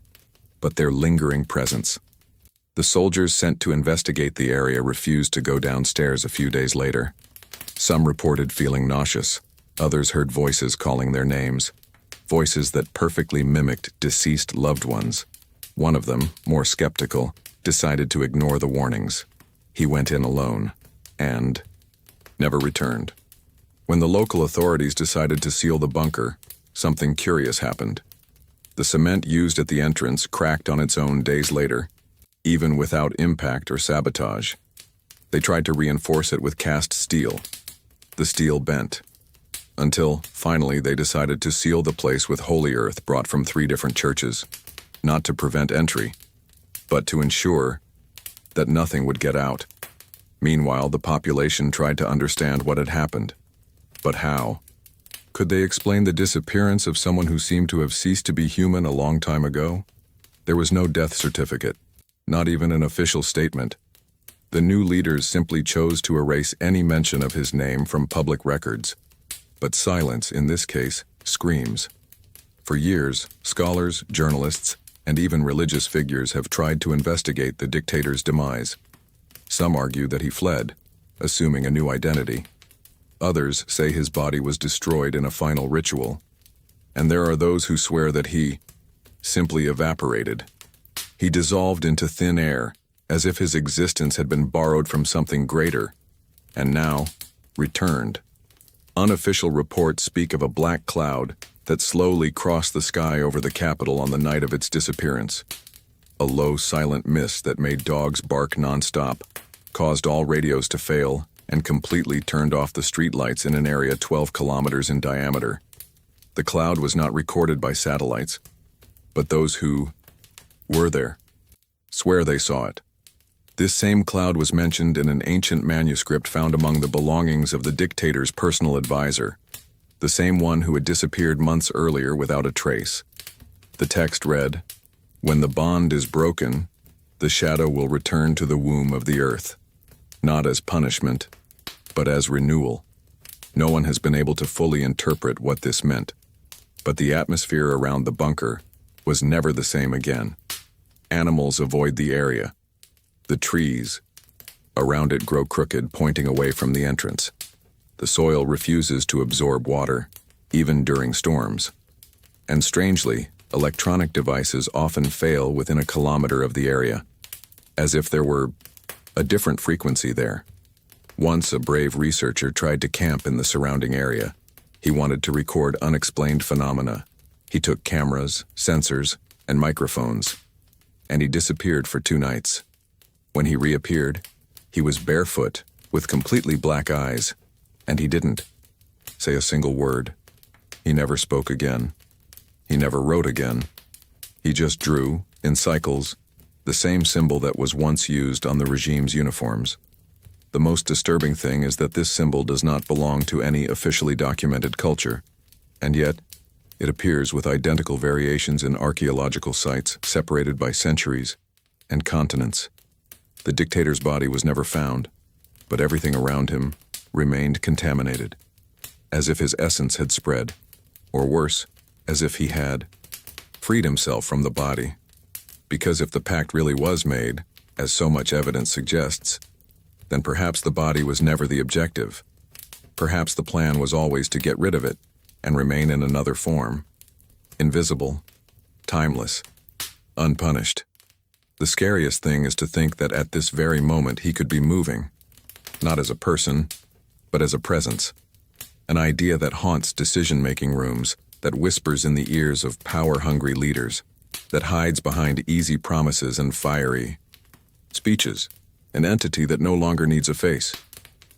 but their lingering presence. The soldiers sent to investigate the area refused to go downstairs a few days later. Some reported feeling nauseous. Others heard voices calling their names, voices that perfectly mimicked deceased loved ones. One of them, more skeptical, decided to ignore the warnings. He went in alone, and never returned. When the local authorities decided to seal the bunker, something curious happened. The cement used at the entrance cracked on its own days later, even without impact or sabotage. They tried to reinforce it with cast steel. The steel bent, until, finally, they decided to seal the place with holy earth brought from 3 different churches, not to prevent entry, but to ensure that nothing would get out. Meanwhile, the population tried to understand what had happened. But how? Could they explain the disappearance of someone who seemed to have ceased to be human a long time ago? There was no death certificate, not even an official statement. The new leaders simply chose to erase any mention of his name from public records. But silence, in this case, screams. For years, scholars, journalists, and even religious figures have tried to investigate the dictator's demise. Some argue that he fled, assuming a new identity. Others say his body was destroyed in a final ritual. And there are those who swear that he simply evaporated. He dissolved into thin air, as if his existence had been borrowed from something greater, and now returned. Unofficial reports speak of a black cloud that slowly crossed the sky over the capital on the night of its disappearance. A low, silent mist that made dogs bark nonstop, caused all radios to fail, and completely turned off the streetlights in an area 12 kilometers in diameter. The cloud was not recorded by satellites, but those who were there swear they saw it. This same cloud was mentioned in an ancient manuscript found among the belongings of the dictator's personal advisor, the same one who had disappeared months earlier without a trace. The text read, "When the bond is broken, the shadow will return to the womb of the earth, not as punishment, but as renewal." No one has been able to fully interpret what this meant, but the atmosphere around the bunker was never the same again. Animals avoid the area. The trees around it grow crooked, pointing away from the entrance. The soil refuses to absorb water, even during storms. And strangely, electronic devices often fail within a kilometer of the area, as if there were a different frequency there. Once a brave researcher tried to camp in the surrounding area. He wanted to record unexplained phenomena. He took cameras, sensors, and microphones, and he disappeared for 2 nights. When he reappeared, he was barefoot, with completely black eyes, and he didn't say a single word. He never spoke again. He never wrote again. He just drew, in cycles, the same symbol that was once used on the regime's uniforms. The most disturbing thing is that this symbol does not belong to any officially documented culture, and yet it appears with identical variations in archaeological sites separated by centuries and continents. The dictator's body was never found, but everything around him remained contaminated, as if his essence had spread, or worse, as if he had freed himself from the body. Because if the pact really was made, as so much evidence suggests, then perhaps the body was never the objective. Perhaps the plan was always to get rid of it and remain in another form, invisible, timeless, unpunished. The scariest thing is to think that at this very moment he could be moving, not as a person, but as a presence, an idea that haunts decision-making rooms, that whispers in the ears of power-hungry leaders, that hides behind easy promises and fiery speeches, an entity that no longer needs a face,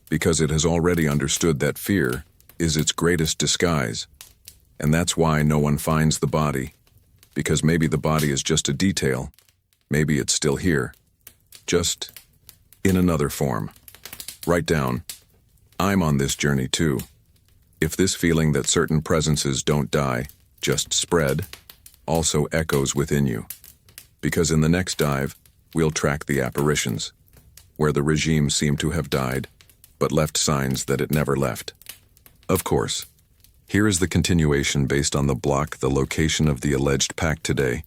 because it has already understood that fear is its greatest disguise. And that's why no one finds the body, because maybe the body is just a detail. Maybe it's still here, just In another form. Write down, I'm on this journey too. If this feeling that certain presences don't die, just spread, also echoes within you. Because in the next dive, we'll track the apparitions, where the regime seemed to have died, but left signs that it never left. Of course, here is the continuation based on the block, the location of the alleged pact today,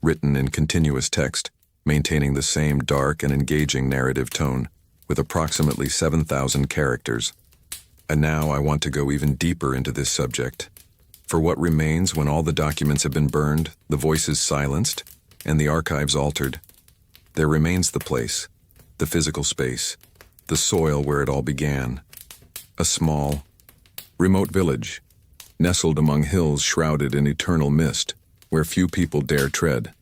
written in continuous text, maintaining the same dark and engaging narrative tone, with approximately 7,000 characters. And now I want to go even deeper into this subject. For what remains when all the documents have been burned, the voices silenced, and the archives altered, there remains the place, the physical space, the soil where it all began. A small, remote village, nestled among hills shrouded in eternal mist, where few people dare tread.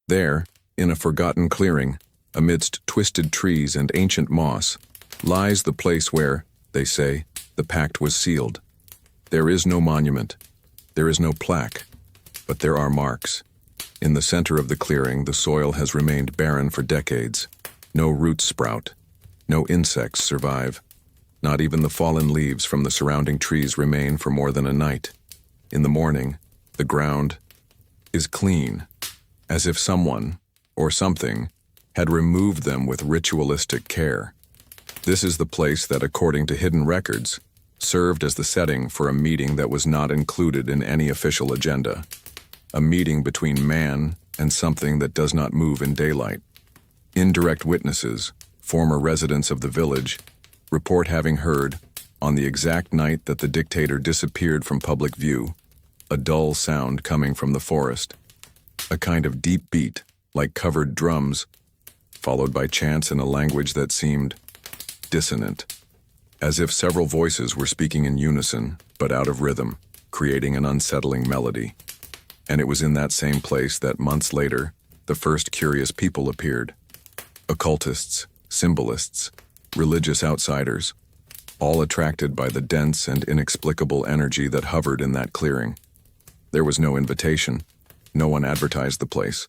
There, in a forgotten clearing, amidst twisted trees and ancient moss, lies the place where, they say, the pact was sealed. There is no monument, there is no plaque, but there are marks. In the center of the clearing, the soil has remained barren for decades. No roots sprout, no insects survive. Not even the fallen leaves from the surrounding trees remain for more than a night. In the morning, the ground is clean, as if someone, or something, had removed them with ritualistic care. This is the place that, according to hidden records, served as the setting for a meeting that was not included in any official agenda. A meeting between man and something that does not move in daylight. Indirect witnesses, former residents of the village, report having heard, on the exact night that the dictator disappeared from public view, a dull sound coming from the forest. A kind of deep beat, like covered drums, followed by chants in a language that seemed dissonant, as if several voices were speaking in unison, but out of rhythm, creating an unsettling melody. And it was in that same place that months later, the first curious people appeared. Occultists, symbolists, religious outsiders, all attracted by the dense and inexplicable energy that hovered in that clearing. There was no invitation, no one advertised the place.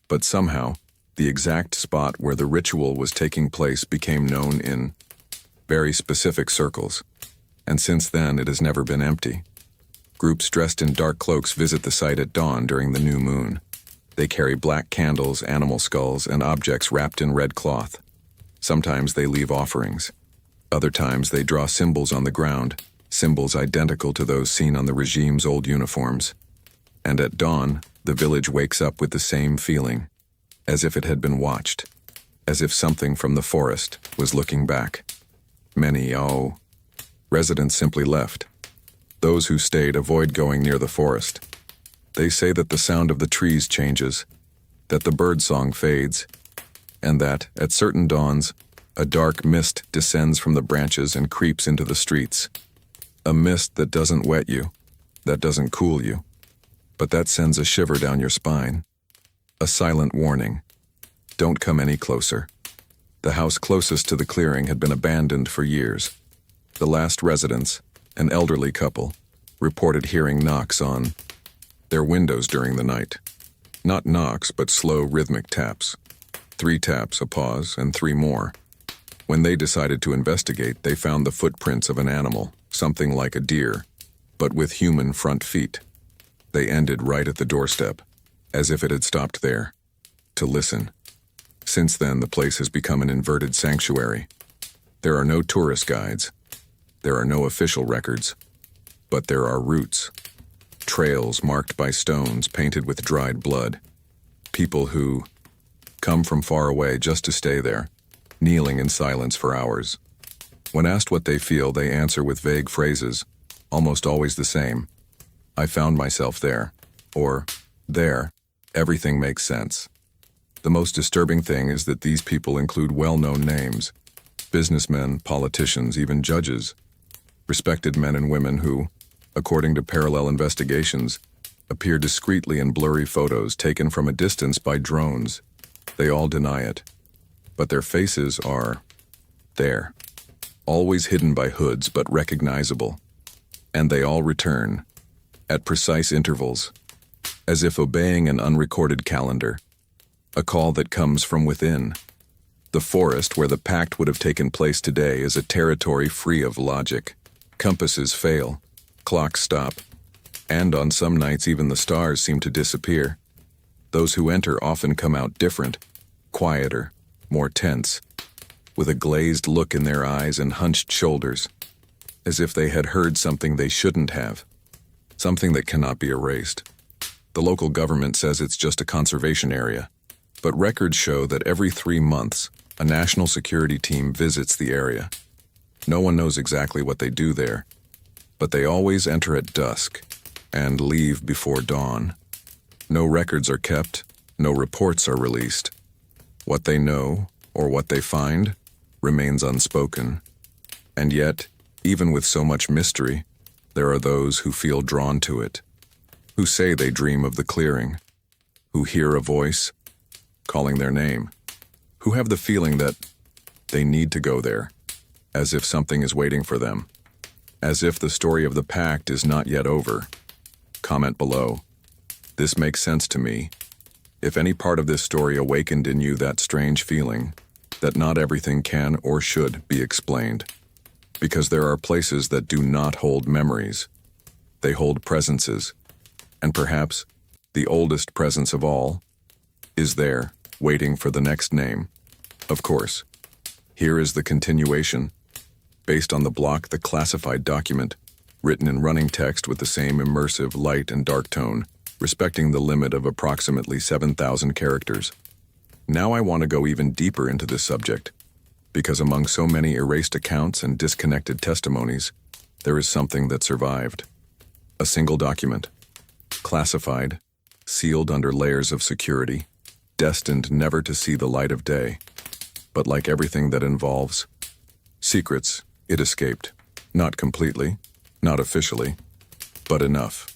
But somehow, the exact spot where the ritual was taking place became known in very specific circles, and since then it has never been empty. Groups dressed in dark cloaks visit the site at dawn during the new moon. They carry black candles, animal skulls, and objects wrapped in red cloth. Sometimes they leave offerings. Other times they draw symbols on the ground, symbols identical to those seen on the regime's old uniforms. And at dawn, the village wakes up with the same feeling, as if it had been watched, as if something from the forest was looking back. Many, residents simply left. Those who stayed avoid going near the forest. They say that the sound of the trees changes, that the birdsong fades, and that, at certain dawns, a dark mist descends from the branches and creeps into the streets. A mist that doesn't wet you, that doesn't cool you, but that sends a shiver down your spine. A silent warning. Don't come any closer. The house closest to the clearing had been abandoned for years. The last residents, an elderly couple, reported hearing knocks on their windows during the night. Not knocks, but slow rhythmic taps. 3 taps, a pause, and 3 more. When they decided to investigate, they found the footprints of an animal, something like a deer, but with human front feet. They ended right at the doorstep, as if it had stopped there, to listen. Since then, the place has become an inverted sanctuary. There are no tourist guides. There are no official records. But there are roots. Trails marked by stones painted with dried blood. People who come from far away just to stay there, kneeling in silence for hours. When asked what they feel, they answer with vague phrases, almost always the same. I found myself there. Or, there. Everything makes sense. The most disturbing thing is that these people include well-known names. Businessmen, politicians, even judges. Respected men and women who, according to parallel investigations, appear discreetly in blurry photos taken from a distance by drones. They all deny it. But their faces are there. Always hidden by hoods, but recognizable. And they all return, at precise intervals, as if obeying an unrecorded calendar. A call that comes from within. The forest where the pact would have taken place today is a territory free of logic. Compasses fail, clocks stop, and on some nights even the stars seem to disappear. Those who enter often come out different, quieter, more tense, with a glazed look in their eyes and hunched shoulders, as if they had heard something they shouldn't have, something that cannot be erased. The local government says it's just a conservation area, but records show that every 3 months, a national security team visits the area. No one knows exactly what they do there, but they always enter at dusk and leave before dawn. No records are kept, no reports are released. What they know, or what they find, remains unspoken. And yet, even with so much mystery, there are those who feel drawn to it, who say they dream of the clearing, who hear a voice calling their name, who have the feeling that they need to go there, as if something is waiting for them, as if the story of the pact is not yet over. Comment below. This makes sense to me. If any part of this story awakened in you that strange feeling, that not everything can or should be explained, because there are places that do not hold memories. They hold presences, and perhaps the oldest presence of all is there, waiting for the next name. Of course, here is the continuation, based on the classified document, written in running text with the same immersive light and dark tone, respecting the limit of approximately 7,000 characters. Now I want to go even deeper into this subject, because among so many erased accounts and disconnected testimonies, there is something that survived. A single document, classified, sealed under layers of security, destined never to see the light of day. But like everything that involves secrets, it escaped. Not completely, not officially, but enough.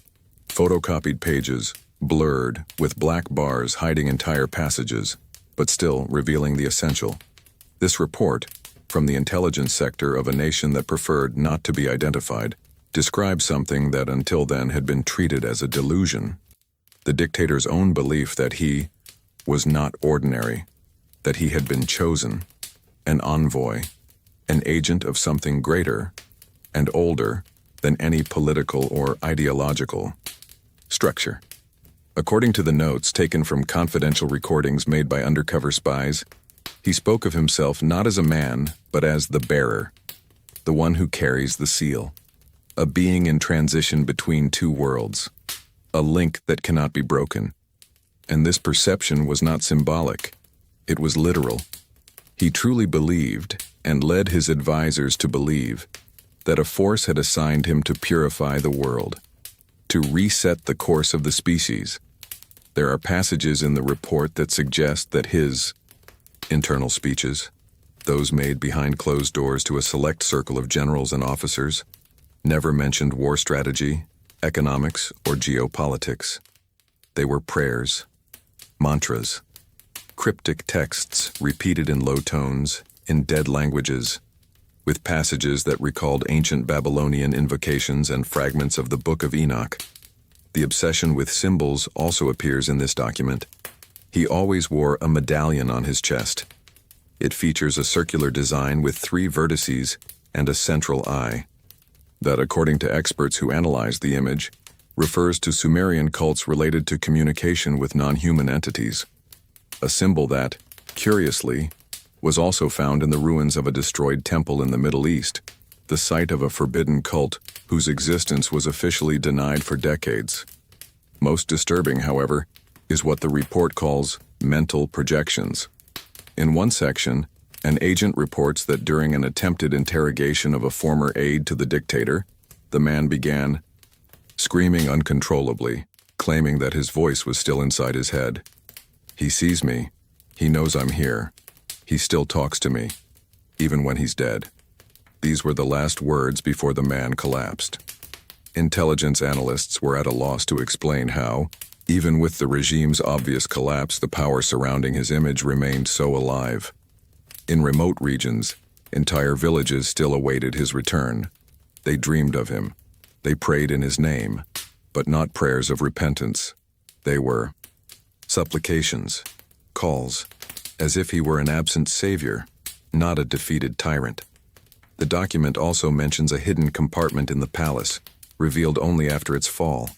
Photocopied pages, blurred, with black bars hiding entire passages, but still revealing the essential. This report, from the intelligence sector of a nation that preferred not to be identified, describes something that until then had been treated as a delusion. The dictator's own belief that he was not ordinary, that he had been chosen, an envoy, an agent of something greater and older than any political or ideological structure. According to the notes taken from confidential recordings made by undercover spies, he spoke of himself not as a man, but as the bearer, the one who carries the seal, a being in transition between two worlds, a link that cannot be broken. And this perception was not symbolic, it was literal. He truly believed, and led his advisors to believe, that a force had assigned him to purify the world, to reset the course of the species. There are passages in the report that suggest that his internal speeches, those made behind closed doors to a select circle of generals and officers, never mentioned war strategy, economics, or geopolitics. They were prayers, mantras, cryptic texts repeated in low tones, in dead languages, with passages that recalled ancient Babylonian invocations and fragments of the Book of Enoch. The obsession with symbols also appears in this document. He always wore a medallion on his chest. It features a circular design with 3 vertices and a central eye, that, according to experts who analyzed the image, refers to Sumerian cults related to communication with non-human entities. A symbol that, curiously, was also found in the ruins of a destroyed temple in the Middle East, the site of a forbidden cult whose existence was officially denied for decades. Most disturbing, however, is what the report calls mental projections. In one section, an agent reports that during an attempted interrogation of a former aide to the dictator, the man began screaming uncontrollably, claiming that his voice was still inside his head. He sees me. He knows I'm here. He still talks to me, even when he's dead. These were the last words before the man collapsed. Intelligence analysts were at a loss to explain how, even with the regime's obvious collapse, the power surrounding his image remained so alive. In remote regions, entire villages still awaited his return. They dreamed of him. They prayed in his name, but not prayers of repentance. They were supplications, calls, as if he were an absent savior, not a defeated tyrant. The document also mentions a hidden compartment in the palace, revealed only after its fall.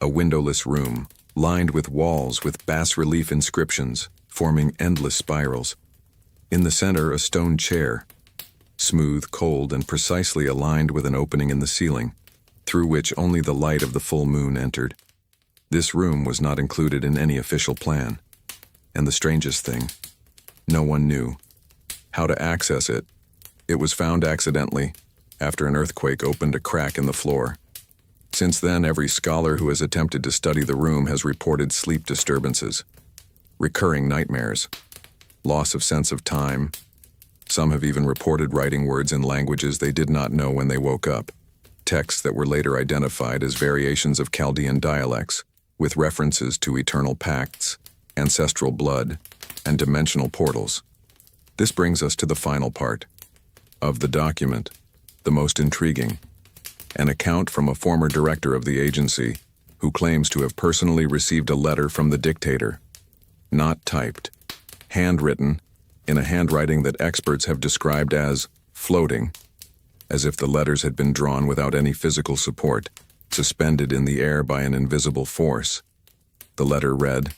A windowless room, lined with walls with bas-relief inscriptions, forming endless spirals. In the center, a stone chair, smooth, cold, and precisely aligned with an opening in the ceiling, through which only the light of the full moon entered. This room was not included in any official plan. And the strangest thing, no one knew how to access it. It was found accidentally, after an earthquake opened a crack in the floor. Since then, every scholar who has attempted to study the room has reported sleep disturbances, recurring nightmares, loss of sense of time. Some have even reported writing words in languages they did not know when they woke up, texts that were later identified as variations of Chaldean dialects, with references to eternal pacts, ancestral blood, and dimensional portals. This brings us to the final part of the document, the most intriguing, an account from a former director of the agency who claims to have personally received a letter from the dictator, not typed, handwritten, in a handwriting that experts have described as floating, as if the letters had been drawn without any physical support, suspended in the air by an invisible force. The letter read,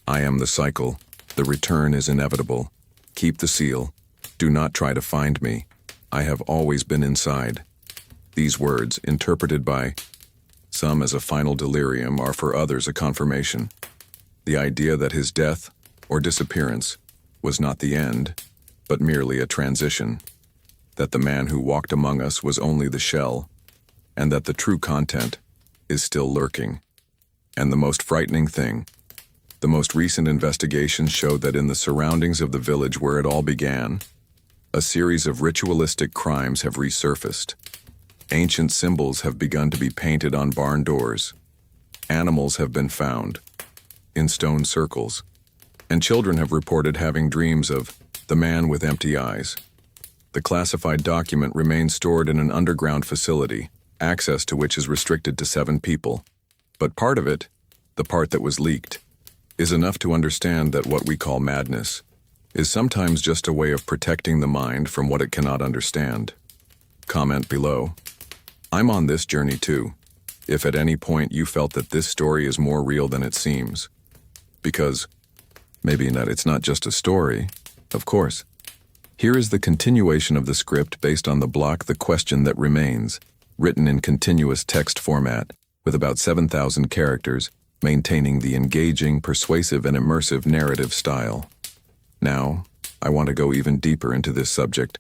"I am the cycle. The return is inevitable. Keep the seal. Do not try to find me. I have always been inside." These words, interpreted by some as a final delirium, are for others a confirmation. The idea that his death, or disappearance, was not the end, but merely a transition. That the man who walked among us was only the shell, and that the true content is still lurking. And the most frightening thing, the most recent investigations showed that in the surroundings of the village where it all began, a series of ritualistic crimes have resurfaced. Ancient symbols have begun to be painted on barn doors. Animals have been found in stone circles, and children have reported having dreams of the man with empty eyes. The classified document remains stored in an underground facility, access to which is restricted to 7 people. But part of it, the part that was leaked, is enough to understand that what we call madness is sometimes just a way of protecting the mind from what it cannot understand. Comment below. I'm on this journey too, if at any point you felt that this story is more real than it seems. Because maybe that it's not just a story, of course. Here is the continuation of the script based on the block The Question That Remains, written in continuous text format, with about 7,000 characters, maintaining the engaging, persuasive, and immersive narrative style. Now, I want to go even deeper into this subject,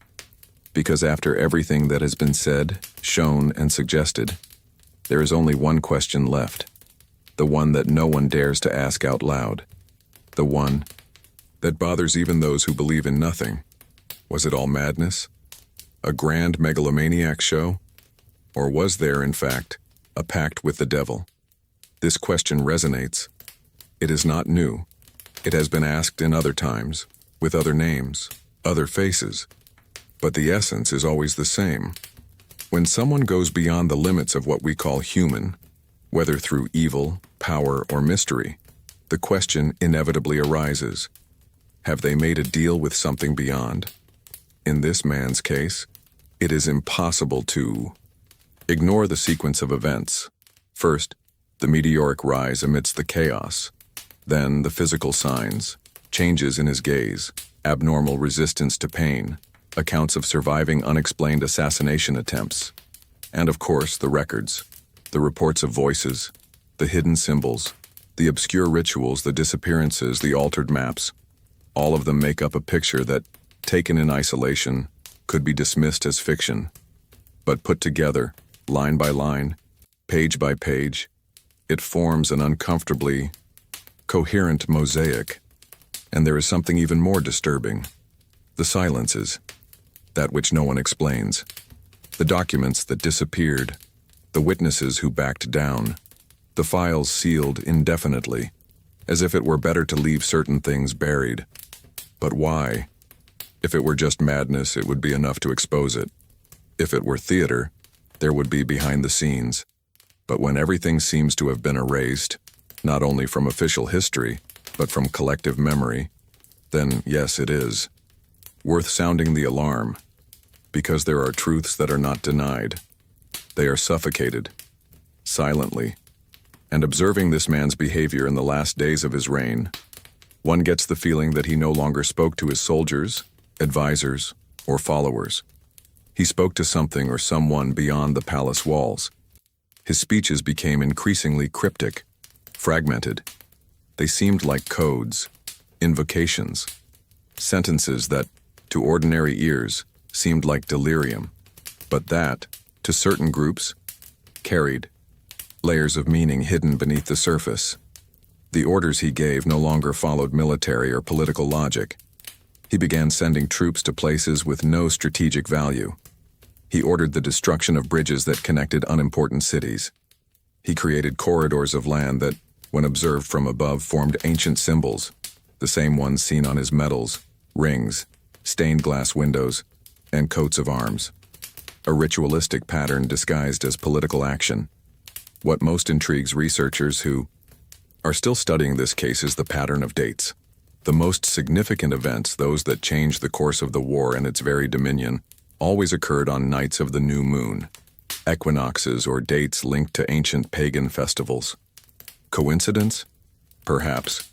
because after everything that has been said, shown, and suggested, there is only one question left, the one that no one dares to ask out loud, the one that bothers even those who believe in nothing. Was it all madness? A grand megalomaniac show? Or was there, in fact, a pact with the devil? This question resonates. It is not new. It has been asked in other times, with other names, other faces. But the essence is always the same. When someone goes beyond the limits of what we call human, whether through evil, power, or mystery, the question inevitably arises. Have they made a deal with something beyond? In this man's case, it is impossible to ignore the sequence of events. First, the meteoric rise amidst the chaos. Then the physical signs, changes in his gaze, abnormal resistance to pain, accounts of surviving unexplained assassination attempts. And of course, the records, the reports of voices, the hidden symbols, the obscure rituals, the disappearances, the altered maps. All of them make up a picture that, taken in isolation, could be dismissed as fiction. But put together, line by line, page by page, it forms an uncomfortably coherent mosaic. And there is something even more disturbing. The silences, that which no one explains. The documents that disappeared, the witnesses who backed down, the files sealed indefinitely, as if it were better to leave certain things buried. But why? If it were just madness, it would be enough to expose it. If it were theater, there would be behind the scenes. But when everything seems to have been erased, not only from official history, but from collective memory, then yes, it is. Worth sounding the alarm, because there are truths that are not denied. They are suffocated, silently. And observing this man's behavior in the last days of his reign, one gets the feeling that he no longer spoke to his soldiers, advisors, or followers. He spoke to something or someone beyond the palace walls. His speeches became increasingly cryptic, fragmented. They seemed like codes, invocations, sentences that, to ordinary ears, seemed like delirium, but that, to certain groups, carried layers of meaning hidden beneath the surface. The orders he gave no longer followed military or political logic. He began sending troops to places with no strategic value. He ordered the destruction of bridges that connected unimportant cities. He created corridors of land that, when observed from above, formed ancient symbols, the same ones seen on his medals, rings, stained glass windows, and coats of arms. A ritualistic pattern disguised as political action. What most intrigues researchers who are still studying this case is the pattern of dates. The most significant events, those that changed the course of the war and its very dominion, always occurred on nights of the new moon, equinoxes or dates linked to ancient pagan festivals. Coincidence? Perhaps.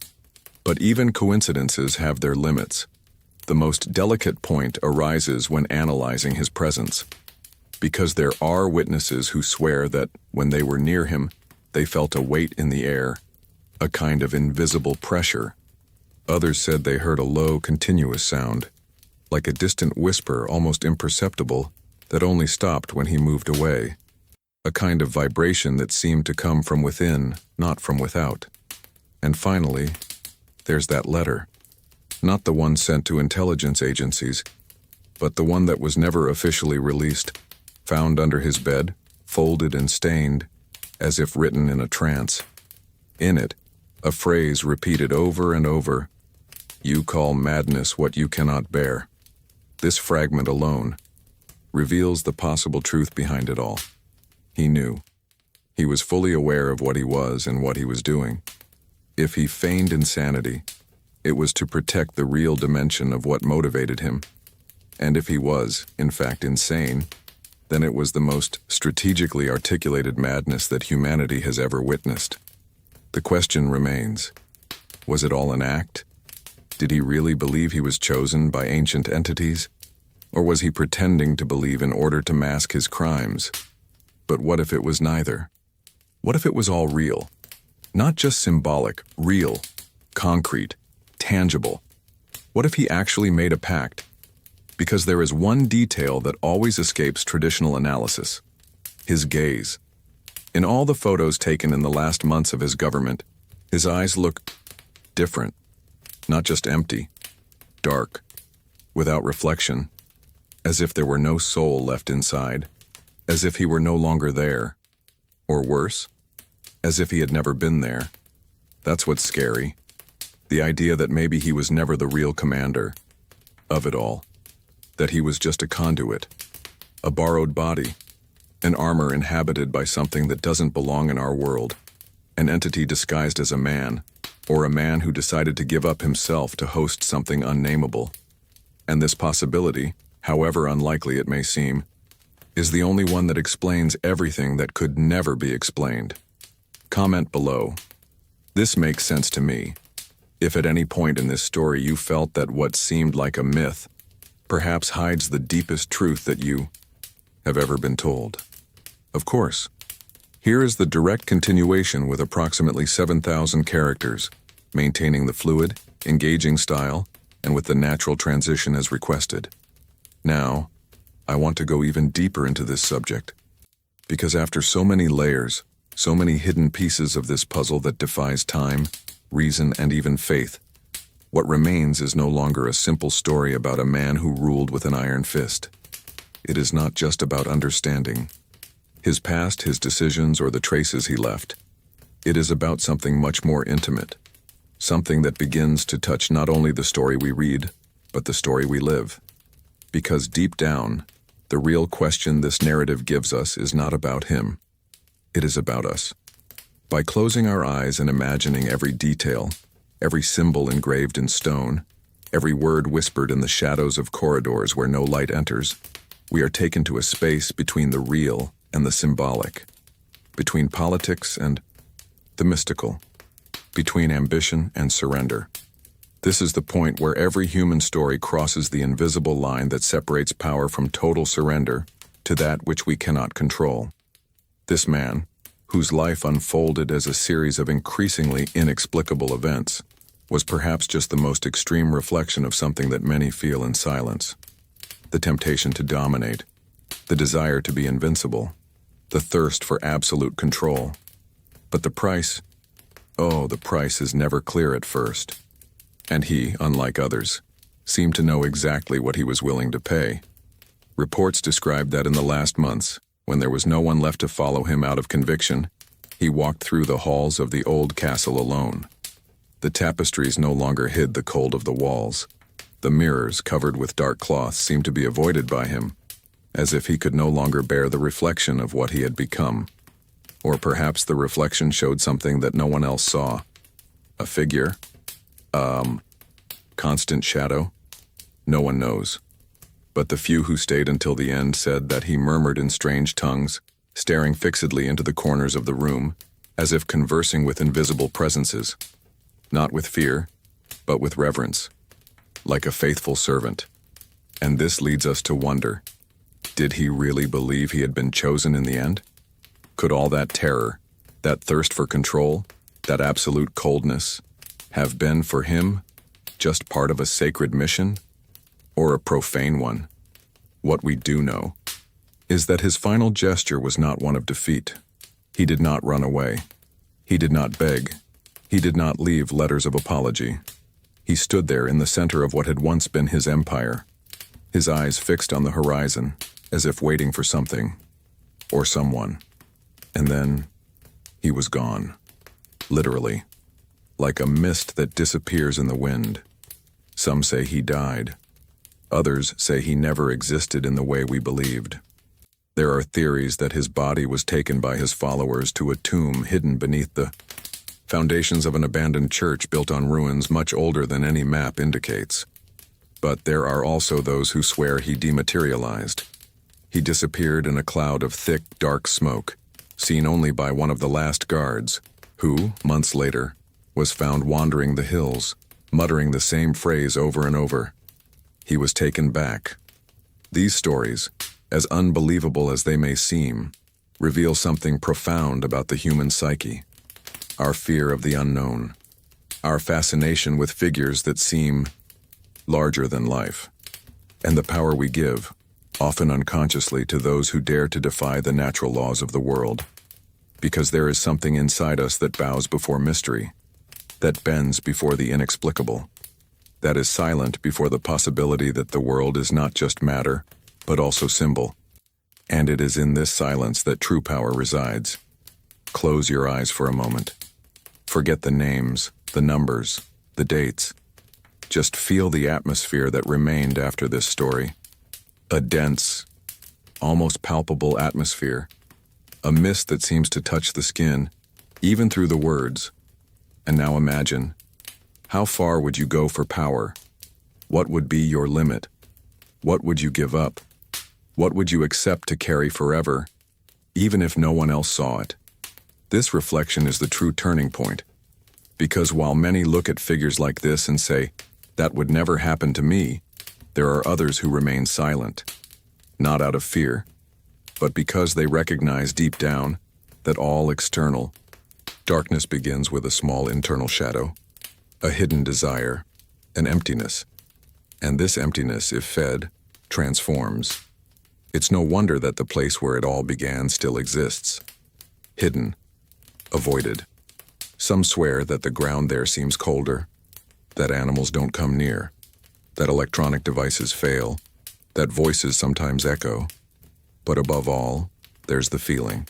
But even coincidences have their limits. The most delicate point arises when analyzing his presence, because there are witnesses who swear that, when they were near him, they felt a weight in the air, a kind of invisible pressure. Others said they heard a low, continuous sound, like a distant whisper, almost imperceptible, that only stopped when he moved away. A kind of vibration that seemed to come from within, not from without. And finally, there's that letter. Not the one sent to intelligence agencies, but the one that was never officially released, found under his bed, folded and stained, as if written in a trance. In it, a phrase repeated over and over, "You call madness what you cannot bear." This fragment alone reveals the possible truth behind it all. He knew. He was fully aware of what he was and what he was doing. If he feigned insanity, it was to protect the real dimension of what motivated him. And if he was, in fact, insane, then it was the most strategically articulated madness that humanity has ever witnessed. The question remains, was it all an act? Did he really believe he was chosen by ancient entities? Or was he pretending to believe in order to mask his crimes? But what if it was neither? What if it was all real? Not just symbolic, real, concrete, tangible. What if he actually made a pact? Because there is one detail that always escapes traditional analysis: his gaze. In all the photos taken in the last months of his government, his eyes look different. Not just empty, dark, without reflection, as if there were no soul left inside, as if he were no longer there, or worse, as if he had never been there. That's what's scary. The idea that maybe he was never the real commander of it all, that he was just a conduit, a borrowed body, an armor inhabited by something that doesn't belong in our world, an entity disguised as a man, or a man who decided to give up himself to host something unnameable. And this possibility, however unlikely it may seem, is the only one that explains everything that could never be explained. Comment below. This makes sense to me. If at any point in this story you felt that what seemed like a myth perhaps hides the deepest truth that you have ever been told. Of course, here is the direct continuation with approximately 7,000 characters, maintaining the fluid, engaging style, and with the natural transition as requested. Now, I want to go even deeper into this subject, because after so many layers, so many hidden pieces of this puzzle that defies time, reason, and even faith, what remains is no longer a simple story about a man who ruled with an iron fist. It is not just about understanding his past, his decisions, or the traces he left. It is about something much more intimate, something that begins to touch not only the story we read, but the story we live. Because deep down, the real question this narrative gives us is not about him. It is about us. By closing our eyes and imagining every detail, every symbol engraved in stone, every word whispered in the shadows of corridors where no light enters. We are taken to a space between the real and the symbolic, between politics and the mystical, between ambition and surrender. This is the point where every human story crosses the invisible line that separates power from total surrender to that which we cannot control. This man, whose life unfolded as a series of increasingly inexplicable events, was perhaps just the most extreme reflection of something that many feel in silence. The temptation to dominate, the desire to be invincible, the thirst for absolute control. But the price, the price is never clear at first. And he, unlike others, seemed to know exactly what he was willing to pay. Reports described that in the last months, when there was no one left to follow him out of conviction, he walked through the halls of the old castle alone. The tapestries no longer hid the cold of the walls. The mirrors, covered with dark cloths, seemed to be avoided by him, as if he could no longer bear the reflection of what he had become. Or perhaps the reflection showed something that no one else saw. A figure? Constant shadow? No one knows. But the few who stayed until the end said that he murmured in strange tongues, staring fixedly into the corners of the room, as if conversing with invisible presences. Not with fear, but with reverence, like a faithful servant. And this leads us to wonder, did he really believe he had been chosen in the end? Could all that terror, that thirst for control, that absolute coldness, have been for him just part of a sacred mission, or a profane one? What we do know is that his final gesture was not one of defeat. He did not run away. He did not beg. He did not leave letters of apology. He stood there in the center of what had once been his empire, his eyes fixed on the horizon, as if waiting for something, or someone. And then he was gone, literally, like a mist that disappears in the wind. Some say he died. Others say he never existed in the way we believed. There are theories that his body was taken by his followers to a tomb hidden beneath the foundations of an abandoned church built on ruins much older than any map indicates. But there are also those who swear he dematerialized. He disappeared in a cloud of thick, dark smoke, seen only by one of the last guards, who, months later, was found wandering the hills, muttering the same phrase over and over. He was taken back. These stories, as unbelievable as they may seem, reveal something profound about the human psyche. Our fear of the unknown, our fascination with figures that seem larger than life, and the power we give, often unconsciously, to those who dare to defy the natural laws of the world. Because there is something inside us that bows before mystery, that bends before the inexplicable, that is silent before the possibility that the world is not just matter, but also symbol. And it is in this silence that true power resides. Close your eyes for a moment. Forget the names, the numbers, the dates. Just feel the atmosphere that remained after this story. A dense, almost palpable atmosphere. A mist that seems to touch the skin, even through the words. And now imagine, how far would you go for power? What would be your limit? What would you give up? What would you accept to carry forever, even if no one else saw it? This reflection is the true turning point, because while many look at figures like this and say, "That would never happen to me," there are others who remain silent, not out of fear, but because they recognize deep down that all external darkness begins with a small internal shadow, a hidden desire, an emptiness. And this emptiness, if fed, transforms. It's no wonder that the place where it all began still exists. Hidden, avoided. Some swear that the ground there seems colder, that animals don't come near, that electronic devices fail, that voices sometimes echo. But above all, there's the feeling,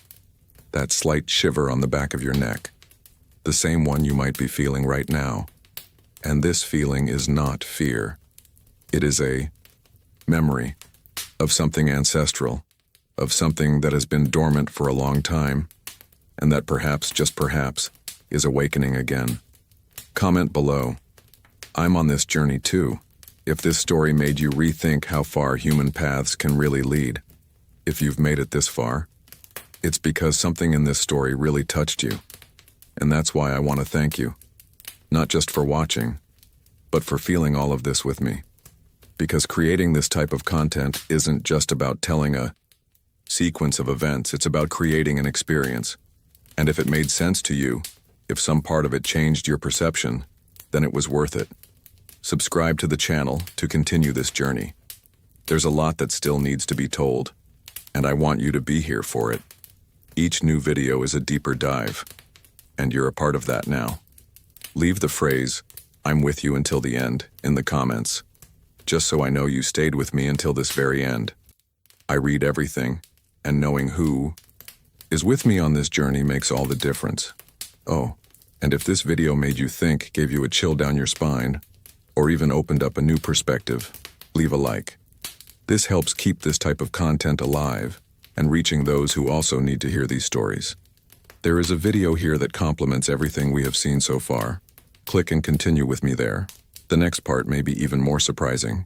that slight shiver on the back of your neck, the same one you might be feeling right now. And this feeling is not fear. It is a memory of something ancestral, of something that has been dormant for a long time, and that perhaps, just perhaps, is awakening again. Comment below. I'm on this journey too. If this story made you rethink how far human paths can really lead, if you've made it this far, it's because something in this story really touched you. And that's why I want to thank you. Not just for watching, but for feeling all of this with me. Because creating this type of content isn't just about telling a sequence of events, it's about creating an experience. And if it made sense to you, if some part of it changed your perception, then it was worth it. Subscribe to the channel to continue this journey. There's a lot that still needs to be told, and I want you to be here for it. Each new video is a deeper dive, and you're a part of that now. Leave the phrase, "I'm with you until the end," in the comments, just so I know you stayed with me until this very end. I read everything, and knowing who is with me on this journey makes all the difference. Oh, and if this video made you think, gave you a chill down your spine, or even opened up a new perspective, leave a like. This helps keep this type of content alive and reaching those who also need to hear these stories. There is a video here that complements everything we have seen so far. Click and continue with me there. The next part may be even more surprising.